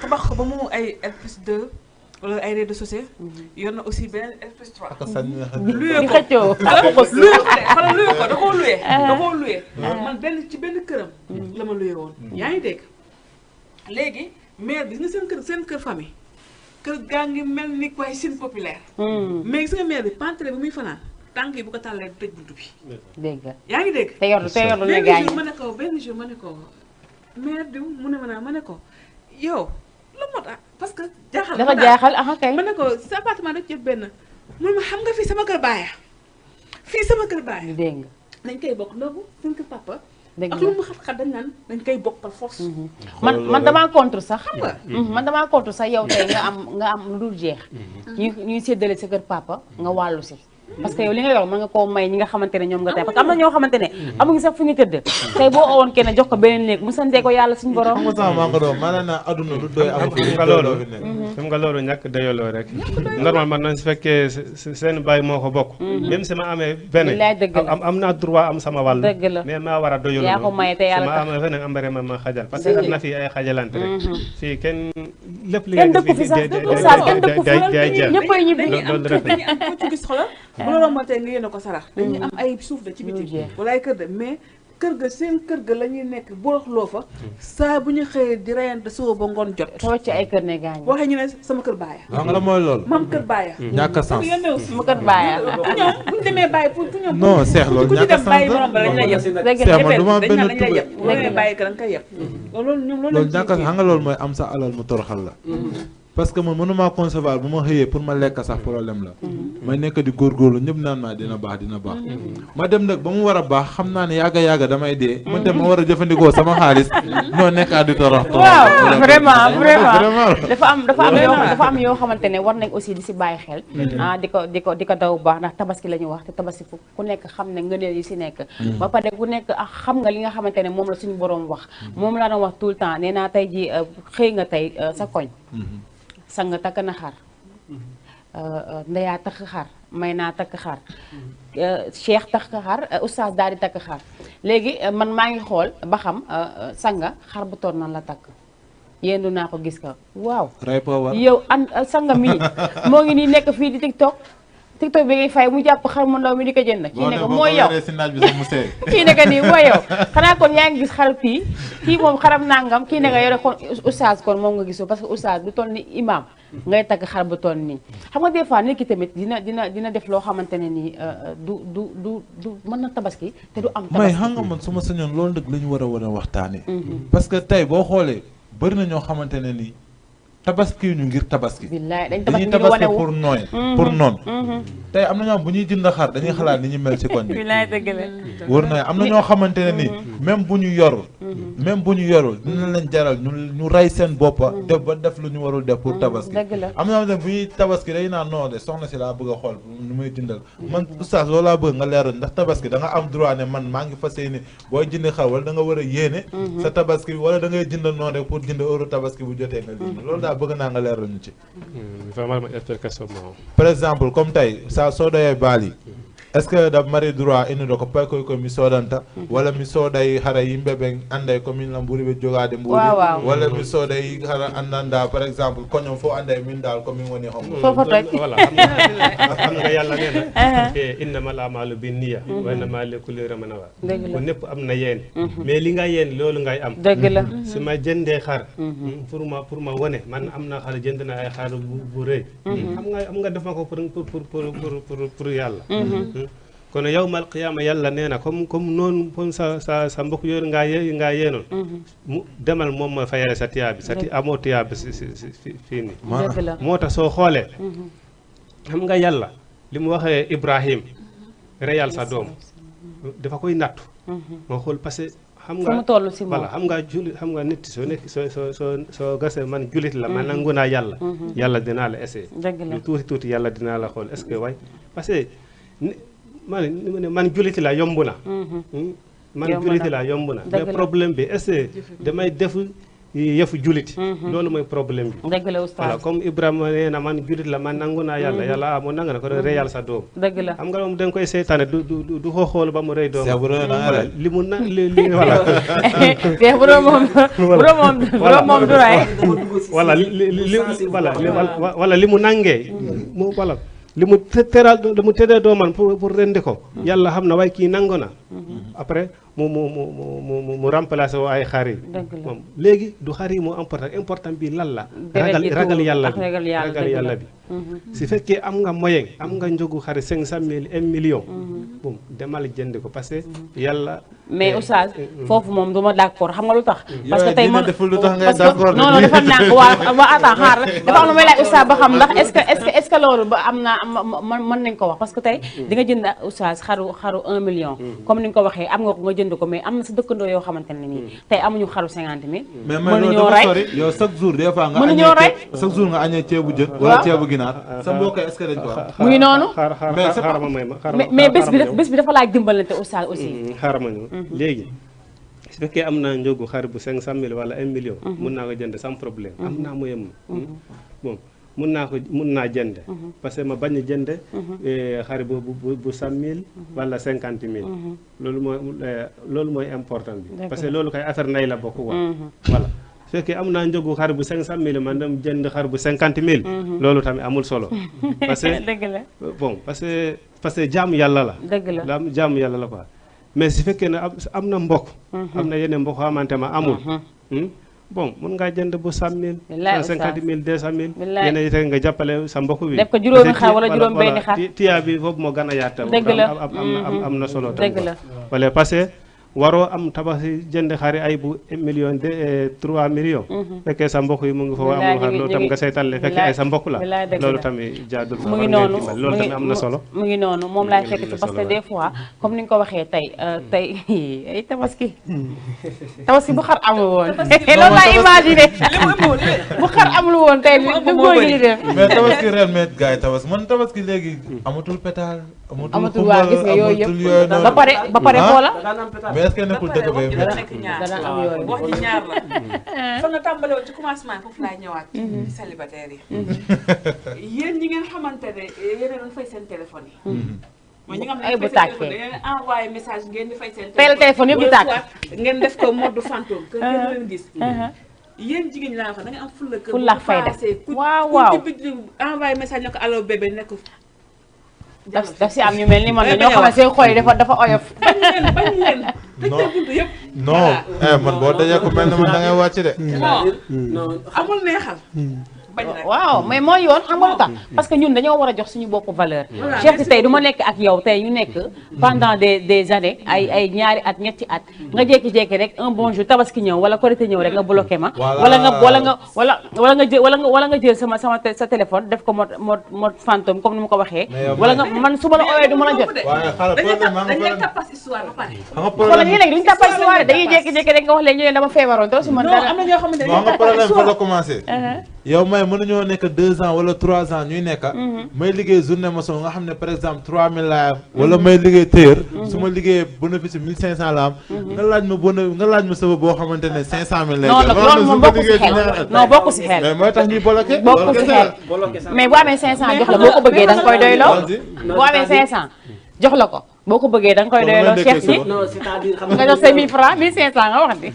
tabax ko ba mu ay R+2 wala ay rez-de-chaussée yor na aussi beneen R+3 luye ko luye ko da koo luye man benn këram la ma luye woon yaa ngi dégg léegi maire bi gis nga seen kër famille kër gaa ngi mel ni koy Sine Populaire mais gis nga maire bi pantre bi muy fanaan tànk yi bu ko tàllee tëj buntu bi dégg nga yaa ngi dégg te yor lu gaañ benn jour ma ne ko maire diw mu ne ma ne ko yow la moo tax parce que jaaxal dafa jaaxal ah kay ma ne ko sa appartement da jël benn mu ne ma xam nga fii sama kër baaya dégg nga nañ koy bokk ndoobu seen kër papa ak lu mu xat-xat dañ naan dañ koy bokk par force. man damaa contre sax. man damaa contre sax yow tey nga am lu dul jeex. ñuy séddale sa kër papa nga wàllu si. parce que yow li nga yor mën nga koo may ñi nga xamante ne ñoom nga tey parce que am na ñoo xamante ne amuñu sax fu ñu tëdd tey boo owoon kenn jox ko beneen néeg mu santee ko yàlla suñu borom. xam nga sama maa nga doon maanaam aduna lu doy am xam nga loolu ñàkk dayoloo rek normal man nañ su fekkee seen baay moo ko bokk même si ma amee benn am naa droit am sama wàll mais maa war a doyoloo yaa ko may te yàlla ma amee feneen am bare ma xajal parce que am na fii ay xajalante rek fii kenn lépp li kenn dëkku fi sax day jeex ñëppay ñibbi loolu rek ci gis xoolal bu la rombantee nga yéene ko sarax dañuy am ay suuf de ci biti wala ay kër de mais kër ga seen kër ga la ñuy nekk boroxloo fa saa bu ñu xëyee di reyante suba ba ngoon jot soo ci ay kër ne gaañ waxee ñu ne sama kër baaya xam nga la mooy loolu maam kër baaya ñàkk a sens sama kër baaya ñoom bu ñu demee bàyyi pour ñoom non seex loolu ñàkk a sens bàyyi borom ba lañ lay yeb seex man du ma benn dañ lay yeb bu demee bàyyi ko da nga koy yeb loolu ñoom loolu ñàkk a xam nga loolu mooy am sa alal mu toroxal la parce que man mënumaa concevoir bu ma xëyee pour ma lekk sax problème la may nekk di góorgóorlu ñëpp naan maa dina baax ma dem nag ba mu war a baax xam naa ne yàgga damay dee ma dem ma war a jëfandikoo sama xaalis noo nekkaat di torox waaw vraiment dafa am yoo xamante ne war nañ aussi di si bàyyi xel di ko daw bu baax ndax tabaski la ñu wax te tabaski ku nekk xam ne ngëneel yi si nekk ba pare ku nekk xam nga li nga xamante ne moom la suñu boroom wax moom laa doon wax tout le temps nee naa tey ji xëy nga tey sa koñ sang takk na xar ndeyaa takk xar may naa takk xar cheikh takk xar oustaz daal di takk xar léegi man maa ngi xool ba xam sanga xar bu toll nan la takk yéendu naa ko gis ka waaw yow sanga mii moo ngi nii nekk fii di TikTok bi ngay fay mu jàpp xar mu ndaw mi di ko jënd kii nekk mooy yow kii nekk nii mooy yow xanaa kon yaa ngi gis xar kii moom xaram nangam kii nekk yore kon oustaz kon moom nga gisoo parce que oustaz bu toll ni imam ngay tagg xar bu toll nii xam nga des fois nit ki tamit dina def loo xamante ne nii du mën na tabaski te du am tabaski may xam nga man su ma sañoon loolu nag la ñu war a waxtaane parce que tey boo xoolee bëri na ñoo xamante ne nii tabaski ñu ngir tabaski dañuy tabaski pour nooy pour noonu tey am na ñoo bu ñuy jënd xar dañuy xalaat ni ñu mel ci koñ bi wër na am na ñoo xamante ne ni même bu ñu yorul dina leen jaral ñu rey seen boppa def ba def lu ñu warul def pour tabaski am na ñoo bu ñuy tabaski day naan non de soxna si laa bëgg a xool nu muy jëndal man oustaz loolu laa bëgg nga leeral ndax tabaski da nga am droit ne man maa ngi fas yéene booy jënd xar wala da nga war a yéene sa tabaski wala da ngay jënd noonu rek pour jënd euro tabaski bu jotee nga lii loolu daal bëgg naa nga leeral ñu ci par exemple comme tey soo doyee baal yi est-ce que da mari droit innuɗo ko paykoy komi sodanta walla mi sooday hara yimɓeɓe anday komin lam ɓuuri ɓe jogade mbuuri walla mi sooday hara andanda par exemple koñom fof anday min dal komin woni hombo voilà xam nga yàlla nee na innamal a'malu binniya wa innamaa likulli imri'in maa nawaa ko népp am na yéene mais li nga yéene loolu ngay am dëgg la su ma jëndee xar pour ma wone man am na xar jënd na ay xar bu rëy am nga def ma ko pour yàlla kono yawmal qiyaama yàlla nee na comme noonu comme sa mbokk yooyu ngaa yeenoon mu demal moom ma fayale sa tiyaabi amoo tiyaabi si fii nii moo tax soo xoolee xam nga yàlla li mu waxee Ibrahim reyal sa doom dafa koy nattu moo xool parce que xam nga voilà xam nga nit soo nekk soo gasee man julit la man nangu naa yàlla dinaa la essayer lu tuuti yàlla dinaa la xool est-ce que waay parce que man juliti la yomb na man juliti la yomb na mais problème bi est-ce que damay def yëfu juliti loolu mooy problème bi voilà comme Ibrahima nee na man julit la man nangu naa yàlla moo nanga na ko reyal sa doom xam nga moom danga koy seytaane du ko xool ba mu rey doom voilà li mu na li voilà moom du rey voilà li mu nangee mu voilà li mu tëddee doomam pour rendi ko yàlla xam na waaye kii nangu na après mu remplacer woo ay xar yi moom léegi du xar yi moo important bi lan la ragal yàlla bi su fekkee am nga moyen am nga njogu xar 500 000 1 million bon demal jënd ko parce que yàlla mais oustaz foofu moom du ma d'accord xam nga lu tax parce que tey man non dafa nànk waa attends xaar dafa am lu may laaj oustaz ba xam ndax est-ce que loolu ba am na mën nañ ko wax parce que tey di nga jënd oustaz xaru 1 million comme ni nga ko waxee am nga ko nga jënd ko mais am na sa dëkkandoo yoo xamante ne nii tey amuñu xaru 50 000 mais loolu dafa sori yow chaque jour des fois nga chaque jour nga añee ceebu jën wala ceebu ginaar sa mbokk est-ce que dañ ko am mu ngi noonu mais bés bi dafa laaj dimbalante oustaz aussi xaaral ma ñëw léegi su fekkee am naa njógu xar bu 500 000 wala 1 million mun naa ko jënd sans problème am naa moyen bon mun naa jënd parce que ma bañ a jënd xar bu 100 000 wala 50 000 loolu mooy important bi parce que loolu kay affaire nay la bokk quoi voilà su fekkee am naa njógu xar bu 500 000 man dem jënd xar bu 50 000 loolu tamit amul solo parce que dëgg la bon parce que jaamu yàlla la dëgg la jaamu yàlla la quoi mais su fekkee ne am na mbokk am na yeneen mbokk xamante ma amul bon mun ngaa jënd bu 100 000 150 000 200 000 yeneen yi rek nga jàppale sa mbokk bi def ko juróomi xar wala juróom benni xar tiyaa bi foofu moo gën a yaata am na solo tam dëgg la wala parce que waroo am tabaski jënd xari ay bu 1 million 3 millions fekkee sa mbokk yi mu ngi foofu amul xar loolu tam nga saytalle fekkee ay sa mbokk la loolu tamit jaadul mu ngi noonu loolu tamit am na solo mu ngi noonu moom laay fekk ci parce que des fois comme ni nga ko waxee tey ay tabaski bu xar amul woon loolu laa imaginer bu xar amul woon tey du góor gi di def mais tabaski ren met gars yi tabaski man tabaski léegi amatul pétale amatul waa gis nga yooyu yëpp ba pare xoola mais est-ce que nekkul dëgg ba dana am yooyu wax ji ñaar la fa nga tàmbale woon ci commencement foofu laay ñëwaat ci célibataire yi yéen ñi ngeen xamante ne yéen a doon fay seen téléphone yi mooy ñi nga xam ne fay seen téléphone ngeen envoyé message ngeen di fay seen téléphone yëpp di tàkk ngeen def ko mode fantôme que ngeen leen gis yéen jigéen ñi laa wax da nga am fulla kër fulla fayda waaw ku ci envoyé message ne ko allo bébé nekk daf si am ñu mel ni man la ñoo xam ne seen xol yi dafa oyof. bañ leen tëj buntu yëpp. non man boo dajee ko mel ni man da ngay wàcc de. non amul neexal. waaw mais mooy yoon xam nga lu tax parce que ñun dañoo war a jox suñu bopp valeur. Cheikh tey du ma nekk ak yow tey ñu nekk pendant des années ay ñaari at ñetti at nga jékki-jékki rek un bon jour tabaski ñëw wala korité ñëw rek nga bloqué ma. wala nga jël sa téléphone def ko mode fantôme comme ni ma ko waxee. wala nga man su ma la ooyee du mën a jot. waaye xaaral problème maa dañuy tappas histoire ba pare. xam nga problème ñu léegi duñu tappas histoire dañuy jékki-jékki rek nga wax leen ñu ne dama feebaroon doo si mën dara. am na ñoo xamante ne xam nga problème fa la commencé. yow may mënuñoo nekk 2 ans wala 3 ans ñuy nekk may liggéey journée maçon nga xam ne par exemple 3000 laa am wala may liggéey téer su ma liggéeyee bénéfice 1500 la am nga laaj ma sëba boo xamante ne 500000 lay loolu moom bokku si xel non bokku si xel mais mooy tax ñuy bloqué bokku si xel mais boo amee 500 jox la boo ko bëggee da nga koy doyloo boo amee 500 jox la ko boo ko bëggee da nga koy doyloo Cheikh si non c'est-à-dire xam nga jox say 1000 francs 1500 nga wax ni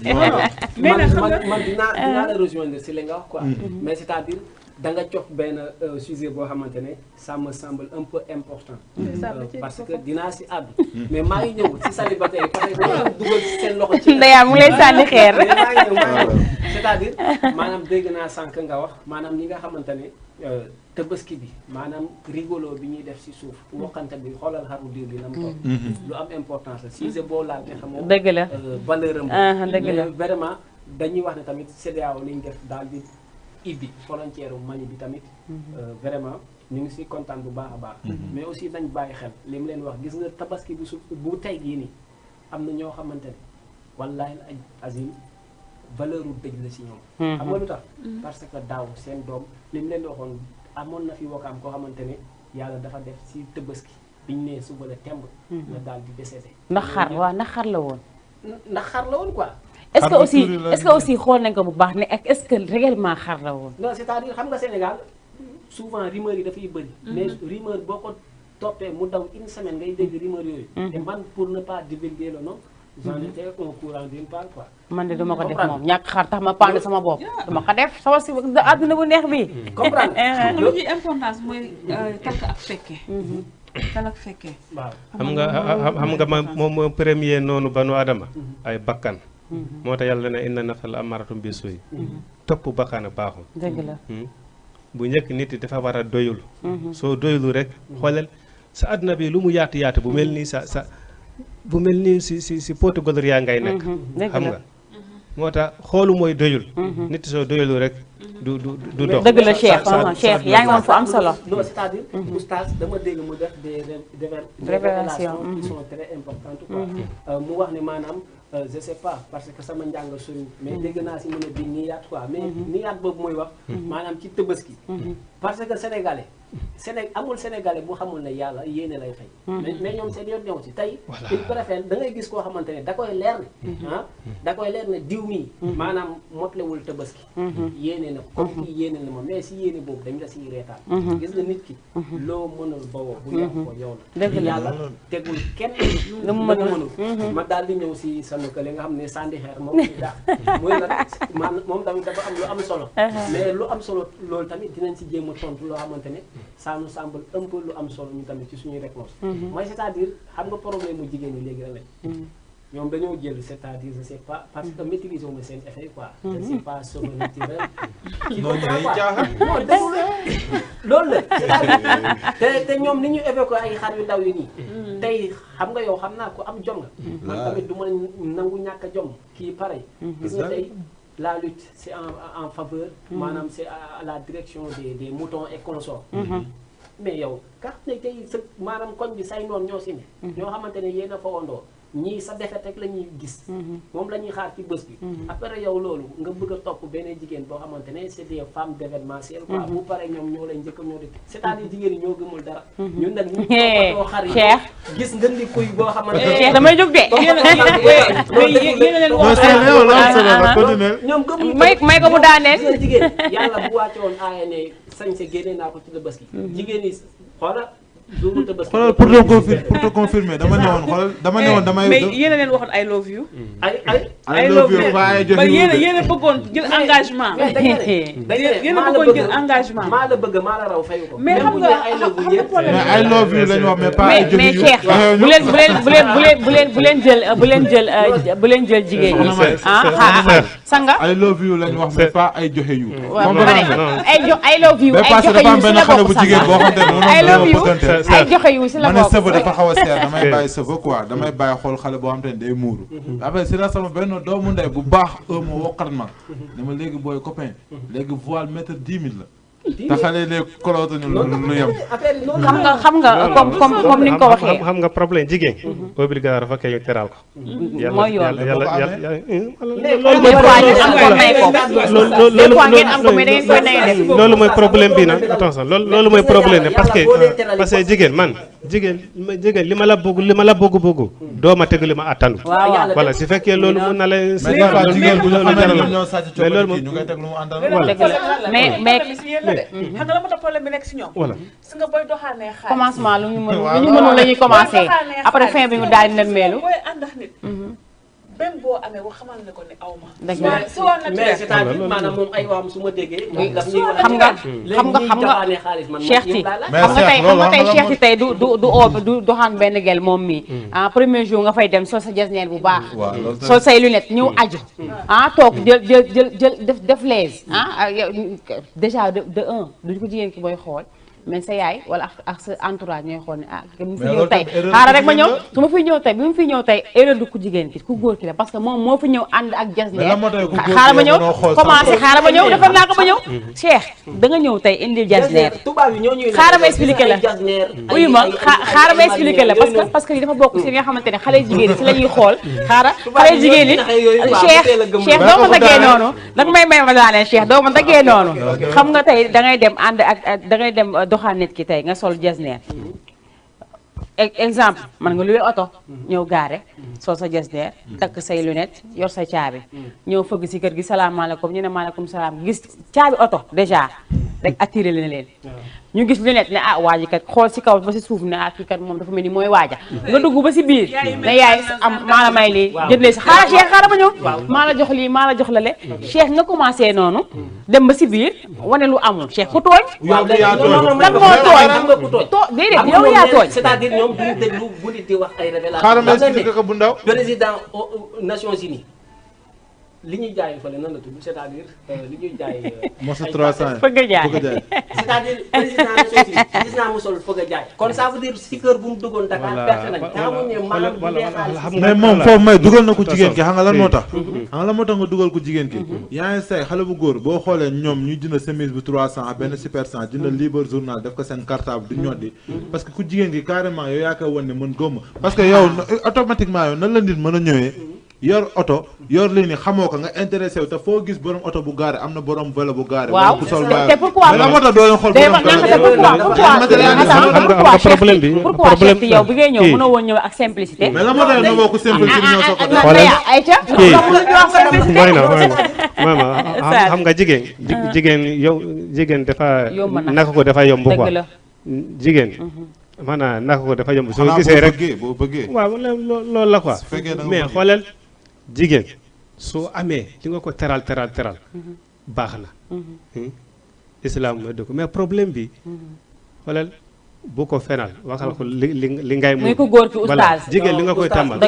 man dinaa la rejoindre si li nga wax quoi mais c'est-à-dire da nga jox benn sujet boo xamante ne ça me semble un peu important parce que dinaa si àddu mais maa ngi ñëw si célibataire parce que dañoo dugal si seen loxo ci ndeyaa mu lay sànni xeer maa ngi ñëw c'est-à-dire maanaam dégg naa sànq nga wax maanaam ñi nga xamante ne Tabaski bi maanaam rigolo bi ñuy def si suuf wokkante bi xoolal xaru diir bi na mu toll lu am importance la sujet boo laal ne xamoo dëgg la valeur am dëgg la vraiment dañuy wax ne tamit CEDEAO liñ def daal di ibbi frontière Mali bi tamit vraiment ñu ngi si kontaan bu baax a baax mais aussi nañ bàyyi xel li mu leen wax gis nga tabaski bu su bu tey gii nii am na ñoo xamante ne wallaahi azim valeur u dëj la si ñoom xam nga lu tax parce que daaw seen doom li mu leen waxoon amoon na fi wakaam koo xamante ne yàlla dafa def si tabaski biñ nee suba la temb nga daal di décédé ndax xar waaw ndax xar la woon ndax xar la woon quoi est-ce que aussi xool nañ ko bu baax ne ak est-ce que réellement xar la woon non c'est-à-dire xam nga Sénégal souvent rumeur yi dafay bëri mais rumeur boo ko toppee mu daw une semaine ngay dégg rumeur yooyu te man pour ne pas divulguer le nom j'en étais au courant d'une part quoi man de duma ko def moom ñàkk xar tax ma pendre sama bopp duma ko def sama si àdduna bu neex bi comprendre lu ci importance mooy takk ak fekkee kan ak fekkee xam nga moom mooy premier noonu banu adama ay bakkan moo tax yàlla ne inna nafsal amaratum bi suy topp bakkan baaxul dëgg la bu njëkk nit yi dafa war a doyul soo doyulu rek xoolal sa àdduna bi lu mu yaatu yaatu bu mel nii sa bu mel nii si Portugal yaa ngay nekk xam nga moo tax xoolu mooy doyul nit soo doyulu rek du dox. dëgg la Cheikh Cheikh yaa ngi woon fu am solo. non c'est-à-dire oustaz dama dégg mu def des révélations qui sont très importantes quoi mu wax ne maanaam je sais pas parce que sama njàng sori mais dégg naa si mu ne bi niyaat quoi mais niyaat boobu mooy wax maanaam ci Tabaski parce que sénégalais amul sénégalais bu xamul ne yàlla yéene lay fay mais ñoom seen yoon ñëw ci tey il préfère da ngay gis koo xamante ne da koy leer ne da koy leer ne diw mii maanaam motlewul Tabaski yéene na comme kii yéene na ma mais si yéene boobu dañ la siy reetaan gis nga nit ki loo mënul bawoo bu yàq ko yow la yàlla tegul kenn lu mu mënul ma daal di ñëw si sanu que li nga xam ne sànni xeer moom muy la moom tamit dafa am lu am solo mais lu am solo loolu tamit dinañ si jéem a tontu loo xamante ne ça nous semble un peu lu am solo ñu tamit ci suñuy réponse mooy c'est-à-dire xam nga problème mu jigéen ñi léegi la lañ ñoom dañoo jël c'est-à-dire je sais pas parce que maîtriser wu ma seen effet quoi je sais pas sama naturel non loolu la c'est-à-dire te ñoom ni ñu évoqué ay xar yu ndaw yi nii tey xam nga yow xam naa ko am jom nga man tamit du ma nangu ñàkk a jom kii pareil gis nga tey la lutte c'est en faveur maanaam c'est à la direction des moutons et consorts mais yow ka xam ne tey sa maanaam koñ bi say noon ñoo si ne ñoo xamante ne yéen a fawandoo ñii sa defet rek la ñuy gis moom la ñuy xaar ci bés bi après yow loolu nga bëgg a topp benn jigéen boo xamante ne c'est des femmes d'événementiel quoi bu pare ñoom ñoo lay njëkk ñoo di c'est-à-dire jigéen yi ñoo gëmul dara ñun nag ñu toppatoo xar yi gis nga ni kuy boo xamante ne Cheikh damay jóg de ñoom gëmul may ko mu daaneel gis nga jigéen yàlla bu wàcce woon aaya ne sañ sa génne naa ko ci bés gi jigéen yi xoola xoolal pour te confirmer dama ne woon xoolal dama ne woon damay. mais yéen a leen waxoon I love you. I love you waaye joxe ba yéen a bëggoon jël engagement. yéen a bëggoon jël engagement. maa la bëgg maa la raw fayu ko. mais xam nga mais I love you lañu wax mais pas ay joxe yu. mais Cheikh bu leen jël jigéen ñi. sanga I love you lañu wax mais pas ay joxe yu. I love you ay joxe yu si la bokk I love you ay joxe yu si la bokk sëba dafa xaw a seer damay bàyyi sëba quoi damay bàyyi xool xale boo xam te ne day muuru après si la sama benn doomu ndey bu baax ma wokkat ma dama léegi booy copain léegi voile mètre 10 000 la te xale léegi kolootuñu lu yem xam nga comme ni nga ko waxee xam nga problème jigéen obligatoire dafa kay teral ko mooy yoon loolu mooy problème bi nag attention loolu mooy problème ne parce que jigéen man jigéen li ma la bëgg doo ma teg li ma attanu voilà su fekkee loolu mun na la jigéen bu ñu xamee ne ñoo sàcc coppite ñu koy teg lu mu àndal mais xam nga la moo tax problème bi nekk si ñoom. voilà si nga booy doxaanee xaalis. commencement lu ñu mënul la ñuy commencé après fin bi ñu daal di leen meelu. booy ànd ak nit. même boo amee wax xamal ne ko ne aw ma. dëgg la mais c'est-à-dire maanaam moom ay waam su ma déggee. xam nga Cheikh Ti xam nga tey Cheikh Ti tey du doxaan benn gel moom mii premier jour nga fay dem sol sa jasneer bu baax sol say lunette ñëw aju toog jël def lees déjà de un du ko jigéen ki booy xool mais sa yaay wala ak sa entourage ñooy xool ne mu fi ñëw tey xaaral rek ma ñëw su ma fi ñëw tey bi mu fi ñëw tey erreur du ku jigéen ki ku góor ki la parce que moom moo fi ñëw ànd ak jasneer xaaral ma ñëw commencé xaaral ma ñëw defar naa ko ma ñëw Cheikh da nga ñëw tey indil jasneer xaaral ma expliqué la uyu ma xaaral ma expliqué la parce que li dafa bokk si nga xamante ne xale jigéen yi si la ñuy xool xale jigéen yi Cheikh doo ma daggee noonu danga may ma daanee Cheikh doo ma daggee noonu xam nga tey da ngay dem ànd ak da ngay dem doxaan nit ki tey nga sol jasneer exemple man nga luwee oto ñëw gaare sol sa jasneer takk say lunette yor sa caabi ñëw fëgg si kër gi salaamaaleykum ñu ne maaleykum salaam gis caabi oto déjà rek attiré na leen ñu gis lunette ne waa ji kat xool si kaw ba si suuf ne kii kat moom dafa mel ni mooy waaja nga dugg ba si biir ne yaay am maa la may lii jëndee si xaaral Cheikh xaaral ba ñëw maa la jox lii maa la jox la le Cheikh nga commencé noonu dem ba si biir wane lu amul Cheikh ku tooñ lan moo tooñ déedéet yow yaa tooñ c'est-à-dire ñoom duñu déglu bu nit di wax ay révélation xaaral ma expliqué ko bu ndaw président Nations Unies li ñuy jaay fële nan la tudd c'est-à-dire li ñuy jaay. mosu 300 fëgg a jaay c'est-à-dire président de aussi gis naa mu sol fëgg a jaay. kon ça veut dire si kër bu mu duggoon Dakar perte nañ. te xamuñ ne maanaam bu dee xaalis. mais moom foofu may dugal na ko jigéen ki xam nga lan moo tax. xam nga lan moo tax nga dugal ko jigéen ki. yaa ngi say xale bu góor boo xoolee ñoom ñu jënd chemise bu 300 benn super 100 jënd libre journal def ko seen cartable di ñoddi parce que ku jigéen ki carrément yow yaa koy wan ne mën góoma parce que yow automatiquement yow nan la nit mën a ñëwee yor oto yor lii ni xamoo ko nga intéressé wu te foo gis borom oto bu gaare am na borom vélo bu gaare. waaw te pourquoi mais la moo tax doo leen xool pourquoi problème bi pourquoi yow bi ngay ñëw mënoo woon ñëw ak simplicité. mais la moo tax ñoo bokk simplicité ñoo soo ko def. mooy na xam nga jigéen yow jigéen dafa naka ko dafa yomb quoi jigéen maanaam naka ko dafa yomb soo gisee rek boo bëggee waaw loolu la quoi mais xoolal jigéen soo amee li nga ko teral baax na islam mooy dëgg mais problème bi xoolal bu ko fenal waxal ko li ngay muy ko góor ki oustaz jigéen li nga koy tàmbal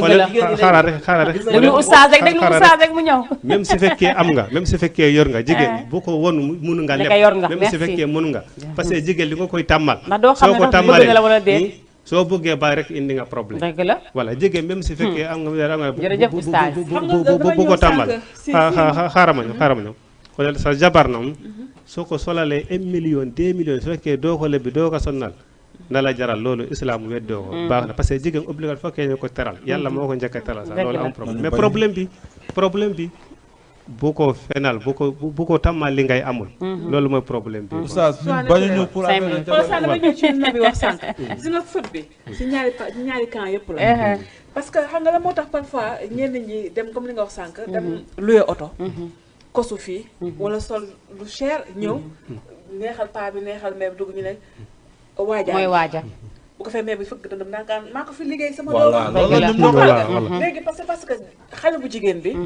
xaaral rek déglu oustaz rek mu ñëw même su fekkee am nga même su fekkee yor nga jigéen bu ko won mun nga lépp même su fekkee mun nga parce que jigéen li nga koy tàmmal soo ko tàmmalee soo bëggee bàyyi rek indi nga problème dëgg la voilà jigéen même su fekkee am nga jërëjëf oustaz bu ko tàmmal xaaral ma ñëw xoolal sa jabar na soo ko solalee 1 million 2 millions su fekkee doo ko lebbi doo ko sonnal na la jaral loolu islam weddoo ko baax na parce que jigéen obligatoire fokkee ñu ko teral yàlla moo ko njëkk a teral sax loolu am problème mais problème bi bu ko fenal bu ko tàmmal li ngay amul loolu mooy problème bi oustaz bañu ñu pour ça dama ñëw ci na bi wax sànq si nga fët bi si ñaari camp yëpp la parce que xam nga la moo tax parfois ñenn ñi dem comme li nga wax sànq dem louer oto kosu fii wala sol lu cher ñëw neexal paa bi neexal mère bi dugg ñu ne waaja mooy waaja bu ko fee mère bi fëgg dëndam naan maa ko fi liggéey sama doom léegi parce que xale bu jigéen bi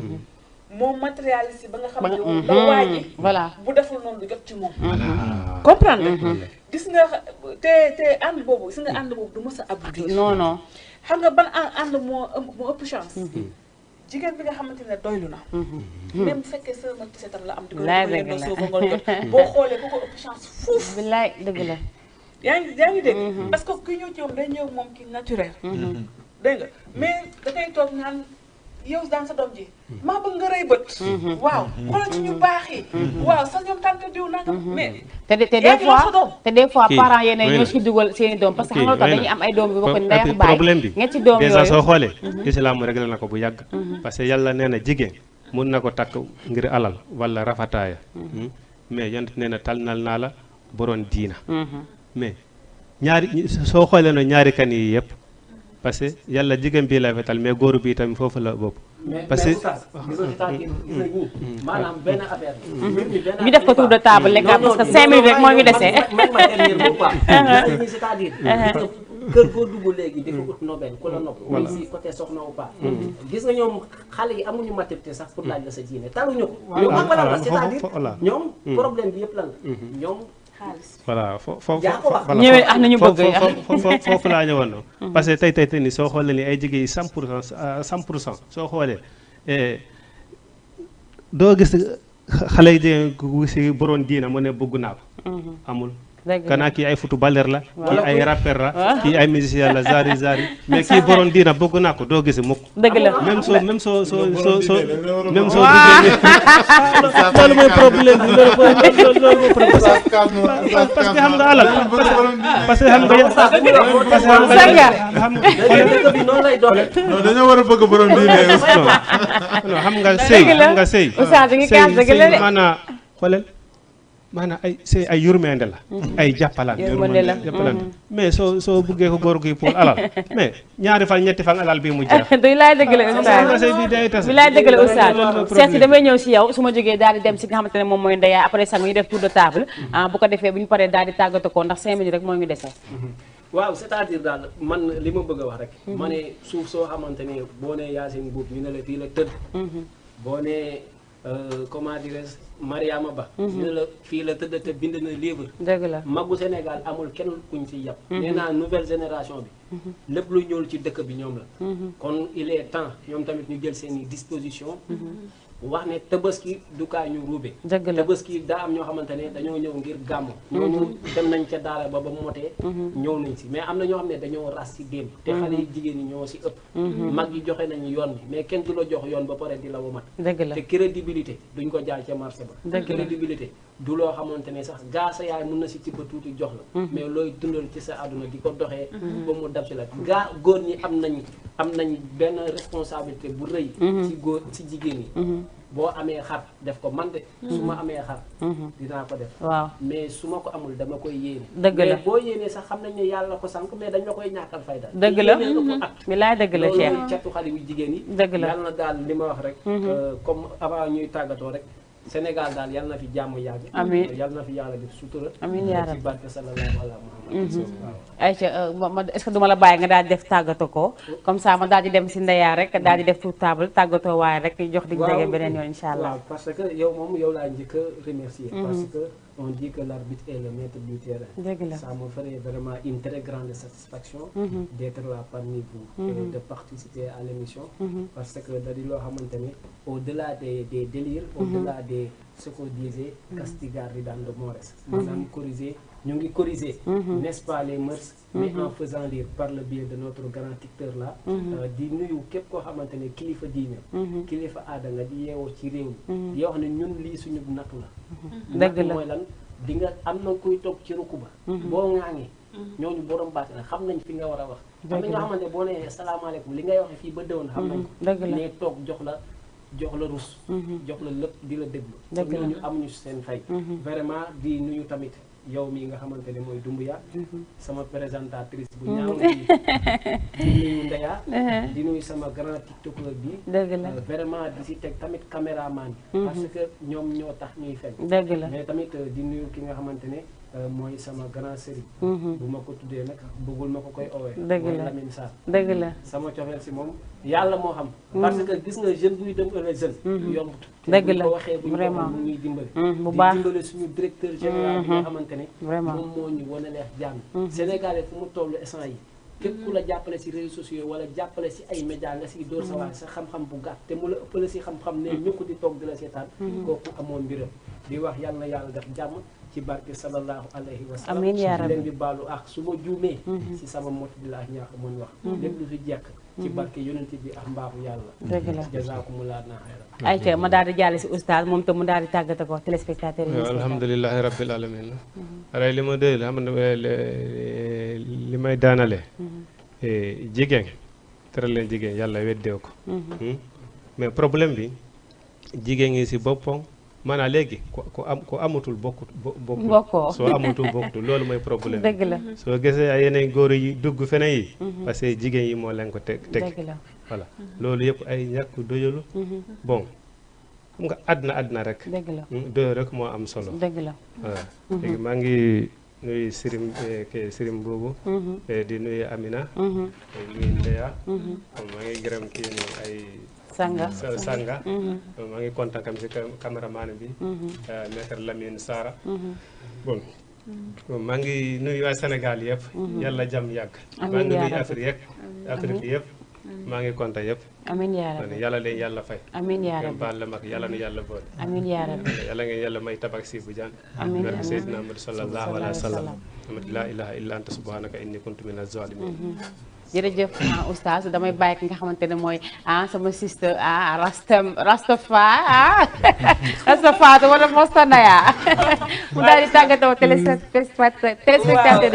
moom matérialiste ba nga xam ne da waaji voilà bu deful noonu du jot ci moom comprendre gis nga te ànd boobu gis nga ànd boobu du mës a aboutir non xam nga ban ànd moo ëpp chance jigéen bi nga xamante ne doylu na même bu fekkee seulement seetam la am di ko yendoo soo ba ngoon jot boo xoolee ku ko ëpp chance fuuf billaay dëgg la yaa ngi dégg parce que ku ñëw ci moom day ñëw moom ki naturel dégg nga mais da ngay toog naan yow daan sa doom ji maa bëgg nga rëy bët waaw xoolal ci ñu baax yi waaw sa ñoom tante diw nangam mais te des fois parents yéen ñoo ci dugal seeni doom parce que xam nga tax dañuy am ay doom bi bokk ndey ak baay problème bi ngeen ci doom yooyu déjà soo xoolee islam réglé na ko bu yàgg parce que yàlla nee na jigéen mun na ko takk ngir alal wala rafataaya mais yant nee na talnal naa la boroon diina mais ñaari soo xoolee na ñaari kan yi yëpp parce que yàlla jigéen bii la fetal mais góoru bi tamit foofu la bopp parce que maanaam benn affaire ñu def ko tour de table lekk parce que 5 minutes rek moo ñu dese c'est-à-dire kër goo dugg léegi dafa ut nobel ku la nopp muy si côté soxna ou pas gis nga ñoom xale yi amuñu maturité sax pour laaj la sa diine taluñu ko ñoom xam nga lan la c'est-à-dire ñoom problème bi yëpp lan la ñoom voilà foofu ñëwee ah nañu bëgg foofu laa ñëwoon noonu parce que tey ni soo xoolee ni ay jigéen yi 100% soo xoolee doo gis xale yi jigéen ku si boroon diina mu ne bëgg naa ko amul kanaa kii ay footballeur la kii ay rappeur la kii ay musicien la zari mais kii boroon diina bëgg naa ko doo gis mukk dëgg la même soo duggee loolu mooy problème bi loolu mooy problème parce que xam nga alal parce que xam nga dañoo war a bëgg boroom diine non xam nga sëy maanaam xoolal maanaam ay yurmende la ay jàppalante mais soo buggee ko góor gi pour alal mais ñaari fan ñetti fan alal bii mu jeex day laay dëgg la oustaz bi laay dëgg la oustaz seet si damay ñëw si yow su ma jógee daal di dem si nga xamante ne moom mooy ndeyaa après sax ñu def tour de table bu ko defee bu ñu paree daal di tàggatu ko ndax 5 minutes rek moo ñu dese waaw c'est-à-dire daal man li ma bëgg a wax rek ma ne suuf soo xamante ne boo nee Yacine Mboup ñu ne la fii la tëdd boo nee comment dirais Mariama Ba ñu ne la fii la tëdd te bind na livre dëgg la magu Sénégal amul kenn kuñ fi yàpp nee naa nouvelle génération bi lépp luy ñëw ci dëkk bi ñoom la kon il est temps ñoom tamit ñu jël seen i disposition wax ne tabaski du kaa ñu ruube. dëgg la tabaski daa am ñoo xamante ne dañoo ñëw ngir gàmmu. ñooñu dem nañ ca daara ba motee. ñëw nañ si mais am na ñoo xam ne dañoo ras si démb. te xale yi jigéen ñi ñoo si ëpp. mag yi joxe nañu yoon bi mais kenn du la jox yoon ba pare di la womat. dëgg la te crédibilité duñ ko jaay ca marché ba. dëgg la crédibilité du loo xamante ne sax gaa sa yaay mën na si ci ba tuuti jox la. mais looy dundal ci sa àdduna di ko doxee. ba mu dab si la gaa góor ñi am nañ benn responsabilité bu rëy. ci góor ci jigéen ñi. boo amee xar def ko man de. su ma amee xar. dinaa ko def. waaw mais su ma ko amul dama koy yéene. dëgg la mais boo yéenee sax xam nañ ne yàlla ko sànq mais dañ la koy ñàkkal fayda. dëgg la bilaay dëgg la Cheikh loolu catu xale yu jigéen yi. dëgg la yàlla na daal li ma wax rek. comme avant ñuy tàggatoo rek. Sénégal daal yal na fi jàmm yàgg. amiin yal na fi yàlla def sutura. amiin yaa rabbi ci barke sallallahu ala Muhammad. Aïcha ma est-ce que duma la bàyyi nga daal di def tàggatoo ko comme ça ma daal di dem si ndeyaa rek daal di def tout table tàggatoo waaye rek jox di jege beneen yoon incha allah. waaw parce que yow moom yow laa njëkk a remercier. parce que on dit que l'arbitre est le maître du terrain. dëgg la ça me ferait vraiment une très grande satisfaction. d'être là parmi vous. et de participer à l'émission. parce que da di loo xamante ne au-delà des délires. au-delà des ce qu'on disait castigar ridando mores. maanaam corriger ñu ngi corriger. n'est-ce pas les mœurs. mais en faisant lire par le biais de notre grand dicteur là. di nuyu képp koo xamante ne kilifa diine. kilifa aada nga di yeewoo ci réew mi. di wax ne ñun lii suñu nattu la. dëgg la mooy lan di nga am na kuy toog ci rukk ba. boo ŋaangee. ñooñu borom baat na xam nañ fi nga war a wax. am na ñoo xamante boo nee salaamaaleykum li ngay waxee fii ba déwén xam nañ ko. dëgg la mais toog jox la rus. jox la lépp di la déglu. dëgg la ñooñu amuñu seen fay. vraiment di nuyu tamit yow mi nga xamante ne mooy Doumbouya. sama présentatrice bu ñaaw di nuyu Ndeya. di nuyu sama grand tiktokeur bi. dëgg la vraiment di si teg tamit caméraman yi. parce que ñoom ñoo tax ñuy feeñ. dëgg la mais tamit di nuyu ki nga xamante ne mooy sama grand sëriñ. bu ma ko tuddee nag bëggul ma ko koy owee. dëgg mooy la Lamine Sarr. dëgg la sama cofeel si moom yàlla moo xam. parce que gis nga jeune buy dem ëllëg jeune. yombut. dëgg la bu ko waxee bu ñu ko vraiment mu ñuy dimbali. bu baax di dimbali suñu directeur général bi nga xamante ne. vraiment moom moo ñu wane leex jàmm. Sénégalais fu mu toll instant yi. képp ku la jàppale si réseaux sociaux wala jàppale si ay médias nga siy dóor sa waay sa xam-xam bu gàtt te mu la ëppale si xam-xam ne ñu ko di toog di la seetaan. kooku amoon mbiram di wax yàlla na yàlla def jàmm. ci barke sallallahu alayhi wa sallam. amiin yaa rabbi leen di baalu ak su ma juumee. si sama mot di la ak ñaax mën wax. lépp lu fi jekk. ci barke yonent bi ak mbaaxu yàlla. dëgg la jazaakumullahu xayran. Aïcha ma daal di jàll si oustaz moom te mu daal di tàggate ko téléspectateur yi. alhamdulilahi rabbil alamin aray li ma doy la xam ne li may daanale jigéen teral leen jigéen yàlla weddeew ko mais problème bi jigéen ngi si boppam maanaam léegi ku amatul bokkoo soo amatul bokkutul loolu mooy problème dëgg la soo gisee ay yeneen góor yi dugg fene yi parce que jigéen yi moo leen ko teg voilà loolu yëpp ay ñàkk doyalu bon xam nga àddina rek dëgg la doyo rek moo am solo dëgg la voilà léegi maa ngi nuyu Sirim boobu di nuyu Amina nuyu Ndeya maa ngi gërëm kii ni ay Sanga maa ngi kontaan kam si caméraman bi maître Lamine Sara bon maa ngi nuyu waa Sénégal yëpp yàlla jàmm yàgg maa ngi nuyu Afrique yëpp maa ngi kontaan yëpp amiin yaa rabbi yàlla leen yàlla fay amiin yaa rabbi baal la mag yàlla nu yàlla boole amiin yaa rabbi yàlla ngeen yàlla may tabak si bu jaan amiin barke Seydina Muhammad sallallahu alayhi wa sallam la ilaha illa anta subhanaka inni kuntu minaz zalimin jërëjëf oustaz damay bàyyi ki nga xamante ne mooy sama sister Rastafa wala Mosta Naya mu daal di tàggatoo téléspectateur yi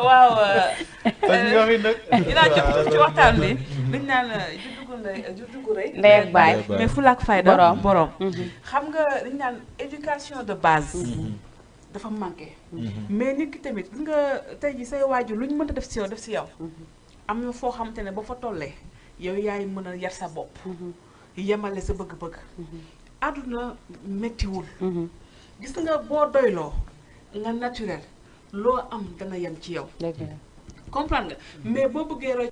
waaw dinaa ci waxtaan bi dañ naan juddugu rëy ndey ak baay mais fulaak fayda borom xam nga dañ naan éducation de base dafa manqué mais nit ki tamit gis nga tey ji say waajur lu ñu mënta def si yow am na foo xamante ne ba fa tollee yow yaay mën a yar sa bopp yemale sa bëgg-bëgg àdduna méttiwul gis nga boo doyloo nga naturel loo am dana yem ci yow comprendre nga mais boo bëggee roy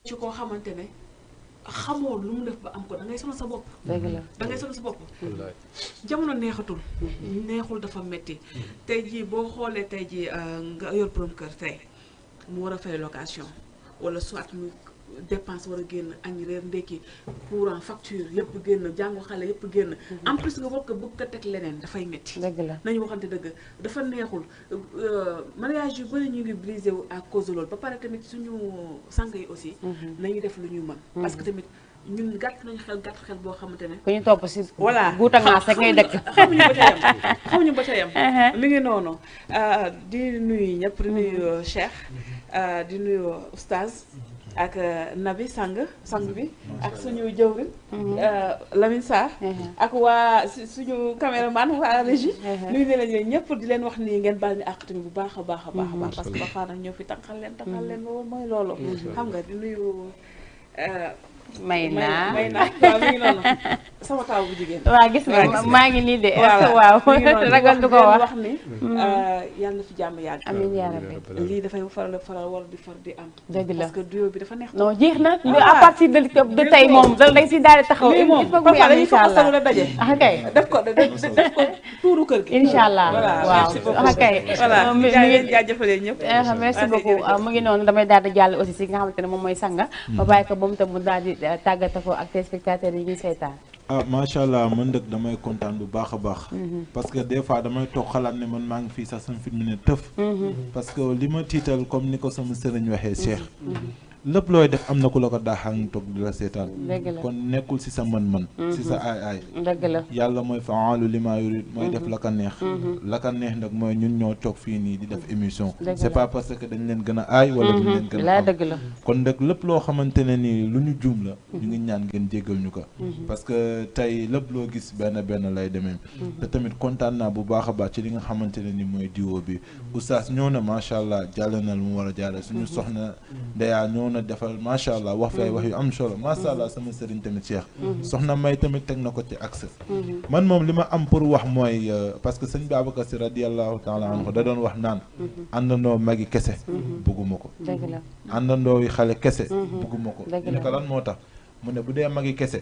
ci koo xamante ne xamoo lu mu def ba am ko da ngay sonal sa bopp da ngay sonal sa bopp jamono neexatul neexul dafa metti tey jii boo xoolee tey jii nga yor borom kër tey mu war a fay location wala soit mu dépense war a génn añ reer ndekki courant facture yëpp génn jàngu xale yëpp génn en plus nga war ko bëgg ko teg leneen dafay métti nañu waxante dëgg dafa neexul mariage yu bëri ñu ngi brisé wu à cause de loolu ba pare tamit suñu sang yi aussi nañu def lu ñu mën parce que tamit ñun gàtt nañu xel boo xamante ne ku ñu topp si voilà guuta ngaas rek ngay dëkk xamuñu ba ca yem mi ngi noonu di nuyu ñëpp di nuyu Cheikh di nuyu oustaz ak Nabi sang bi ak suñu jëwriñ Lamine Sarr ak waa suñu caméraman waa régie nuyu ne leen ñëpp di leen wax nii ngeen baal ñu àq tamit bu baax a baax a baax parce que ba nag ñoo fi tànqal leen ba mooy loolu xam nga di nuyu may naa waaw mi ngi noonu sama taw bu jigéen waaw gis nga maa ngi nii de waaw ragal du ko wax ni yàlla na fi jàmm yàgg amiin yaa rabbi lii dafay faral war di far di am dëgg la parce que duo bi dafa neex non jeex na à partir de tey moom dañ si daal di taxaw il faut que mu am incha allah la daje kay def ko tuuru kër gi incha allah waaw kay voilà jaajëfalee ñëpp merci beaucoup mu ngi noonu damay daal di jàll aussi si nga xamante ne moom mooy sanga ba bàyyi ko ba mu tam mu daal di tàggata ko ak téléspectateurs yi ñuy seetaan macha allah man dëkk damay kontaan bu baax a baax parce que des fois damay toog xalaat ne man maa ngi fii sax sama film ne tëf parce que li ma tiital comme ni ko sama sëriñ waxee Cheikh lépp looy def am na ku la ko daaxaa ngi toog di la seetaan kon nekkul si sa mën-mën si sa aay dëgg la yàlla mooy fa'aalu limaa yurid mooy def la ka neex la ka neex nag mooy ñun ñoo toog fii nii di def émission c'est pas parce que dañ leen gën a aay wala dañ leen gën a dëgg la kon nag lépp loo xamante ne nii lu ñu juum la ñu ngi ñaan ngeen jéggal ñu ko parce que tey lépp loo gis benn lay demee te tamit kontaan naa bu baax a baax ci li nga xamante ne ni mooy diwo bi oustaz ñëw na macha allah jàll na lu mu war a jàll suñu soxna Ndeya ñëw na defal macha allah wax fay wax yu am solo macha allah sama sëriñ tamit Cheikh soxna May tamit teg na ko ci accès man moom li ma am pour wax mooy parce que sëñ Babacar Si radiyallahu taala anhu da doon wax naan àndandoo magi kese bugguma ko àndandoo yi xale kese bugguma ko ne ko lan moo tax mu ne bu dee magi kese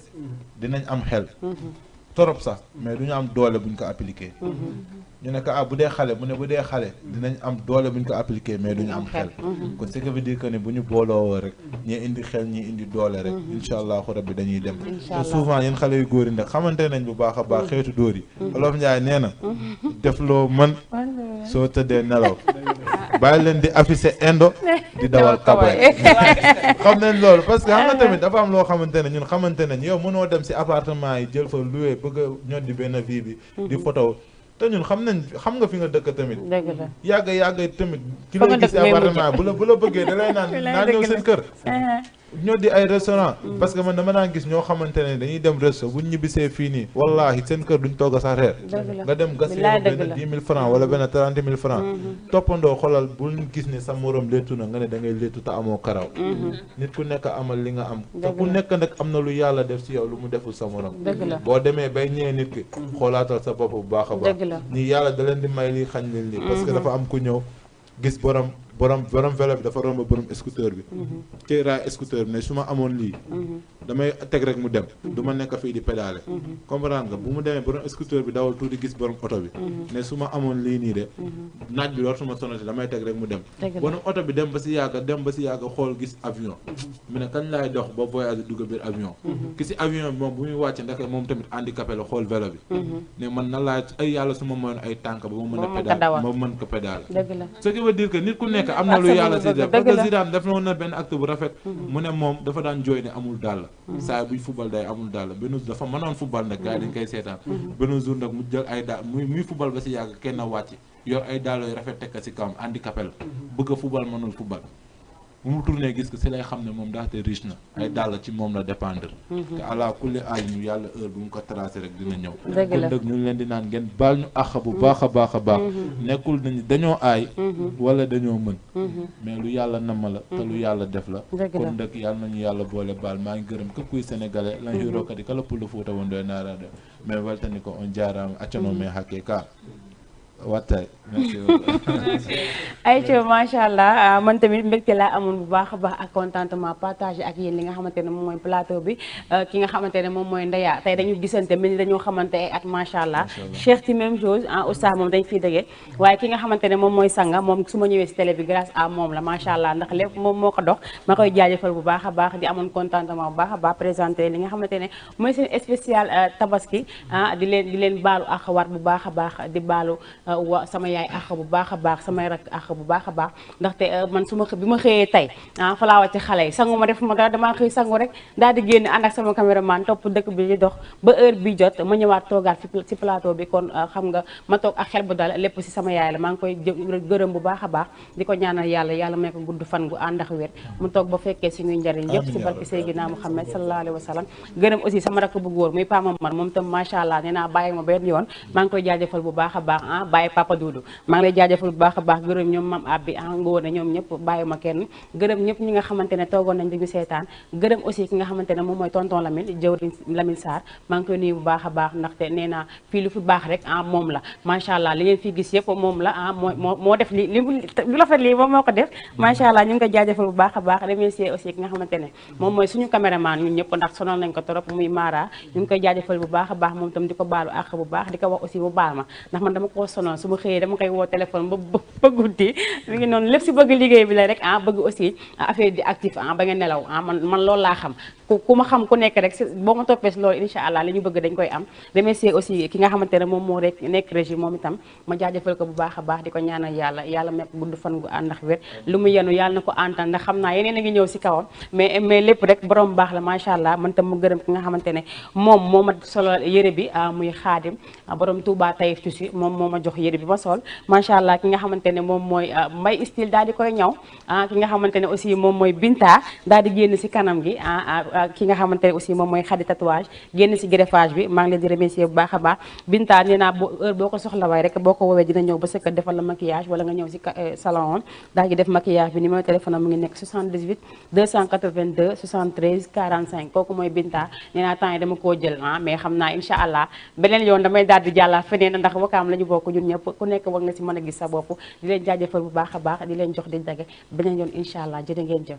dinañ am xel torop sax mais du ñu am doole buñ ko appliqué ñu ne ko bu dee xale mu ne bu dee xale dinañ am doole buñ ko appliqué mais duñu am xel kon ce qui veut dire que ni bu ñu booloo rek ñii indi xel ñii indi doole rek incha allahu rabbi dañuy dem te souvent yéen xale yu góor yi nag xamante nañ bu baax a baax xeetu dóor yi Olof Njaay nee na def loo mën soo tëddee nelaw bàyyi leen di affiché indo di dawal kabay xam nañ loolu parce que xam nga tamit dafa am loo xamante ne ñun xamante nañ yow mënoo dem si appartement yi jël fa loué bëgg a ñoddi benn vie bi di photo te ñun xam nga fi nga dëkk tamit yàgg tamit ki lay gis appartement bu la bëggee da lay naan ñëw seen kër ñoo di ay restaurant parce que man dama daan gis ñoo xamante ne dañuy dem resto buñ ñibbisee fii nii wallahi seen kër duñ togg sax reer nga dem gas benn 10 000 francs wala benn 30 000 francs toppandoo xoolal bul gis ne sa morom léttu na nga ne da ngay léttu te amoo karaw nit ku nekk amal li nga am te ku nekk nag am na lu yàlla def si yow lu mu deful sa morom boo demee bay ñëwee nit ki xoolaatal sa bopp bu baax a baax nii yàlla da leen di may lii xañ leen lii parce que dafa am ku ñëw gis borom vélo bi dafa romb borom scooter bi kii raay scooter bi ne su ma amoon lii damay teg rek mu dem du ma nekk fii di pédale comprendre nga bu mu demee borom scooter bi dawal tuuti gis borom oto bi ne su ma amoon lii nii de naaj bi dootuma sonati damay teg rek mu dem borom oto bi dem ba si yàgg xool gis avion mu ne kañ laay dox ba voyage dugg biir avion ki si avion bi moom bu muy wàcc ndeke moom tamit handicapé la xool vélo bi ne man na laay ay yàlla su ma moyoon ay tànk ba ma mën a pédale ma mën ko pédale ce qui veut dire que nit ku nekk am na lu yàlla si def parce que Zidane def na benn acte bu rafet mu ne moom dafa daan jooy ne amul dàll saa buy football day amul dàll benn jour dafa mënoon football nag gars yi dañ koy seetaan benn jour nag mu jël ay dàll muy football ba si yàgg kenn wàcc yor ay dàll yu rafet tekk si kawam handicapé la bëgg a football mënul football bu mu tourné gis ko si lay xam ne moom daate riche na ay dàll ci moom la dépendre te ala kulli aal ñu yàlla heure bu mu ko tracé rek dina ñëw kon dëgg ñu ngi leen di naan ngeen baal ñu àq bu baax a baax a baax nekkul nañu dañoo aay wala dañoo mën mais lu yàlla nama la te lu yàlla def la kon dëgg yàlla nañu yàlla boole baal maa ngi gërëm képp kuy sénégalais lan hirookadi kala pullo fuuta wondoy naaraade mais weltani ko on jaaraama accano mais hakke ka wattaay merci beaucoup. ayca macha allah man tamit mbégte laa amoon bu baax a baax ak contentement partagé ak yéen li nga xamante ne moom mooy plateau bi ki nga xamante ne moom mooy Ndeya tey dañu gisante mel ni dañoo xamante at macha allah. Cheikh ci même chose oustaz moom dañ fiy dëggee waaye ki nga xamante ne moom mooy Sanga moom su ma ñëwee si télé bi grâce à moom la macha allah ndax lépp moom moo ko dox ma koy jaajëfal bu baax a baax di amoon contentement bu baax a baax présenté li nga xamante ne mooy seen spécial tabaski di leen baalu ak war bu baax a baax di baalu wa sama yaay ak bu baax a baax samay rak ak bu baax a baax ndaxte man su ma bi ma xëyee tey fa laa wàcc xale yi sangu ma def ma dara damaa xëy sangu rek daal di génn ànd ak sama caméraman topp dëkk bi di dox ba heure bi jot ma ñëwaat toogaat ci plateau bi kon xam nga ma toog ak xel bu dal lépp si sama yaay la maa ngi koy gërëm bu baax a baax di ko ñaanal yàlla may ko gudd fan gu ànd ak wér mu toog ba fekkee suñuy njariñ yëpp si barke Seydina Muhammad sallallahu alayhi wa sallam gërëm aussi sama rakk bu góor muy Pa Mamar moom tam macha allah nee naa bàyyi ma benn yoon maa ngi koy jaajëfal bu baax a baax bàyyi Papa Doudou maa ngi lay jaajëfal bu baax a baax gërëm ñoom mam abbi ngoone ñoom ñëpp bàyyi ma kenn gërëm ñëpp ñi nga xamante ne toogoon nañ di ñu seetaan gërëm aussi ki nga xamante ne moom mooy tonton Lamine jëwriñ Lamine Sarr maa ngi koy nuyu bu baax a baax ndaxte nee naa fii lu fi baax rek moom la macha allah li ngeen fi gis yëpp moom la moo def li lu rafet lii moom moo ko def macha allah ñu ngi koy jaajëfal bu baax a baax remercier aussi ki nga xamante ne moom mooy suñu caméraman ñun ñëpp ndax sonal nañ ko trop muy Mara ñu ngi koy jaajëfal bu baax a baax moom tam di ko baalu àq bu baax di ko wax aussi bu baal ma ndax man dama ko sonal su ma xëyee dama koy woo téléphone ba guddi mi ngi noonu lépp si bëgg liggéey bi la rek bëgg aussi affaire di actif ba nga nelaw man loolu laa xam ku ma xam ku nekk rek boo ma toppee si loolu incha allah li ñu bëgg dañ koy am remercier aussi ki nga xamante ne moom moo rek nekk régie moom itam ma jaajëfal ko bu baax a baax di ko ñaanal yàlla mekk gudd fan gu ànd ak wér lu mu yenu yàlla na ko antan ndax xam naa yeneen a ngi ñëw si kawam mais lépp rek borom baax la macha allah man tam mu gërëm ki nga xamante ne moom moo ma solo yére bi muy xaadim borom Touba Taïf Tissu moom moo ma jox yére bi ma sol macha allah ki nga xamante ne moom mooy Mbay Style daal di koy ñaw ki nga xamante ne aussi moom mooy Binta daal di génn si kanam gi ki nga xamante ne aussi moom mooy Xadi tatouage génn si greffage bi maa ngi leen di remercier bu baax a baax Binta nee naa heure boo ko soxla waay rek boo ko woowee dina ñëw ba sa kër defal la maquillage wala nga ñëw si salon daal di def maquillage bi numéro téléphone mu ngi nekk 78 282 73 45 kooku mooy Binta nee naa temps yi dama koo jël mais xam naa incha allah beneen yoon damay daal di jàllaat feneen ndax wakaam la ñu bokk ñun ñëpp ku nekk war nga si mën a gis sa bopp di leen jaajëfal bu baax a baax di leen jox di dage beneen yoon incha allah jërë ngeen jëf